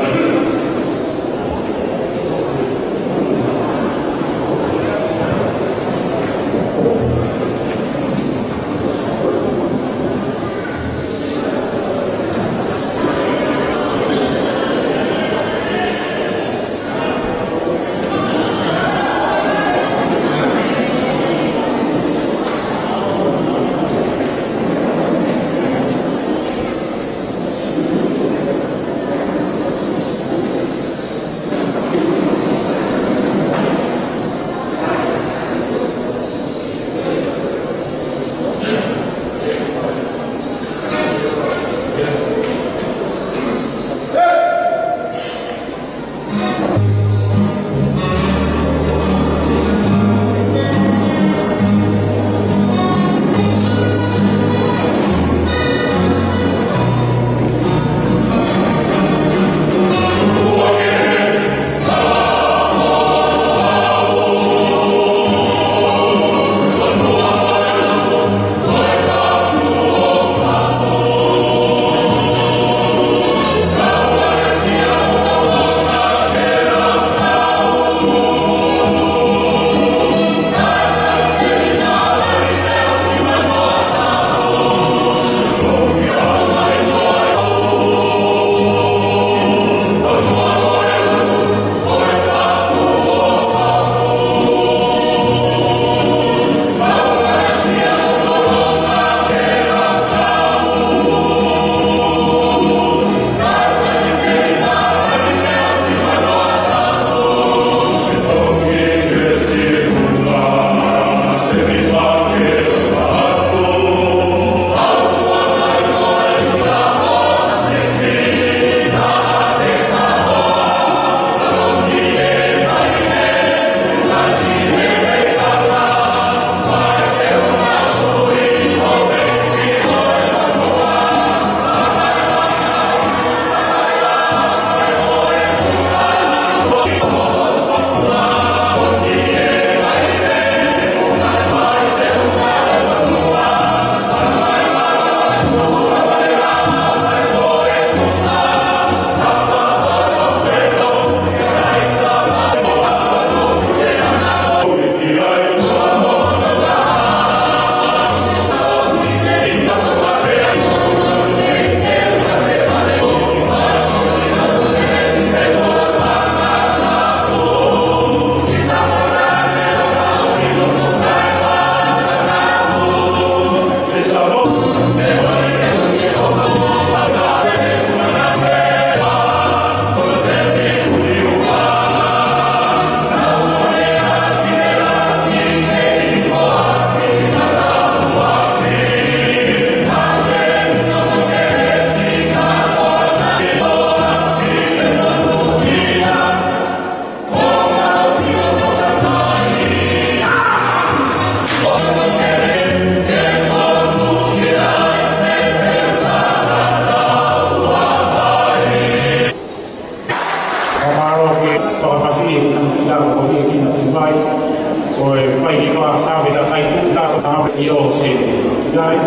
[SPEAKER 1] don't say it. Guys,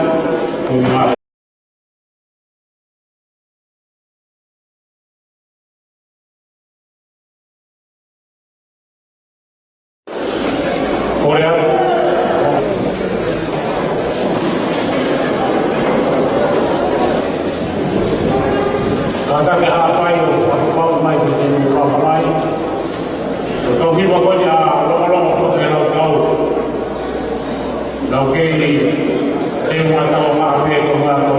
[SPEAKER 1] Korea. Kata ke apa yang aku mai di apa mai. Kau ni pokoknya long untuk hello kau. Lau ke temu atau apa kau ngaku.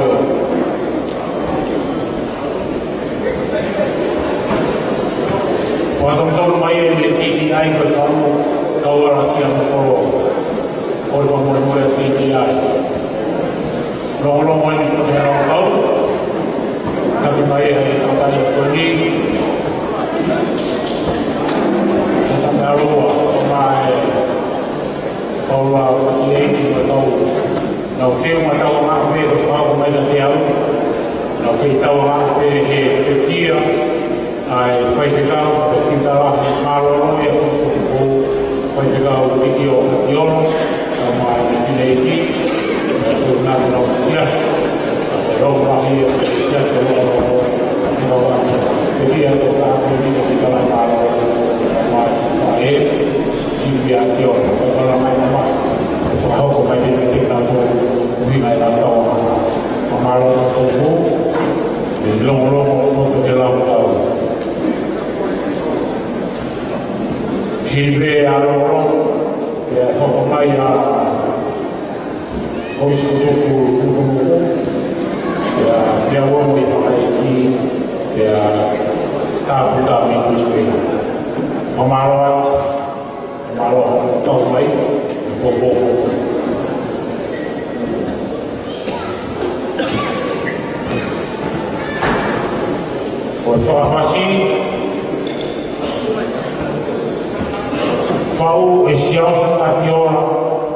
[SPEAKER 1] Waktu kau mai di TTI bersama kau rahasia kau. Kau mulai TTI. Long untuk hello kau. Tapi mai hari kali ini kita baru mai kalau masih ini tahu, nak film atau apa itu kau mai dah tahu, nak kita orang dia, fai kita lah malu ya tu, fai kita video sama ini itu nak sias. Orang lahir biasa orang jadi ada orang ini kita lakukan masih saya siapa dia orang main apa soal kemudian kita tahu ini main tahu malu tahu long untuk dalam tahu hidup orang ya kau main kau sudah ya dia orang di Malaysia ya tak buta minggu sekali malu tahu baik bobo soal masih fau esiau setiap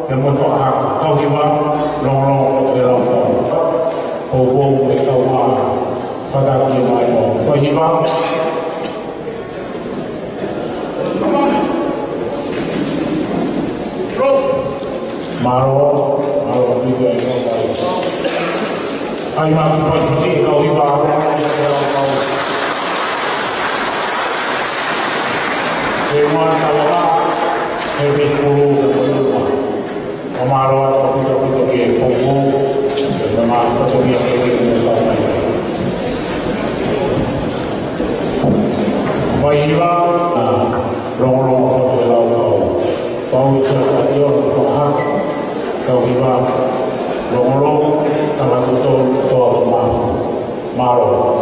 [SPEAKER 1] yang berfaham kau hilang long dalam Obo ikawa pada kimai mo fahima maro juga itu ai magi pas masih kau hiba Dewan kalah habis 10 ke maro atau kita ke Obo memang persoalan yang baiklah long untuk lalu kau sesuatu untuk hak kau hilang long kalau betul malu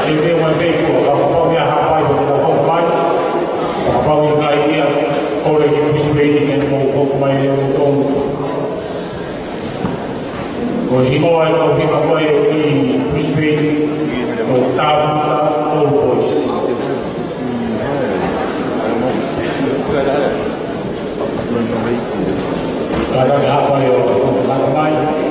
[SPEAKER 1] Ele uma vez a pau ia rapaz da compai, a pau ia ia olha que respeito que um pouco mais de tom. Hoje não é tão bem para ele respeito o tabu ou pois. Cada rapaz eu nada mais.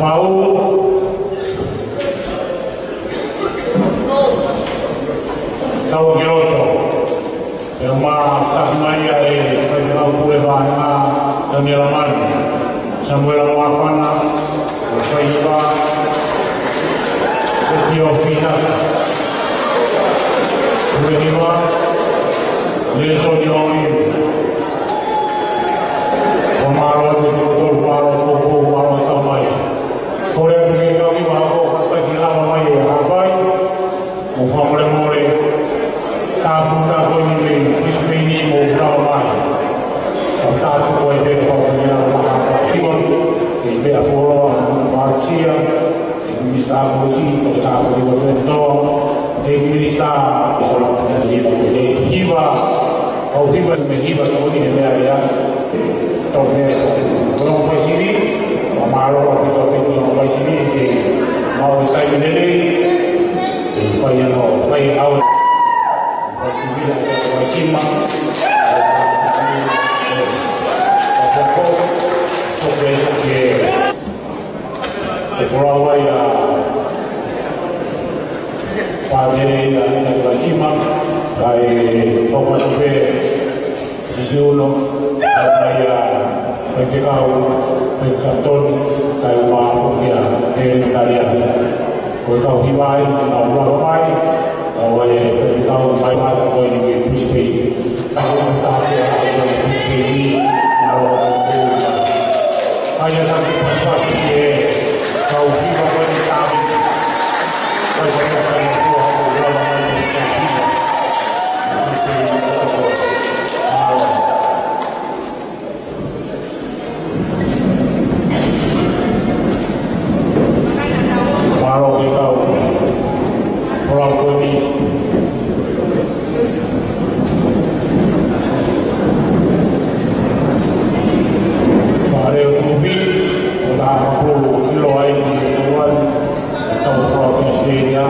[SPEAKER 1] Fau Tau Geroto e uma takimaia e whaikirau pureva na Daniela Mani Samuela Moafana o Whaiva e Tio Pina Urehiwa Leso Nioi o Maro e Tio Maro Kopo Maro Tamai Kore atu ke kau i wahako katai ki lama mai e hapai o whamore more tāpu tāpu ni me ispini mo lama mai o tātu koe te kau ki lama mai hiwa e mea whoroa whaatia e kumista akosi to tāpu i wato toa e kumista e hiwa au hiwa me hiwa to ni mea rea to me kono whaisiri o maro a pito pito o whaisiri e te mau e tai nere e whai ano whai au whaisiri a te whaisima o whako o kei ke e whorawai a whātere a te whaisima kai whakatupe sisi uno kai a kai whikau kai katoni kai ua hokia he karia koe kau hiwai na ua mai o e kai whikau mai mata koe ni koe puspei kai ua tāke a koe puspei ni na roa kūra kai a tāke paspasu ki e kau hiwa koe ni tāmi kai koe kai kua koe ua mai ni kai hiwa Maro ke kau orang koe ni Pare o tubi o la hapolo kilo ai ni e uan tau whao ke Australia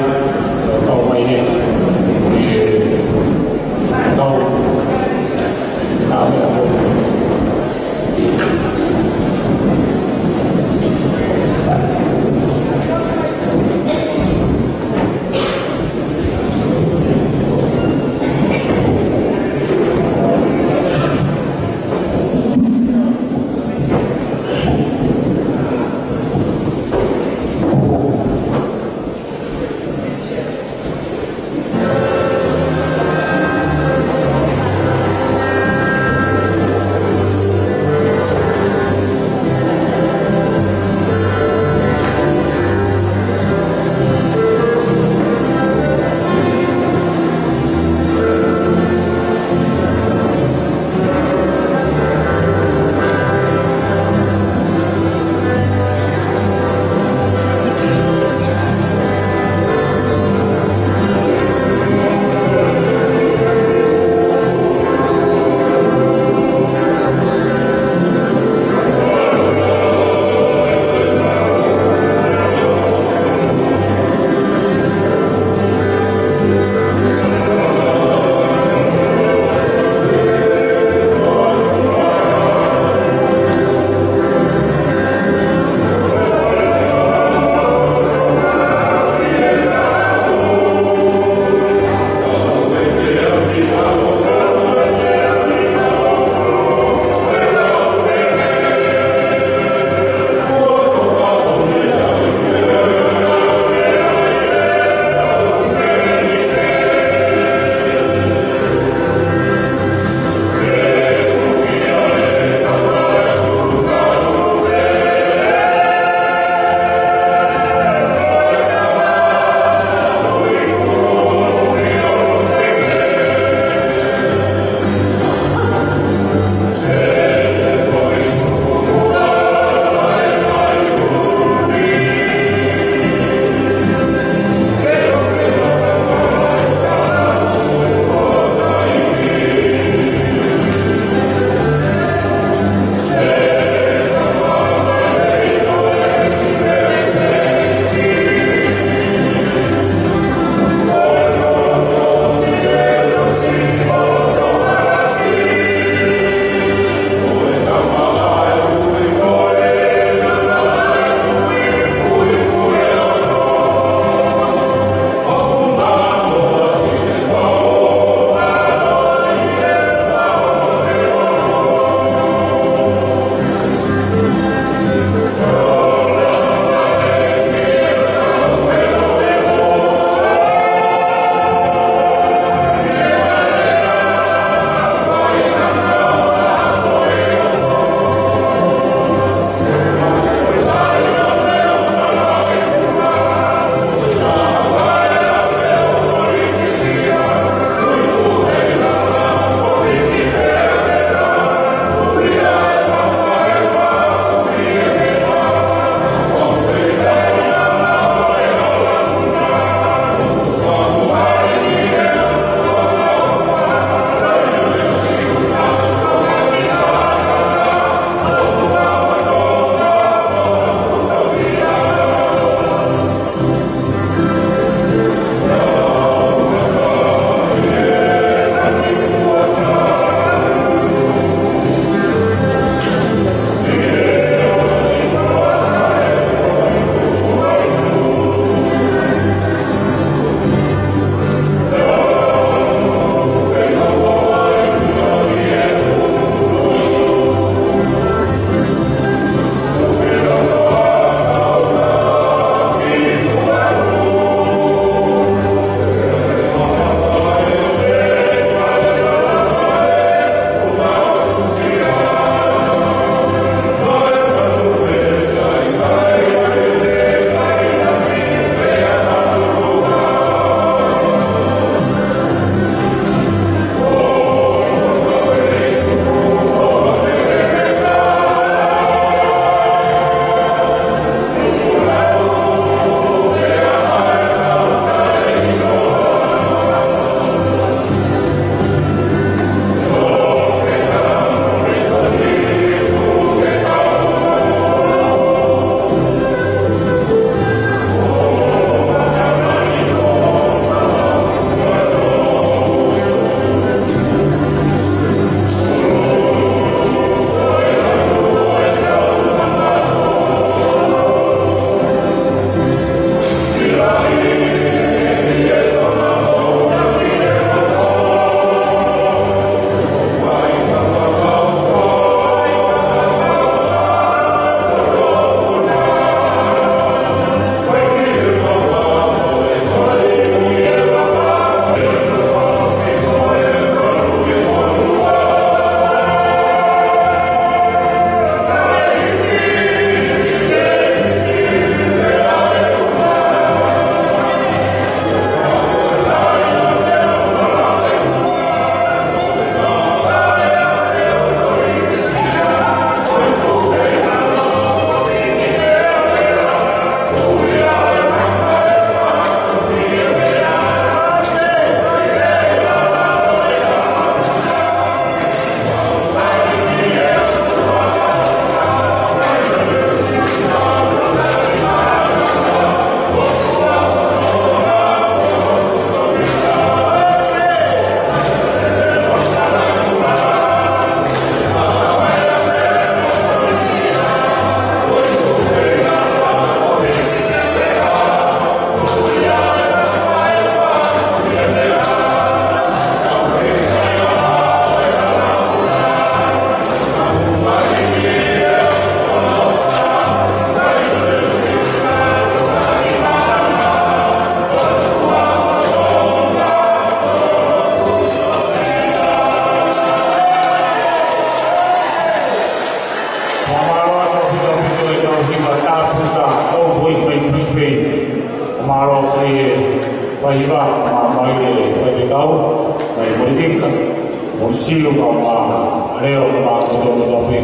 [SPEAKER 1] Morisio ma reo ma todo dope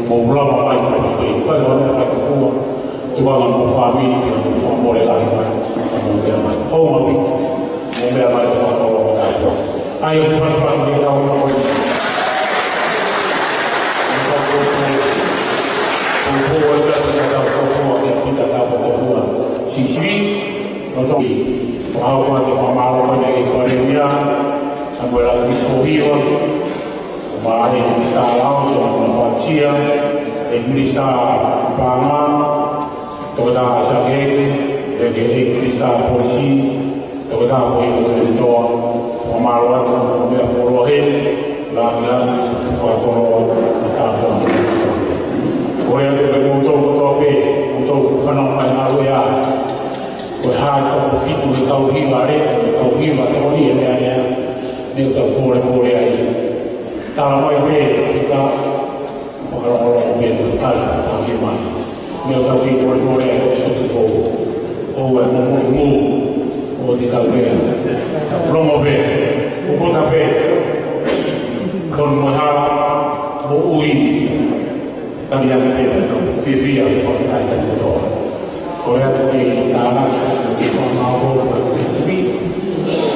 [SPEAKER 1] mo blama mai ko spei pa no na fa ko tu va mo fa mi ni ko mo le lai mai mo be mai ho ma bi mo be mai ko ko ta ko ai pas pas ni na ko ko si si no to au ko te fa malo ma ni ko ni ya sampai lagi sekolah, kemarin bisa langsung membaca, bisa bama, toda sakit, jadi bisa polisi, toda boleh bentuk, pemaluan, boleh follow-in, lagian faktor utama. Boleh ada untuk fenomen alu ya, berhati fitu kau hibat troli ya. Dia tak boleh ai. Kalau mai kita orang betul sakit mana. Dia tak boleh ai satu tu. Oh di kalbe. Promo be. Uko tape. Don moha ui. Kalian beda. Vivia ai tak betul. Korea tu tanah kita mahu bersih.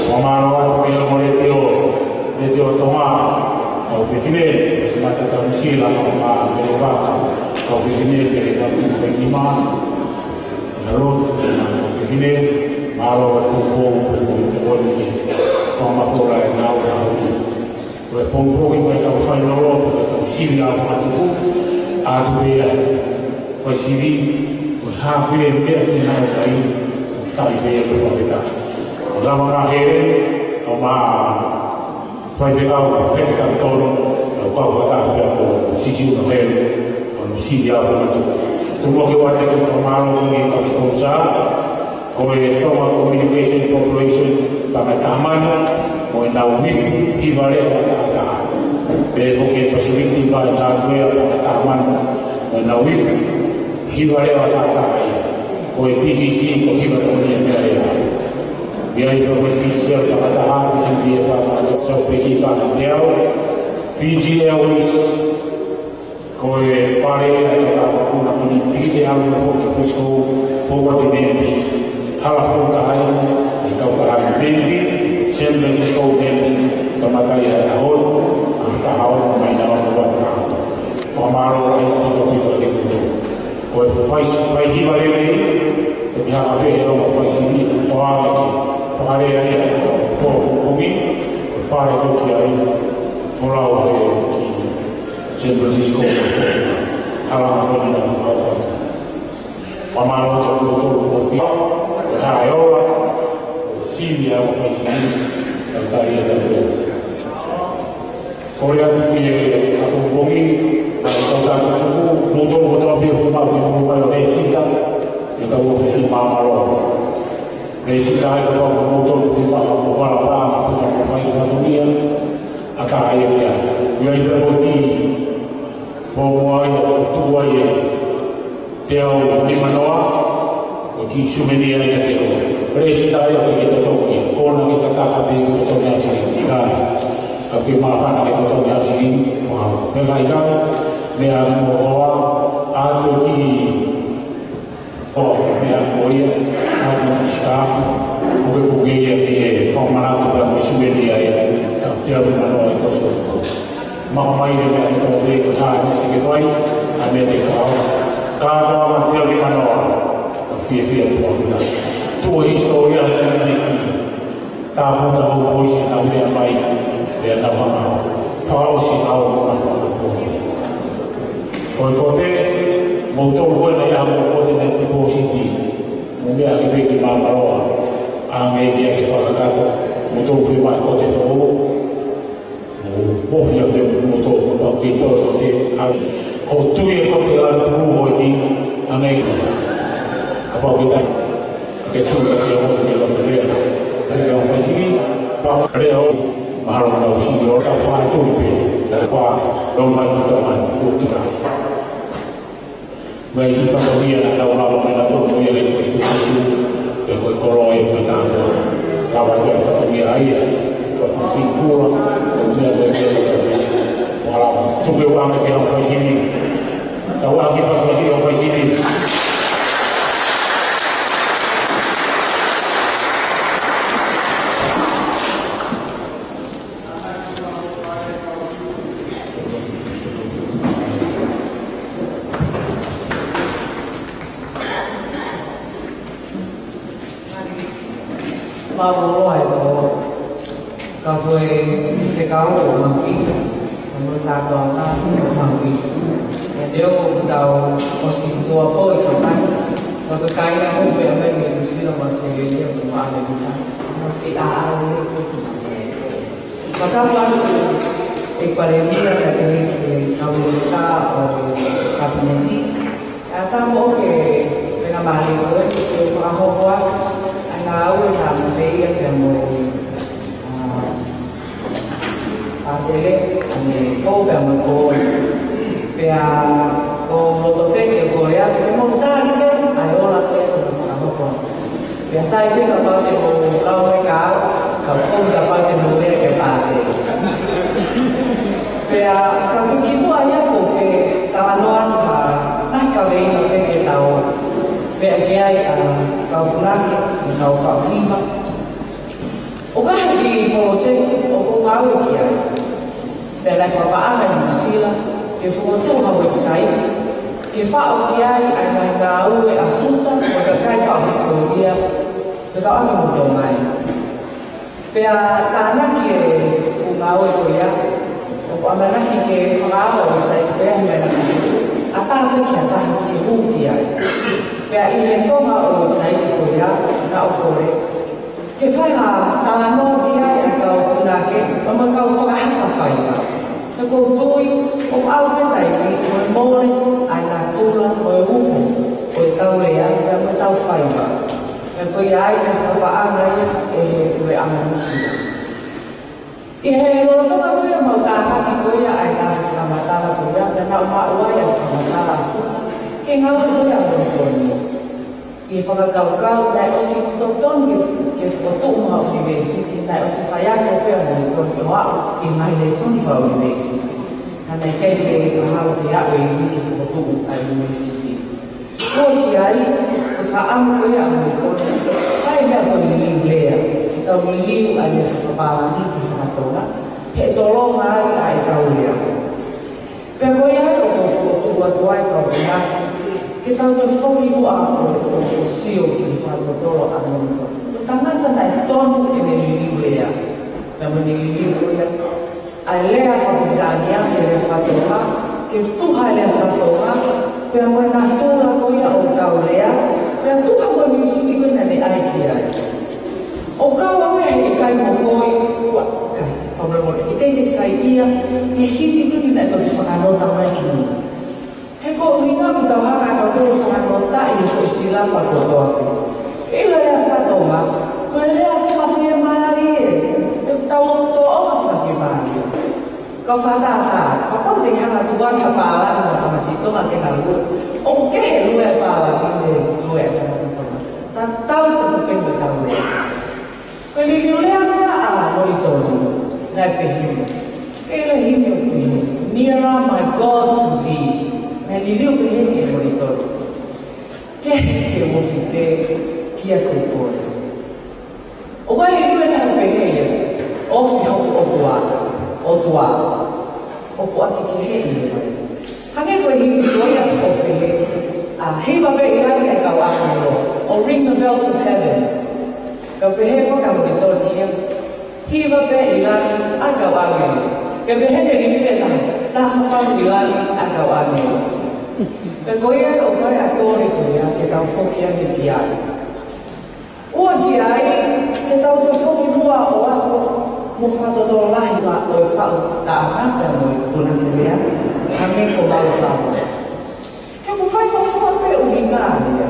[SPEAKER 1] Pemaluan dia boleh dia toma au fifine semata tamsila ma beleva au fifine ke na lima lalu fifine malo ko ni toma pora na au pongo ni ka fa no ro sila ma tu a tu ya fa sili ha pile ni na kai tai be ko kita lama akhir ma fai pegau fai tolo kau kata aku sisi udah kalau sisi apa tu semua kita itu formal ni kau sponsor kau itu communication corporation bagi taman kau naumi hibare kata begitu kita pasifik bagi bagi taman kau naumi hibare kata kau PCC kau hibat ni ya dia itu berfisik pada hati yang dia dapat seperti pada dia PG Airways kau pare atau apa pun ini tidak harus fokus forward ini hal kahai kau kahai ini San Francisco ini kemakai tahun main dalam buat pemalu itu kau fai hibari ini pihak apa yang mau fai sini orang lagi pare ai pomi pare ko ai follow ki San Francisco ala ko na ko pamalo to ayo Silvia ko sini tari da Korea tu aku pomi atau tak motor dia pun mau resita kita mau sini pamalo Resita itu motor kita mau balap kita main satu dia akan ayatnya dia berarti bahwa tua ya dia di mana di sumedia ya dia resita itu kita tahu ya kalau kita tak habis kita tahu ya sih tapi maafkan kita tahu ya sih wah berkaitan dengan bahwa atau di yang boleh ada staff, bukan yang formal atau bersuara dia tiap mana itu semua. Mahamai dia itu boleh kita ni sebagai ane dekau. Kalau orang tiap di mana, via kita. Tu historia yang ini. Tahu boleh tahu dia baik dia tahu mana. Tahu si tahu mana tahu. Kalau motor pun yang motor nanti posisi, mungkin agak lebih malu. Angin dia kita kata motor firman kote foro, boleh ada motor kalau kita kote, kalau tu yang kote lalu buat ni, angin apa kita, kita yang kita beli, yang masih bawa dia mahal mahal sih, orang faham tu apa, orang kita tu tak. Baik itu família na aula na todo dia ele estudou eu foi coroa e coitado tava já família aí eu fui pura eu tinha tuke wame ke au pai sini. Tau aki pas masih au pai sini.
[SPEAKER 3] Bao bố hoài của cà phê cái cáo của bằng vị mình ta toàn ta bằng vị nếu đầu có xin tua bơi của anh và cái này không về bên mình xin là mà xin cái gì của anh này chúng ta cái và các bạn equalidad de la universidad o capimenti estamos que la mayoría de trabajo Ngau làm về cái mồi thế cô về một cô về cô một tổ chức của Korea thì một ta đi cái ai ở lại cái một cô về sai cái các bạn thì một lao mấy cá còn không các bạn thì một cái bàn thì về các cái kỹ thuật ấy của về tàu loan và nát cà phê một cái tàu về cái kau lagi kau famima oga di proses ogo mau kia bela fa ana musila ke foto ha website ke fa kia ana ngau e afruta o ka kai fa historia te ka ana mo mai pe ta na ki o ngau e ko ya o ana na ki ke fa website pe ha na ata pe ki ata ki hu kia Kaya iyan ko nga o website ko ya na okore. Kaya nga tano diya ikaw kunake, mamagaw fakahan ka faiba. Nagputuloy o alpe tayo o mori ay natulang o huko o itaw leyan kaya mataw faiba. Kaya ay nafapaan na yan uwe ang musila. Ihelo to nga ko yung mautaka ko ya ay nakasamatala ko ya na naumauway ang samatala ko. Kaya nga ko yung mga e whakakaukau nai osi toton ke whatoto ma university nai osi whaiako pia nai toki o au ke mai lesoni wha university ka nai kei ke whahalo ke au e ni ke whatoto a university ko ki ai ke whaamu koe au nai toki kai mea ko ni liu lea tau ni liu a ni whapapalani ke whakatona he tolo mai a e tau lea pia koe ai o ko whatoto atuai kau pinaki que tal de fogo o seu que faz o tolo a mão do tanto na torno e nel librea da manili librea a lea fabricania que fa tola que tu ha le fa tola per mo natura coia o caulea per tu ha mo music ko na le ai kia o cau e kai mo coi kai fa mo e te sai ia e hindi ko ni na to fa nota mai ki Heko hinga kutawakan atau dengan kota ini fusila pakotor. Ilo ya fatoma, kole ya fafirmani. Tahu to apa fafirmani? Kau fatata, kau dengan atuan kepala sama situ makin lalu. Oke, lu ya pala ini, lu ya fatoma. Tak tahu tu bukan betul. Kali lu ya apa lo itu? Naik pergi. Kalo hidup ini, nearer my God to thee. Nilio que é o monitor. Que eu fiquei que a cultura. O vai ele vai dar pegueia. O fiho o tua. O que é ele. Hage ko hivi doia o pegue. A hiba be ilani e kawa o ring the bells of heaven. Ka pehe fo ka monitor dia. Hiba be ilani a kawa. Ka pehe de limite ta fa ilani a kawa. Pe koe o koe a kore koea ke tau whoki ake ki ai. Ua ki ai, ke tau te whoki mua o ako mo whatoto lahi wa o e whau ta amata mo i kuna ki mea, hange ko mau tau. He mo whai mo whua pe o hinga ania.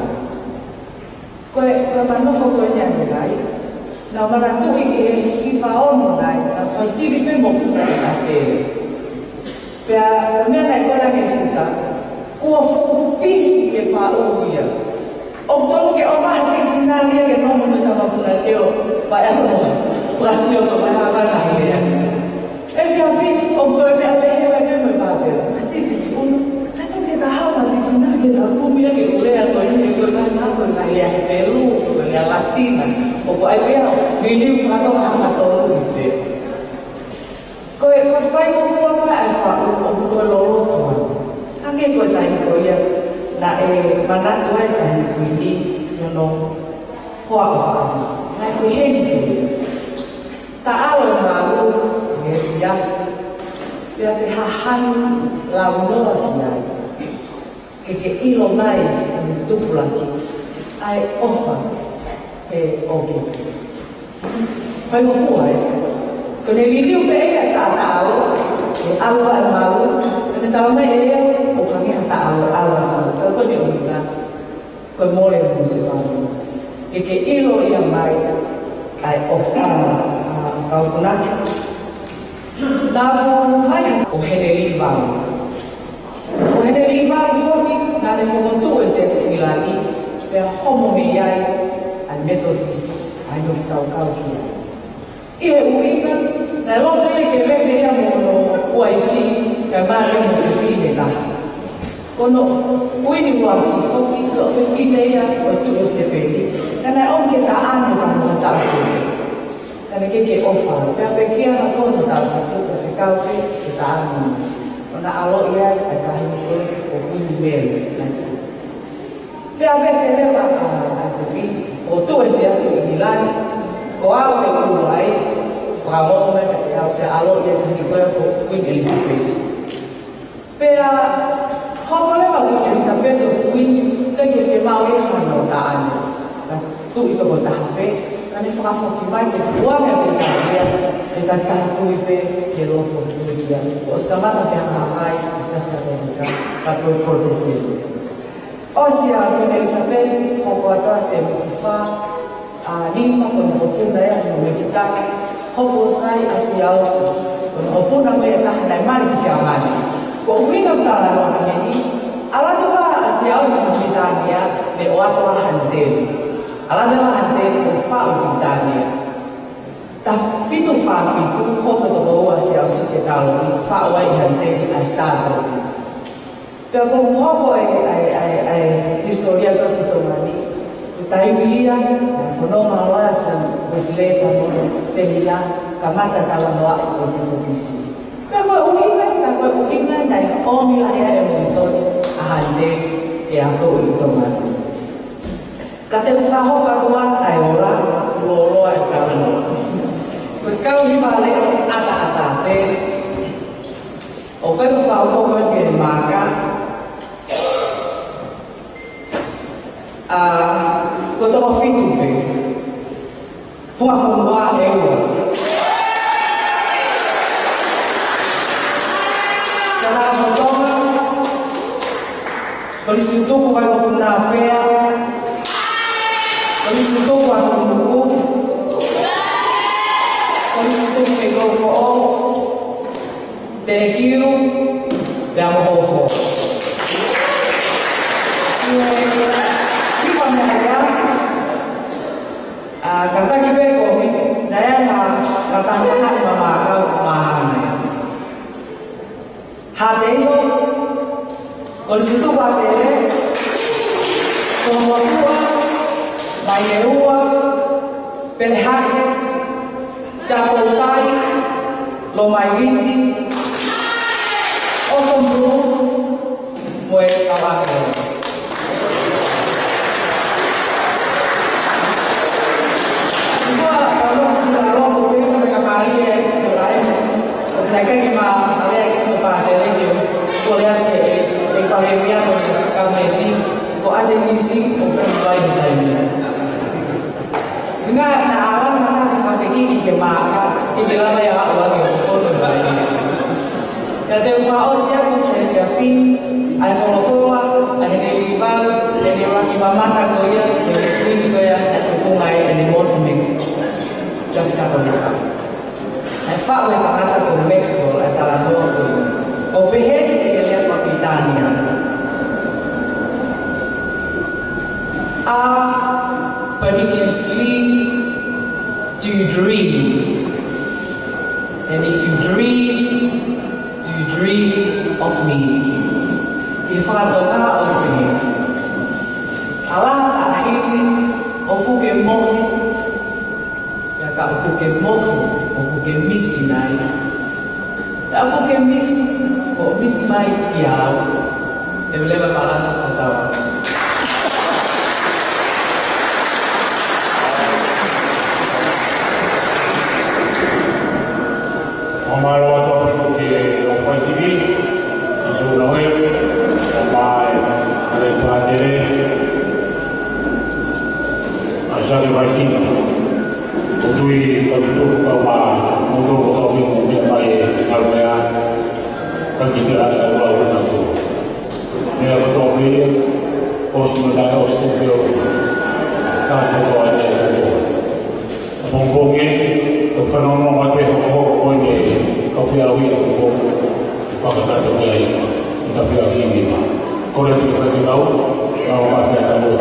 [SPEAKER 3] Koe manofo koe ni ane lai, na mana tui ke e hipa ono nai, na whai sivi pe mo futa e a tere. Pea, mea nai koe ke futa, ua fufihi e whaohia. O tonu ke o mahati sinalia ke nomu me tamapuna teo pai ako mo prasio to mai haka kahilea. E whiawhi o koe mea pehe mai me me pate. na e manatu e tahi kuili kia no hoa o whaama. Nai koe heni kei. Ta alo malu e fiasi. Pea te hahani lau noa ki ai. Ke ilo mai ni tupulaki. Ai ofa e oge. Whai mo fua e. Kone lidiu pe ea ta alo. E alo ai malu. Kone tau mai ea. O kangeha ta alo alo. Tau kone o hina. Koe mole o se malu. Ke ilo ia mai. Ai ofa. Kau punaki. Nāmu hai o hene līwāu. O hene līwāu whoki, nāne whokotu e se ilani, pēr homo me iai, ai metodisi, ai no tau kau kia. I he uinga, nai loto e ke vete ia mono uaifi, kai māre mo whiwhine taha. Kono uini waki whoki, o whiwhine ia o tu e se pēki, nai onke ta ane wano tau kia. Kana ke ofa, pea pe kia na kono tau katu, ka se kaupe, ke ta anu. Ona alo ia, ka kahi koe, o kuni mele, na ki. Pea pe te lewa a te pi, o tu e se asu i milani, ko ao pe kuru ai, ko a moto me pe au te alo ia kuni koe, ko Queen Elizabeth. Pea, hoko lewa Queen Elizabeth o Queen, te ke whimau e hana o ta anu. Ka tu i toko taha pe, Kane whakafoki mai te puanga pe tārea, e ka tākui pe ke loko tuikia. O skamata pe hanga mai, i saska tēnika, ka koe protestēru. Osia, Queen Elizabeth, hoko atoa se musifa, a nima kona hopuna ea no me kitaki, hoko nai a si ausi, kona hopuna koe e taha nai mani ki si amani. Ko uinga tala no heni, alatua a si ausi no kitania, ne o atoa hanteru. Ala dela hante o whao ki tānia. Ta fitu whawhitu, hoko to hoa se au si te talo i whao ai hante ki ai sāto. Pea ko hoko ai historia ko ki tōmani. Ku taibia, whanoma loa sa Wesley Pamono, te mila, ka mata tala noa i ko ki tōkisi. Pea koe uhinga, nai omila hea e mwitoni a hante e a ko i tōmani. Ka te whaho katoa ai ora, loloa e karanoa. Koe kau hi leo ata pe. O koe whaho koko e pere maka. Koe toko whitu pe. Funga whanua e ua. Ka nā whanonga. Kolisi tuku vai koku nā pea. Kami tutup waktu menunggu. Kami tutup go for all. Thank you. Dan mohon. Kita mengajar. Kata kita komi. Daya kata Tuhan mama kau mahal. Hati itu. Kalau situ hati. Semua Tuhan. Mai e ua, pelehake, sa koutai, lo mai viti, o sombru, moe kawake. Ua, kalau kita loko peko me kamali e kurai, naka ki ma alea ki me pātere ki o lea ke e palewia ko ni kameti, ko ate misi o kumbai ni taimia. Nga na awan hana ki kafeki ki ke maka ki ke lama ya awan ki foto bai. Kate ufa osia ko ke ya fin ai folofoa ai hene libal hene waki mamata ko ya ke fini ko ya ko ngai hene moto me. Just katolika. Ai fa we kata ko Mexico ai tala no ko. O pehe ki ya Pakistania. But if you sleep, do you dream? And if you dream, do you dream of me? If I don't know of me, Allah akhiri, aku ke mohe, ya ka aku ke mohe, aku ke misi nai, aku ke misi mai kiau, dia leva para tau.
[SPEAKER 1] Omaro ato peko ke o paisivi, iso na oe, o mai, ale pātere, a sare vaisina, o tui kauturu ka wā, o tō o tō wingo te mai almea, ka ki te ata ua ua natu. Mea ka tō mea, o si ma tai o si te teo, ka tō ai te tō. Pongponge, o whanono ma te hoko o ne kawhiawi o ko i whakatata mea i ka whiau singi ma. Kore tu ka te kau, ka o ma te tamo